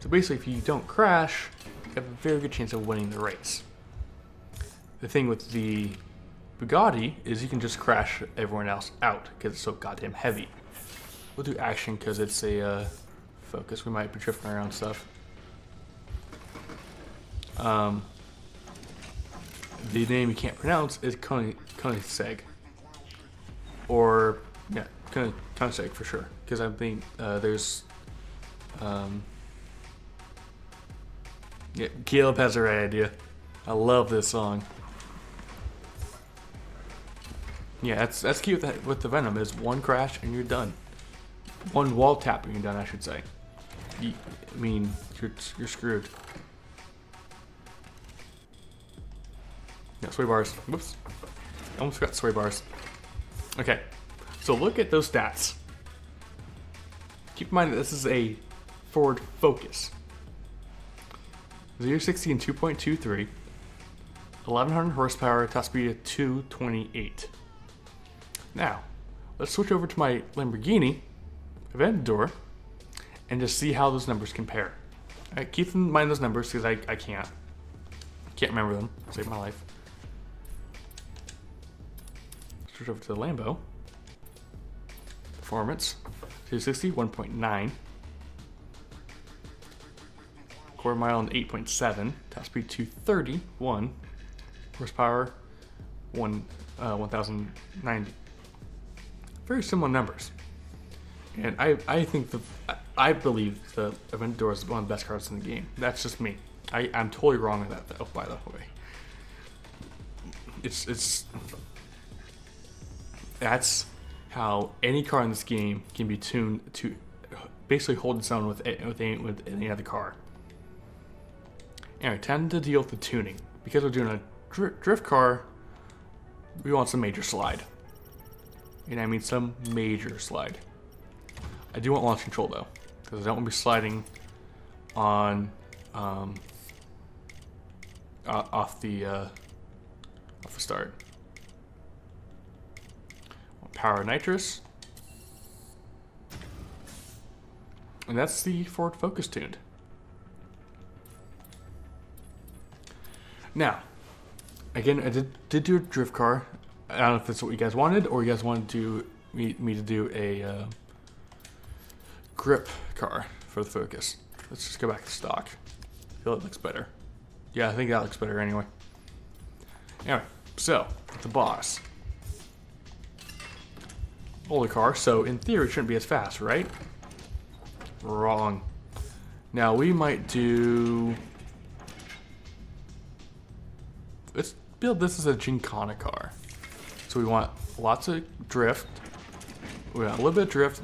So basically, if you don't crash, you have a very good chance of winning the race. The thing with the Bugatti is you can just crash everyone else out because it's so goddamn heavy. We'll do action because it's a Focus. We might be drifting around stuff. The name you can't pronounce is Koenigsegg. Or, yeah, Koenigsegg for sure. Because I think there's... yeah, Caleb has the right idea. I love this song. Yeah, that's cute with the Venom is 1 crash and you're done. 1 wall tap and you're done, I should say. I mean, you're screwed. Yeah, sway bars. Whoops. I almost forgot sway bars. Okay, so look at those stats. Keep in mind that this is a Ford Focus. 0-60 in 2.23. 1100 horsepower, top speed of 228. Now, let's switch over to my Lamborghini Aventador and just see how those numbers compare. Alright, keep in mind those numbers because I can't remember them. Save my life. Switch over to the Lambo. Performance 260, 1.9. Quarter mile in 8.7. Top speed 231. Horsepower 1090. Very similar numbers. And I believe the Aventador is one of the best cars in the game. That's just me. I'm totally wrong on that though, by the way. That's how any car in this game can be tuned to basically hold its own with any other car. Anyway, time to deal with the tuning. Because we're doing a drift car, we want some major slide. And I mean some major slide. I do want launch control though, because I don't want to be sliding on off the start. Power nitrous, and that's the Ford Focus tuned. Now, again, I did do a drift car. I don't know if that's what you guys wanted, or you guys wanted me to do a grip car for the Focus. Let's just go back to stock. I feel it looks better. Yeah, I think that looks better anyway. Anyway, so the Boss. Older car, so in theory it shouldn't be as fast, right? Wrong. Now we might do... Let's build this as a Gincana car. So we want lots of drift. We want a little bit of drift.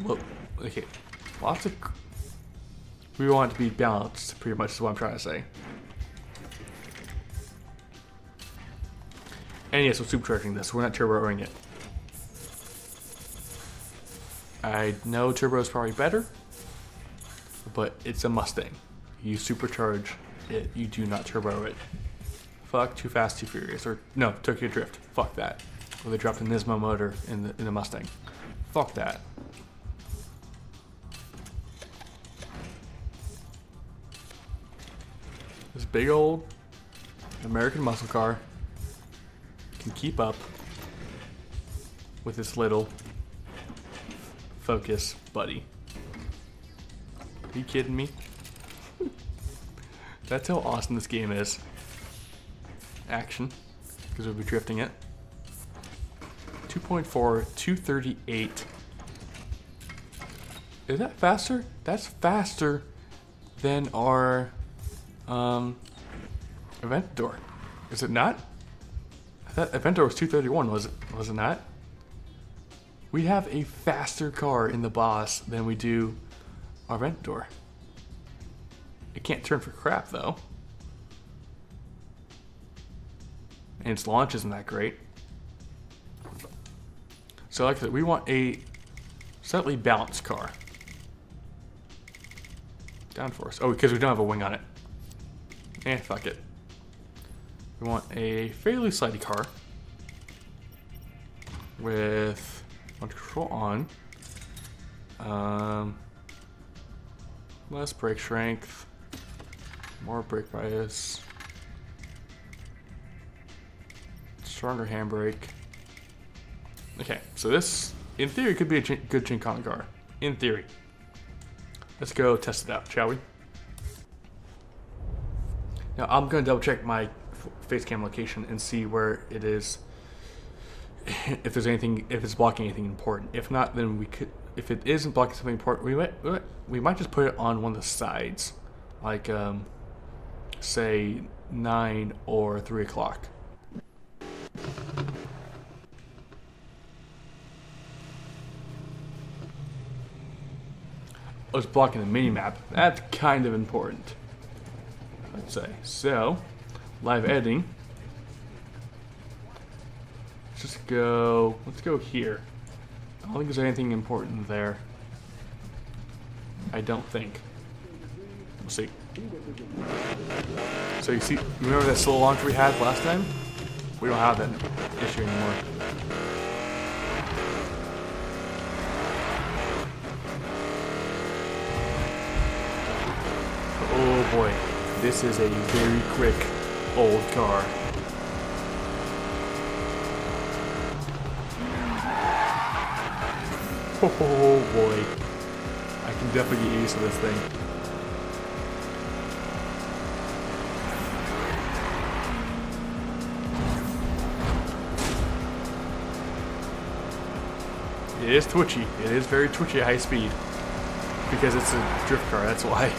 Okay, lots of... We want it to be balanced, pretty much is what I'm trying to say. And yes, we're supercharging this. We're not turboing it. I know turbo is probably better, but it's a Mustang. You supercharge it, you do not turbo it. Fuck Too Fast, Too Furious, or no, Tokyo Drift. Fuck that. Where they dropped a Nismo motor in the Mustang. Fuck that. This big old American muscle car can keep up with this little Focus buddy. Are you kidding me? That's how awesome this game is. Action, because we'll be drifting it. 2.4, 238. Is that faster? That's faster than our Aventador. Is it not? I thought Aventador was 231, was it not? We have a faster car in the Boss than we do our Aventador. It can't turn for crap though. And its launch isn't that great. So like I said, we want a slightly balanced car. Downforce. Oh, because we don't have a wing on it. Fuck it. We want a fairly slidey car with launch control on. Less brake strength, more brake bias, stronger handbrake. Okay, so this, in theory, could be a good Gincana car. In theory. Let's go test it out, shall we? Now, I'm going to double check my face cam location and see where it is. If there's anything, if it's blocking anything important. If not, then we could. If it isn't blocking something important, we might just put it on one of the sides, like say 9 or 3 o'clock. Oh, it's blocking the mini map. That's kind of important, I'd say. So, live editing. Let's go here. I don't think there's anything important there. I don't think. We'll see. So you see, remember that slow launch we had last time? We don't have that issue anymore. Oh boy, this is a very quick old car. Oh boy, I can definitely get used to this thing. It is twitchy. It is very twitchy at high speed. Because it's a drift car, that's why.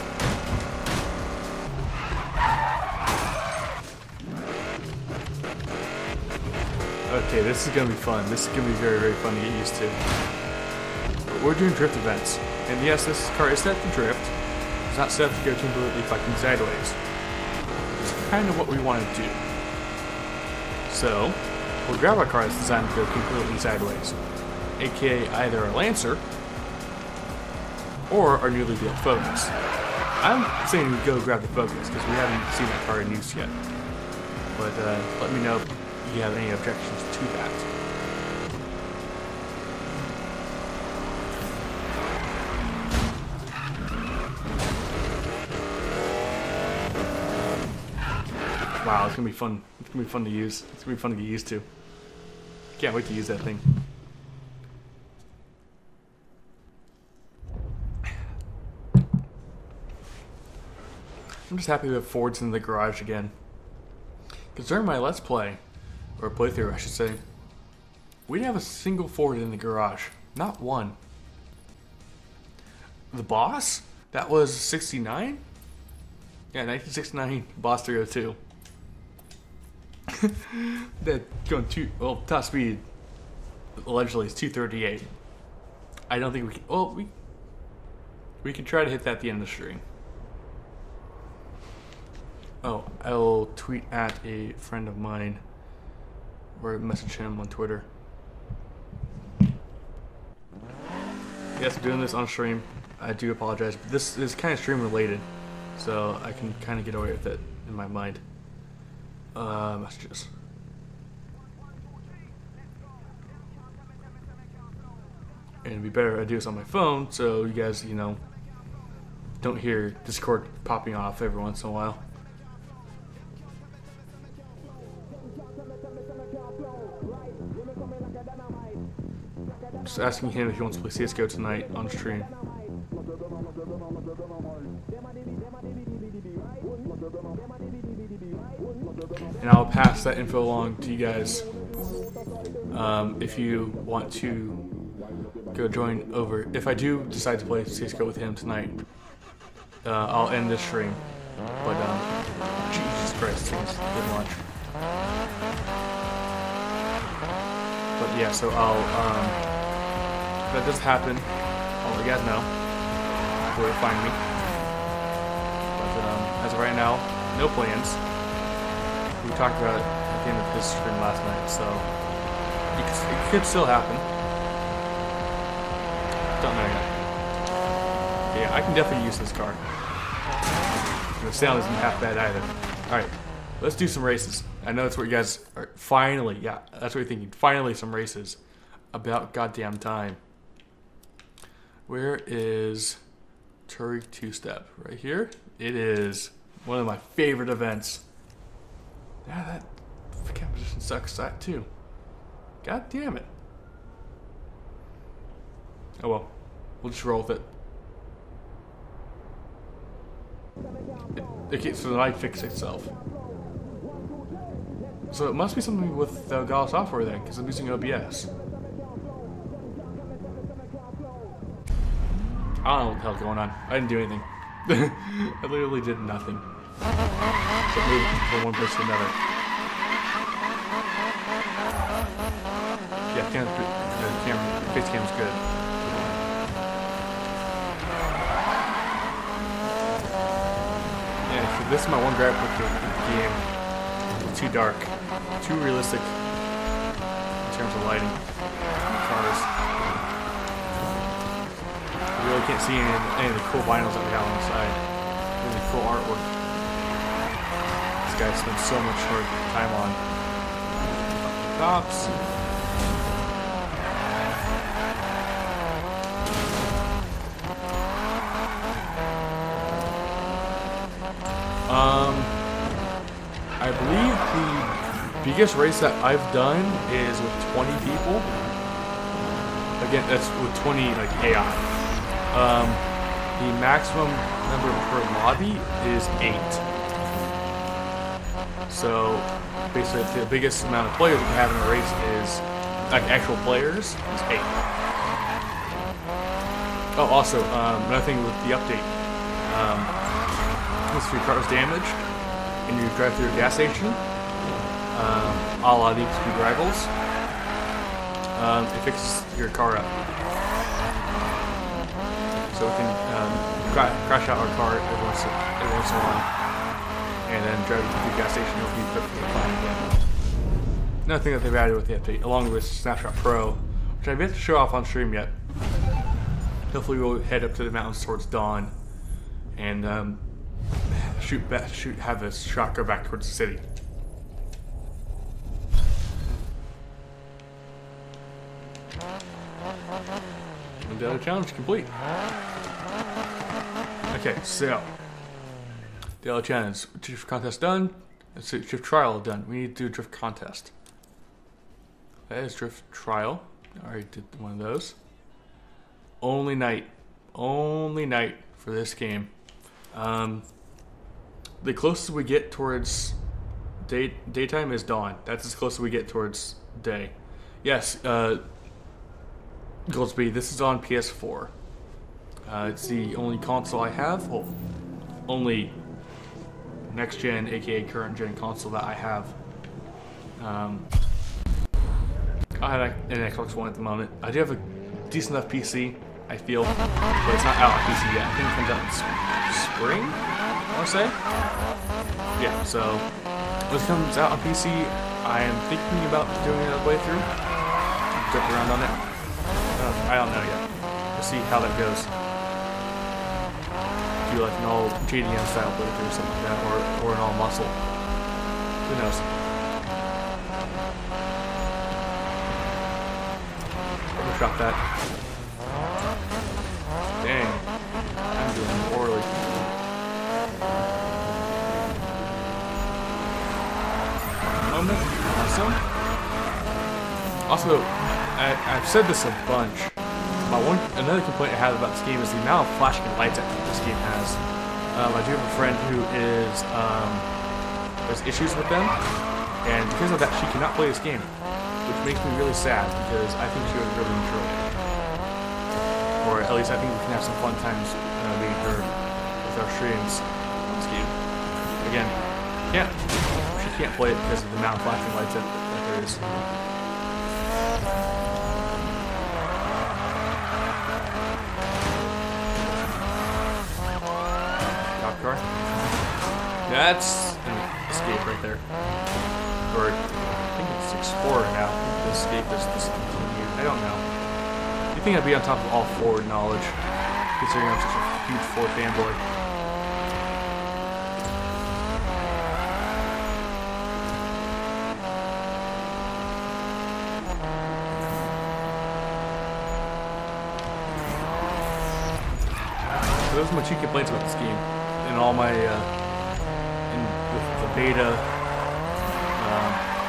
Okay, this is gonna be fun. This is gonna be very, very fun to get used to. We're doing drift events, and yes, this car is set to drift. It's not set to go completely fucking sideways. It's kind of what we want to do. So, we'll grab a car that's designed to go completely sideways, aka either a Lancer or our newly built Focus. I'm saying we go grab the Focus because we haven't seen that car in use yet. But let me know if you have any objections to that. Wow, it's gonna be fun. It's gonna be fun to use. It's gonna be fun to get used to. Can't wait to use that thing. I'm just happy that Ford's in the garage again. Because during my Let's Play, or playthrough I should say, we didn't have a single Ford in the garage. Not one. The Boss? That was 69? Yeah, 1969 Boss 302. That going top speed allegedly is 238. I don't think we can. Well, we can try to hit that at the end of the stream. Oh, I'll tweet at a friend of mine or message him on Twitter. Yes, I'm doing this on stream. I do apologize, but this is kind of stream related, so I can kind of get away with it in my mind. Messages. And it'd be better I do this on my phone, so you guys, you know, don't hear Discord popping off every once in a while. Just asking him if he wants to play CSGO tonight on stream. And I'll pass that info along to you guys if you want to go join over. If I do decide to play CSGO with him tonight, I'll end this stream. But Jesus Christ, things did launch. But yeah, so I'll if that does happen, I'll let you guys know where to find me. But as of right now, no plans. We talked about it at the end of his stream last night, so it could still happen. Don't know yet. Yeah, I can definitely use this car. And the sound isn't half bad either. Alright, let's do some races. I know that's what you guys are finally, yeah, that's what you're thinking. Finally some races. About goddamn time. Where is Turek Two-Step? Right here? It is one of my favorite events. Yeah, that competition sucks that too. God damn it. Oh well. We'll just roll with it. Okay, so the light fixed itself. So it must be something with the Gala software then, because I'm using OBS. I don't know what the hell's going on. I didn't do anything. I literally did nothing. Except move from one place to another. Yeah, the face cam's good. Yeah, so this is my one gripe with the game. It's too dark. Too realistic in terms of lighting. Cars. You really can't see any of the cool vinyls that we have on the side. Really cool artwork. This guy spent so much hard time on. Cops. I believe the biggest race that I've done is with 20 people. Again, that's with 20 like AI. The maximum number per lobby is 8. So basically, the biggest amount of players we can have in a race is like actual players is 8. Oh, also another thing with the update. If your car is damaged and you drive through a gas station, a la Need for Speed Rivals, it fixes your car up. So we can crash out our car every once in a while, and then drive through the gas station and it'll be perfectly fine again. Another thing that they've added with the update, along with Snapshot Pro, which I've yet to show off on stream yet. Hopefully we'll head up to the mountains towards dawn and have this shot go back towards the city. And the other challenge complete. Okay, so the other challenge, drift contest done. Let's see, drift trial done. We need to do a drift contest. That is drift trial. I already did one of those. Only night for this game. the closest we get towards daytime is dawn. That's as close as we get towards day. Yes, Goldsby, this is on PS4. It's the only console I have. Well, only next gen, aka current gen console that I have. I have an Xbox One at the moment. I do have a decent enough PC, I feel, but it's not out on PC yet. I think it comes out in spring, I want to say. Yeah, so when it comes out on PC, I am thinking about doing a playthrough. Jump around on it. I don't know yet. We'll see how that goes. Do like an all JDM style playthrough or something like that, or an all muscle. Who knows? I'll drop that. Dang. I'm doing poorly. Moment. Awesome. Also, I've said this a bunch. Another complaint I have about this game is the amount of flashing lights that this game has. I do have a friend who has issues with them, and because of that, she cannot play this game, which makes me really sad because I think she would really enjoy it. Or at least I think we can have some fun times being her with our streams on this game. Again, she can't play it because of the amount of flashing lights that there is. Car. That's an escape right there. Or I think it's Explorer now. The escape is discontinued. I don't know. You think I'd be on top of all Ford knowledge, considering I'm such a huge Ford fanboy. So those are my two complaints about this game. In all my, with the beta,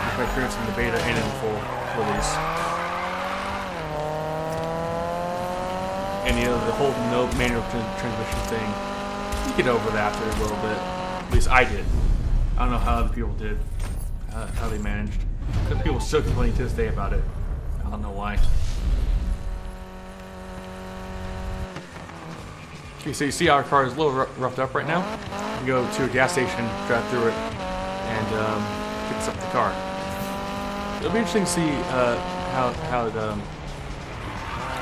with my experience in the beta and in the full release. And the whole no manual transmission thing, you get over that after a little bit. At least I did. I don't know how other people did, how they managed. Some people still complain to this day about it. I don't know why. Okay, so you see our car is a little roughed up right now. We go to a gas station, drive through it, and fix up the car. It'll be interesting to see how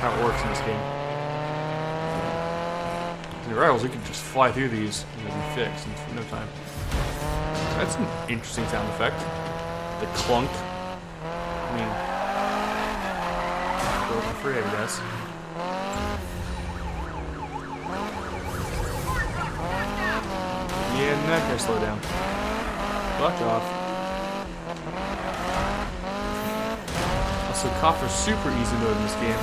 it works in this game. In the rivals, we can just fly through these and they'll be fixed in no time. That's an interesting sound effect. The clunk. I mean, go for free, I guess. Yeah, not gonna slow down. Fuck off. Also, copper's super easy mode in this game.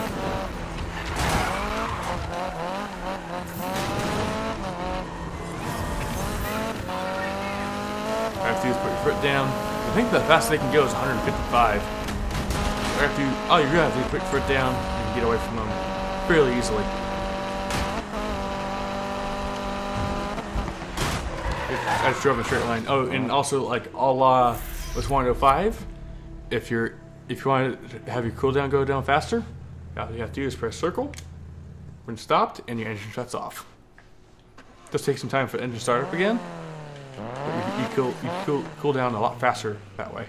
All I have to do is put your foot down. I think the fastest they can go is 155. You're gonna have to put your foot down and get away from them fairly easily. I just drove in a straight line. Oh, and also like a la with 105, if you want to have your cooldown go down faster, all you have to do is press circle when stopped, and your engine shuts off. It does take some time for the engine to start up again, but you cool down a lot faster that way.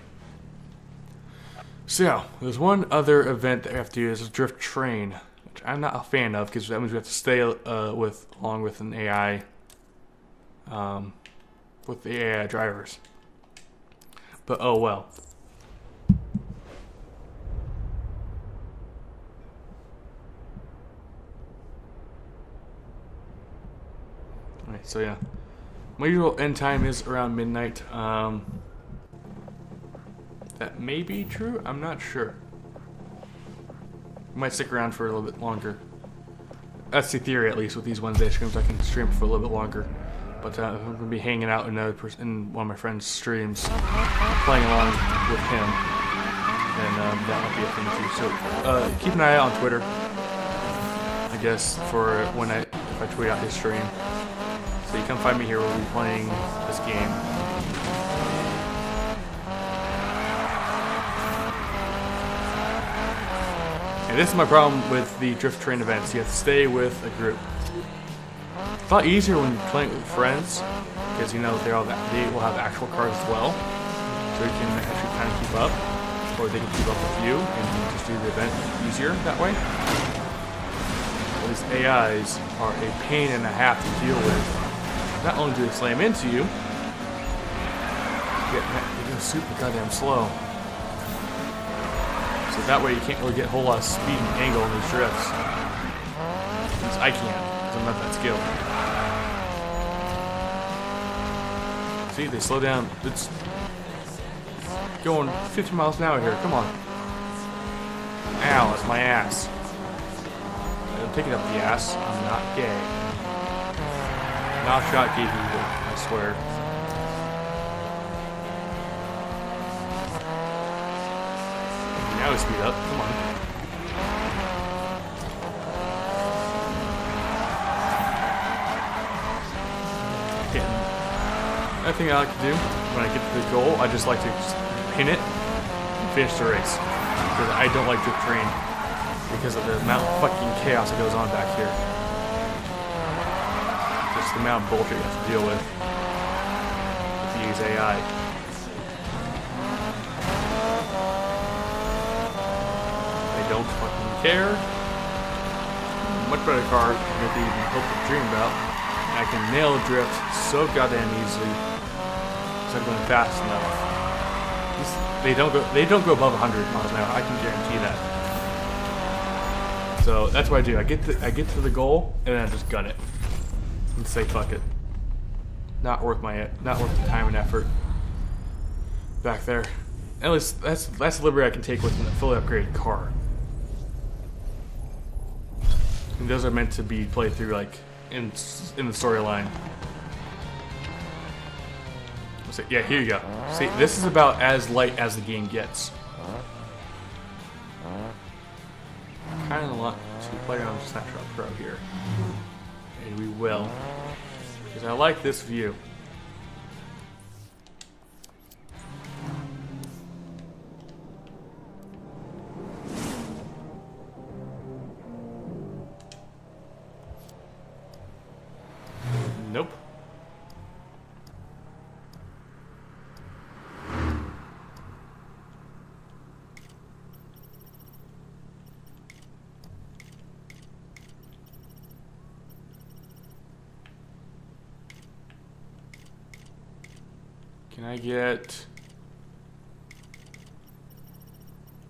So there's one other event that we have to do is drift train, which I'm not a fan of because that means we have to stay along with an AI. With the AI drivers. But oh well. Alright, so yeah. My usual end time is around midnight. That may be true, I'm not sure. Might stick around for a little bit longer. That's the theory, at least, with these Wednesday streams. I can stream for a little bit longer. But I'm going to be hanging out in one of my friend's streams, playing along with him, and that might be a thing too. So keep an eye out on Twitter, I guess, for if I tweet out his stream, so you come find me here. We'll be playing this game. And this is my problem with the drift train events. You have to stay with a group. It's a lot easier when you're playing with friends, because you know they will have actual cars as well, so you can actually kind of keep up, or they can keep up with you and just do the event easier that way. Well, these AIs are a pain and a half to deal with. Not only do they slam into you, they go super goddamn slow. So that way you can't really get a whole lot of speed and angle in these drifts. At least I can't, because I'm not that skilled. See, they slow down. It's going 50 miles an hour here. Come on. Ow, that's my ass. I'm taking up the ass. I'm not gay. Not shot gay people, I swear. Now we speed up. Come on. Another thing I like to do when I get to the goal, I just like to pin it and finish the race. Because I don't like drift train because of the amount of fucking chaos that goes on back here. Just the amount of bullshit you have to deal with these AI. They don't fucking care. Much better car than they even hope to dream about. I can nail a drift so goddamn easily because I'm going fast enough. They don't go above 100 miles an hour. I can guarantee that. So that's what I do. I get to the goal and then I just gun it and say fuck it. Not worth the time and effort back there. At least that's the liberty I can take with a fully upgraded car. And those are meant to be played through like in the storyline. Yeah, here you go. See, this is about as light as the game gets. Kind of want to play around with Snapshot Pro here, and we will, because I like this view. Nope. Can I get...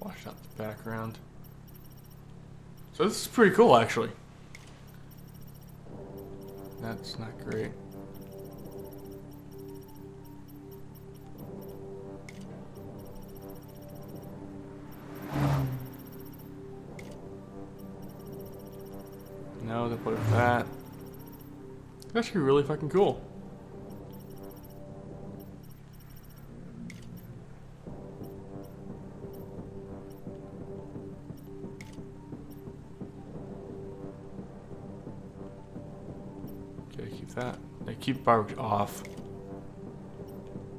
Wash out the background. So this is pretty cool, actually. That's not great. No, they put it that. That's actually really fucking cool. Okay, keep that. They keep barbecue off.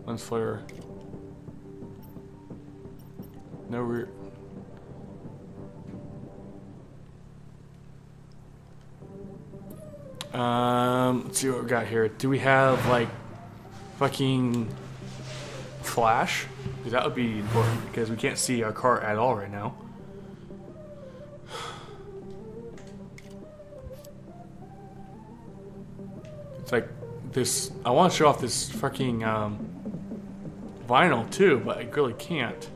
Lens flare. No rear. Let's see what we got here. Do we have like fucking flash? Because that would be important because we can't see our car at all right now. It's like this. I want to show off this fucking vinyl too, but I really can't.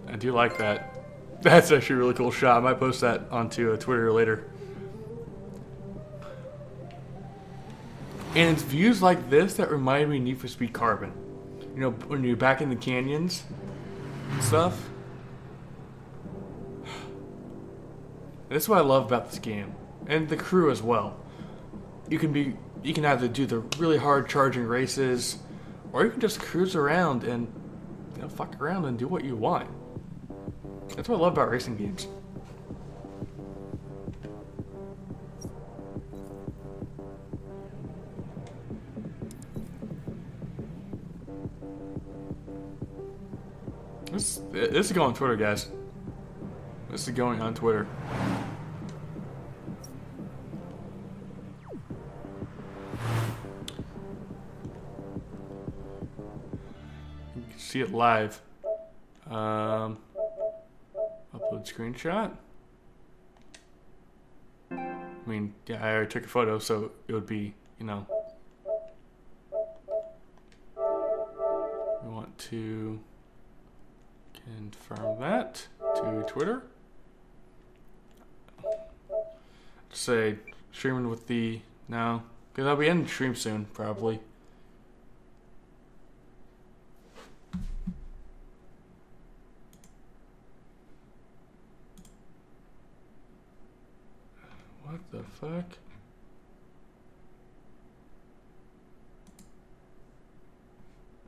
I do like that. That's actually a really cool shot. I might post that onto Twitter later. And it's views like this that remind me of Need for Speed Carbon. You know, when you're back in the canyons and stuff. And that's what I love about this game. And the crew as well. You can either do the really hard charging races Or you can just cruise around and, you know, fuck around and do what you want. That's what I love about racing games. This is going on Twitter, guys. This is going on Twitter. You can see it live. Upload screenshot. I mean, yeah, I already took a photo, so it would be, you know. We want to confirm that to Twitter. Just say streaming with the now, because I'll be ending stream soon, probably. What the fuck?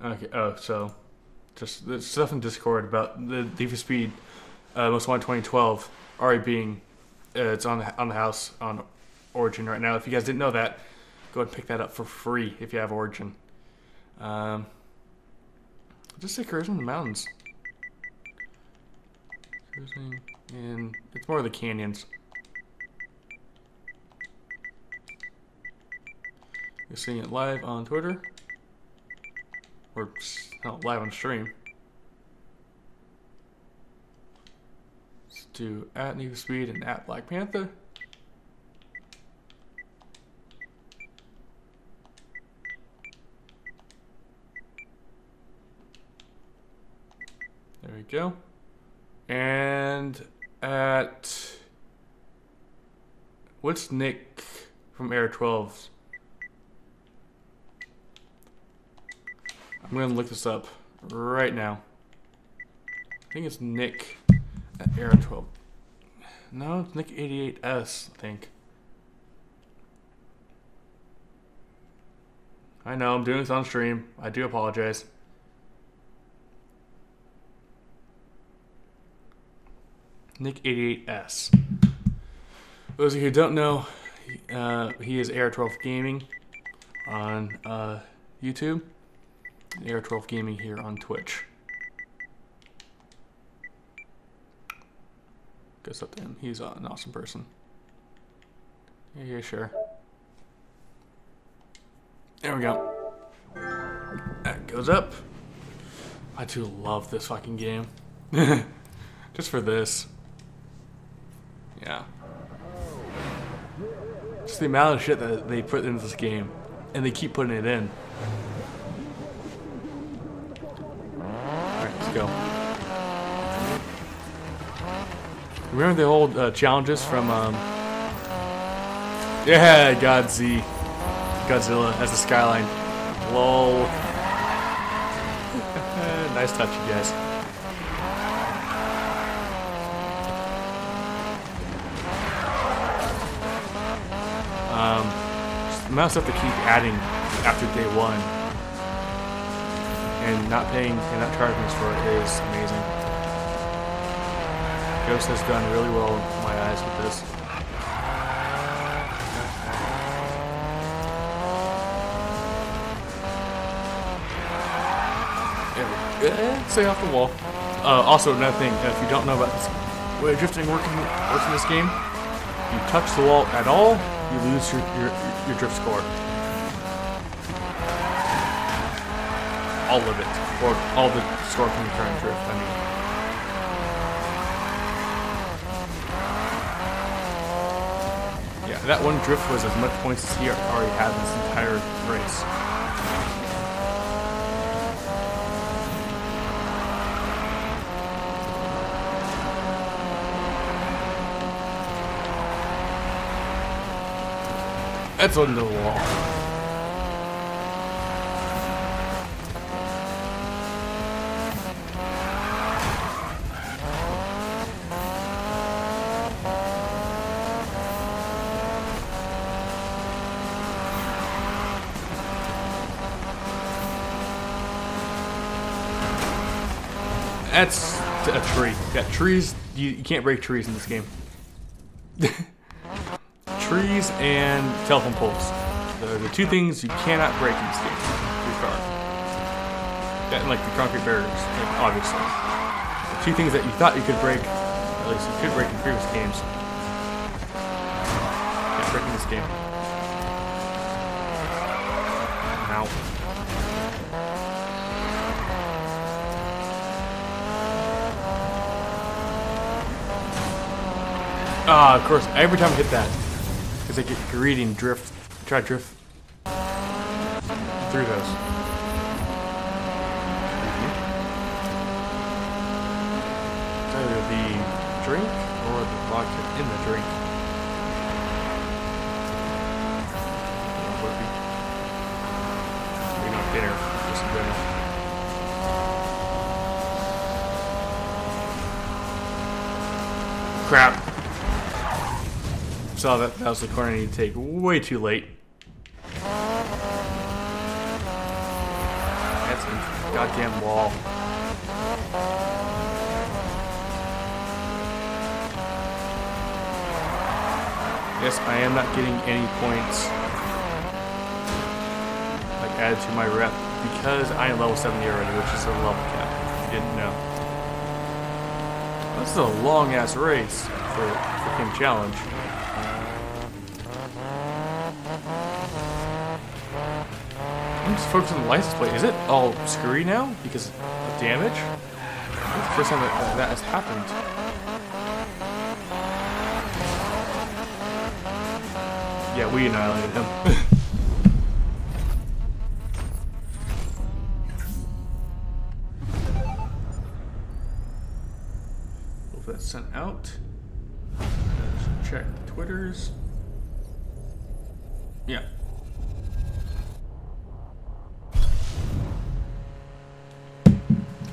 Okay, oh, so just there's stuff in Discord about the Need for Speed Most Wanted 2012 already being it's on the house on Origin right now. If you guys didn't know that, go ahead and pick that up for free if you have Origin. Just say cruising in the mountains. Cruising in, it's more of the canyons. You're seeing it live on Twitter. Or not live on stream. Let's do @Need for Speed and @Black Panther. There we go. And at what's Nick from Air 12's? I'm gonna look this up right now. I think it's Nick at Air 12. No, it's Nick 88S, I think. I know, I'm doing this on stream. I do apologize. Nick 88S. Those of you who don't know, he is Air 12 Gaming on YouTube. Air 12 Gaming here on Twitch. Goes up to him. He's an awesome person. Yeah, sure. There we go. That goes up. I do love this fucking game. Just for this. Yeah. Just the amount of shit that they put into this game. And they keep putting it in. Go. Remember the old challenges from yeah, Godzilla as the skyline. Lol. Nice touch, you guys. Just the amount of stuff to keep adding after day one. And not paying and not charging us for it is amazing. Ghost has done really well in my eyes with this. Stay off the wall. Also, another thing, if you don't know about this way drifting works in this game, you touch the wall at all, you lose your drift score. All of it, or all the score from your current drift, I mean. Yeah, that one drift was as much points as he already had this entire race. That's on the wall. That's a tree. Yeah, trees, you can't break trees in this game. Trees and telephone poles. They're the two things you cannot break in this game. Your car. That and like the concrete barriers, like, obviously. The two things that you thought you could break, at least you could break in previous games. Can't break in this game. Ow. Ah, of course, every time I hit that, because I get greedy and drift, try to drift through those. It's either the drink or the vodka in the drink. Maybe not dinner, just in general. Crap. Saw that was the corner I need to take way too late. That's a goddamn wall. Yes, I am not getting any points like added to my rep because I am level 70 already, which is a level cap. If you didn't know. This is a long ass race for freaking challenge. I'm just focusing on the license plate. Is it all screwy now because of damage? It's the first time that has happened. Yeah, we annihilated him. Hope that's sent out. Let's check the Twitters. Yeah.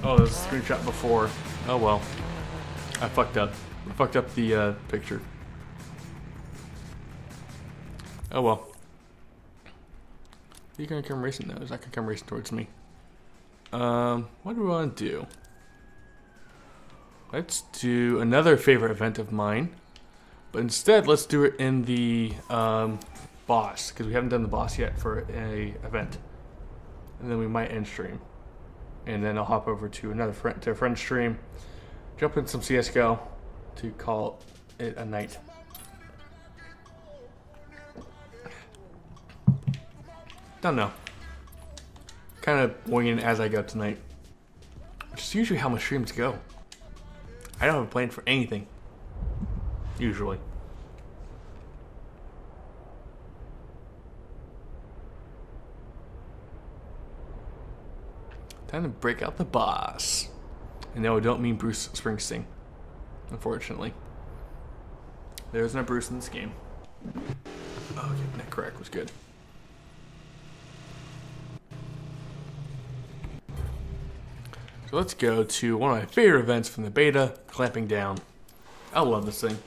Oh, there's a screenshot before. Oh well. I fucked up. I fucked up the picture. Oh well. You're gonna come racing though. Is that gonna come racing towards me? What do we want to do? Let's do another favorite event of mine. But instead, let's do it in the boss. Because we haven't done the boss yet for a event. And then we might end stream. And then I'll hop over to a friend stream, jump in some CSGO to call it a night. Don't know. Kind of winging it as I go tonight. Which is usually how my streams go. I don't have a plan for anything. Usually. Time to break out the boss. And no, I don't mean Bruce Springsteen. Unfortunately. There's no Bruce in this game. Oh, getting that correct was good. So let's go to one of my favorite events from the beta, Clamping Down. I love this thing.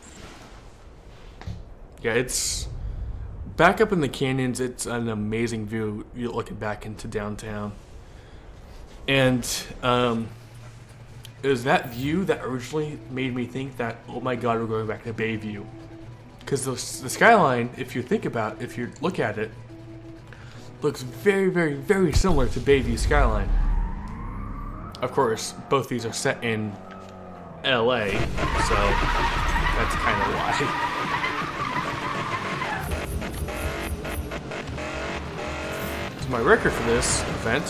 Yeah, it's back up in the canyons. It's an amazing view. You're looking back into downtown. And it was that view that originally made me think that, oh my god, we're going back to Bayview. Because the skyline, if you think about it, if you look at it, looks very, very, very similar to Bayview skyline. Of course, both these are set in LA, so that's kind of why. So my record for this event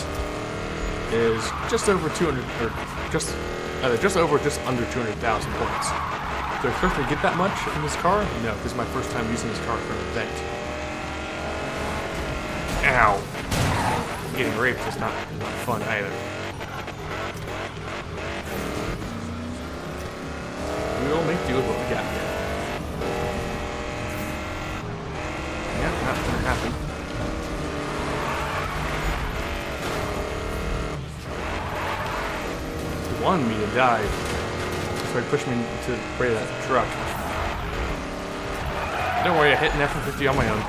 is just over 200, or just under 200,000 points. Do I expect to get that much in this car? No, this is my first time using this car for an event. Ow. Getting raped is not fun either. We'll make do with what we got here. Yeah, not gonna happen. He wanted me to die, so he pushed me to the brake of that truck. Don't worry, I hit an F-150 on my own.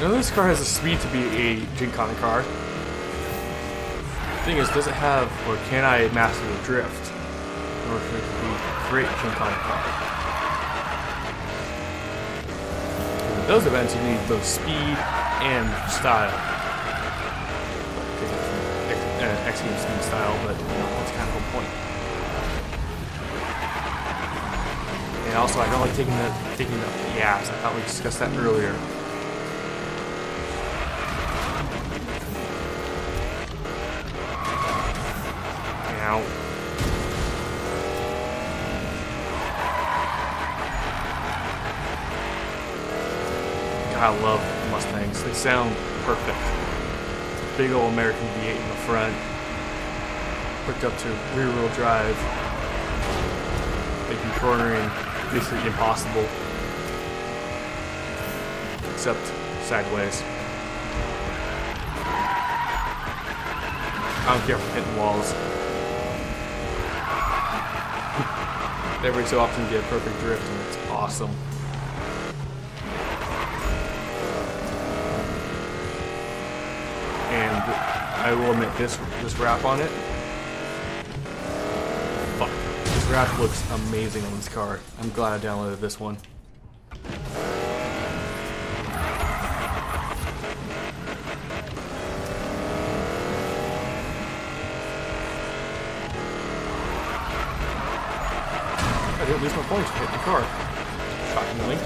Now this car has the speed to be a Gymkhana car. The thing is, does it have, or can I master the drift in order for it to be a great Gymkhana car? In those events, you need both speed and style. X-Games speed style, but you know, that's kind of the whole point. And also, I don't like taking the gas. I thought we discussed that earlier. Ow. God, I love Mustangs. They sound perfect. Big old American V8 in the front, hooked up to rear-wheel drive, making cornering basically impossible, except sideways. I don't care if I'm hitting walls. Every so often you get a perfect drift and it's awesome. And I will admit this wrap on it. Fuck. This wrap looks amazing on this car. I'm glad I downloaded this one. I didn't lose my points for hitting the car. Shockingly.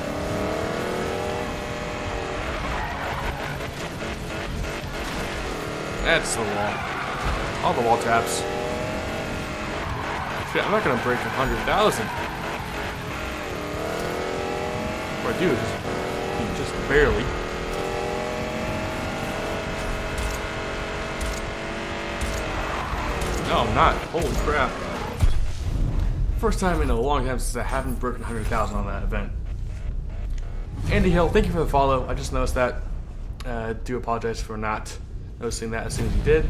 That's the wall. All the wall taps. Shit, I'm not gonna break 100,000. Or I do, just barely. No, I'm not. Holy crap. First time in a long time since I haven't broken 100,000 on that event. Andy Hill, thank you for the follow. I just noticed that. Do apologize for not noticing that as soon as you did.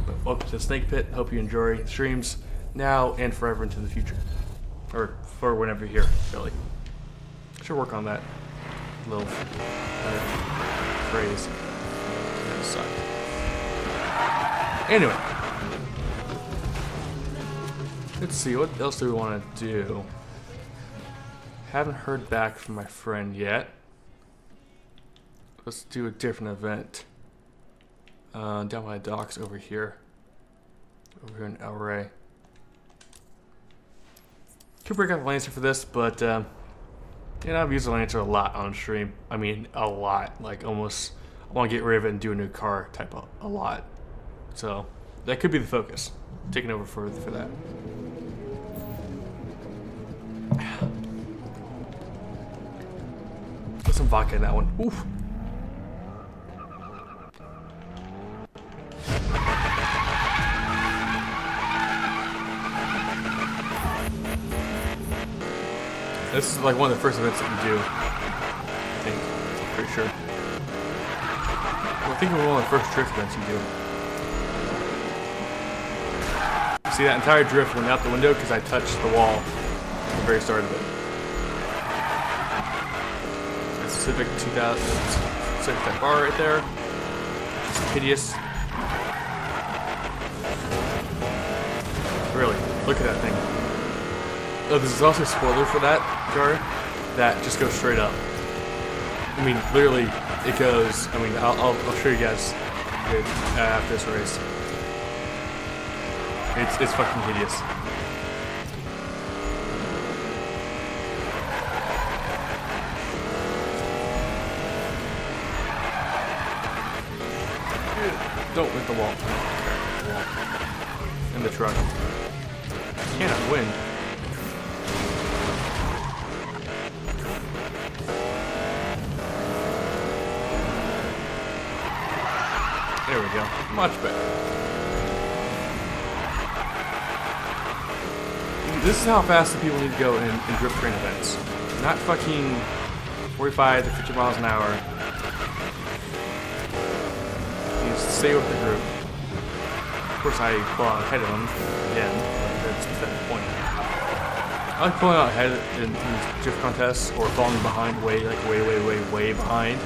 But welcome to the Snake Pit. Hope you enjoy the streams now and forever into the future. Or for whenever you're here, really. I should work on that little phrase. That sucked. Anyway. Let's see, what else do we want to do? Haven't heard back from my friend yet. Let's do a different event. Down by the docks over here. Over here in El Rey. Could break out the Lancer for this, but you know, I've used the Lancer a lot on stream. I mean, a lot. Like almost, I want to get rid of it and do a new car type of a lot. So that could be the focus. Taking over for that. Get some vodka in that one. Oof. This is like one of the first events that we do. I think. Pretty sure. Well, I think we're one of the first drift events you do. See, that entire drift went out the window because I touched the wall at the very start of it. That's Civic 2000 Civic Type R right there. Just hideous. Really, look at that thing. Oh, this is also a spoiler for that car that just goes straight up. I mean, literally, it goes. I mean, I'll show you guys it after this race. It's fucking hideous. Don't hit the wall. In the truck. You cannot win. There we go. Much better. This is how fast the people need to go in drift train events. Not fucking 45 to 50 miles an hour. You just stay with the group. Of course, I pull out ahead of them again. That's the point. I like pulling out ahead in these drift contests or falling behind way behind.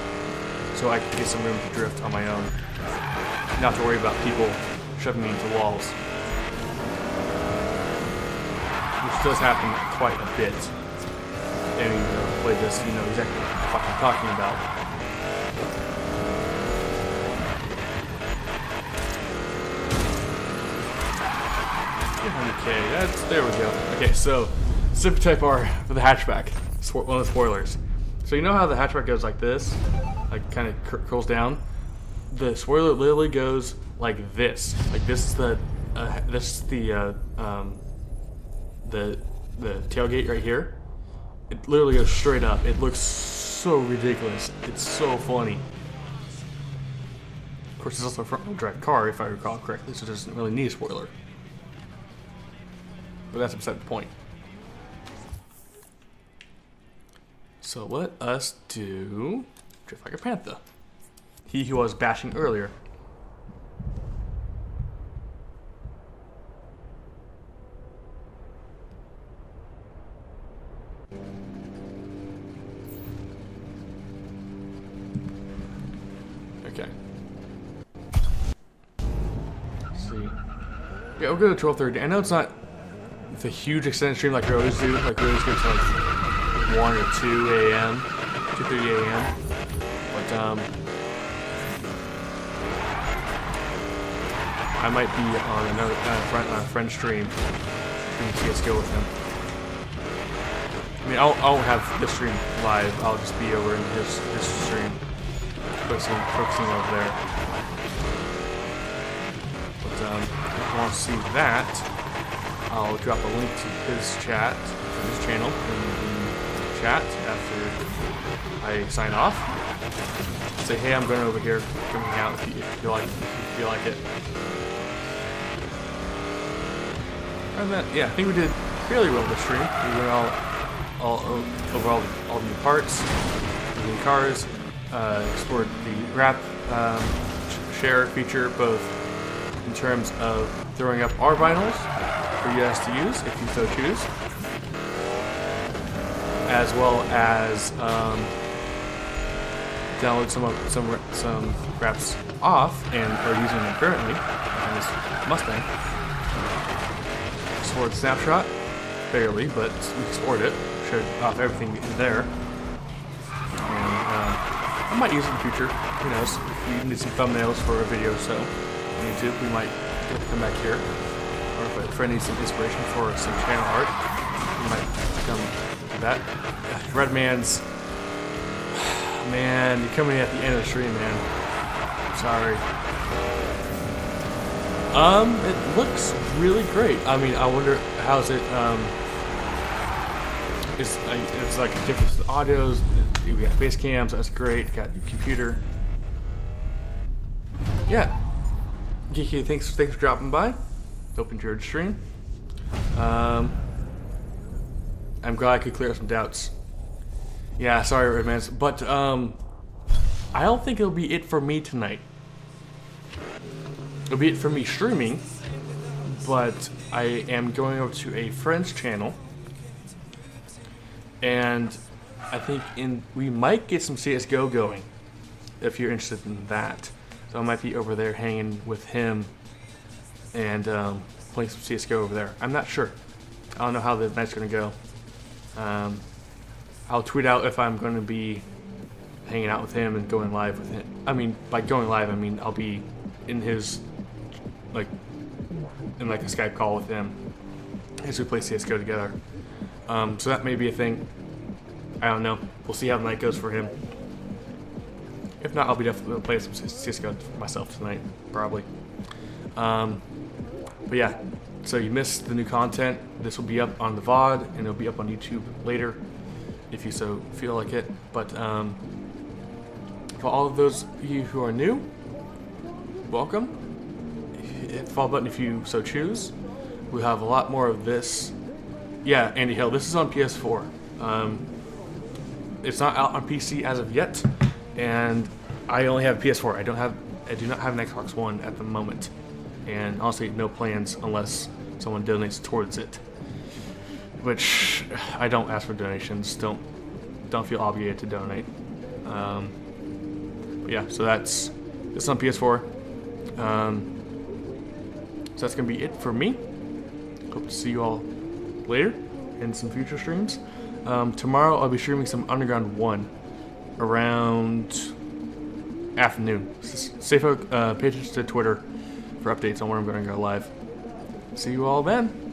so I can get some room to drift on my own. Not to worry about people shoving me into walls. Which does happen quite a bit. And you play this, you know exactly what the fuck I'm talking about. Okay, there we go. Okay, so Super Type R for the hatchback. One of the spoilers. So you know how the hatchback goes like this, like kind of curls down. The spoiler literally goes like this. Like this is the tailgate right here. It literally goes straight up. It looks so ridiculous. It's so funny. Of course, it's also a front-wheel drive car, if I recall correctly, so it doesn't really need a spoiler. But that's beside the point. So let us do Drift Like a Panther. He who was bashing earlier. Okay. Let's see. Yeah, we'll go to 12:30. I know it's not the huge extended stream like we always do. Like we always go to like 1 or 2 a.m., 2:30 a.m. But I might be on another friend stream doing CS:GO with him. I mean, I won't have this stream live. I'll just be over in his stream, focusing over there. But if you want to see that, I'll drop a link to his chat, his channel, in the chat after I sign off. Say, hey, I'm going over here, come hang out if you feel like it. And then, yeah, I think we did fairly well this stream. We went over all the new parts, the new cars, explored the wrap share feature, both in terms of throwing up our vinyls for you guys to use if you so choose, as well as download some wraps off and are using them currently on this Mustang. Explored Snapshot, barely, but we explored it. Showed off everything there. And I might use it in the future. Who knows? If you need some thumbnails for a video or so on YouTube, we might get to come back here. Or if a friend needs some inspiration for some channel art, we might come to that. Redman's... Man, you're coming at the end of the stream, man. Sorry. It looks really great. I mean, I wonder how's it, it's like a difference in audios. We got face cams, that's great. Got your computer. Yeah. Geeky, thanks for dropping by. Hope you enjoyed the stream. I'm glad I could clear up some doubts. Yeah, sorry, Redmans, but I don't think it'll be it for me tonight. It'll be it for me streaming, but I am going over to a friend's channel, and I think we might get some CS:GO going if you're interested in that. So I might be over there hanging with him and playing some CS:GO over there. I'm not sure. I don't know how the night's gonna go. I'll tweet out if I'm going to be hanging out with him and going live with him. I mean, by going live, I mean I'll be in his, in a Skype call with him as we play CS:GO together. So that may be a thing. I don't know. We'll see how the night goes for him. If not, I'll be definitely playing some CS:GO for myself tonight, probably. But yeah, so you missed the new content. This will be up on the VOD, and it'll be up on YouTube later, if you so feel like it. But for all of those of you who are new, welcome. Hit the follow button if you so choose. We'll have a lot more of this. Yeah, Andy Hill, this is on PS4. It's not out on PC as of yet, and I only have PS4. I do not have an Xbox One at the moment, and honestly, no plans unless someone donates towards it. Which I don't ask for donations. Don't feel obligated to donate. yeah, so that's on PS4. So that's gonna be it for me. Hope to see you all later in some future streams. Tomorrow I'll be streaming some Underground 1 around afternoon. Stay pay attention to Twitter for updates on when I'm going to go live. See you all then.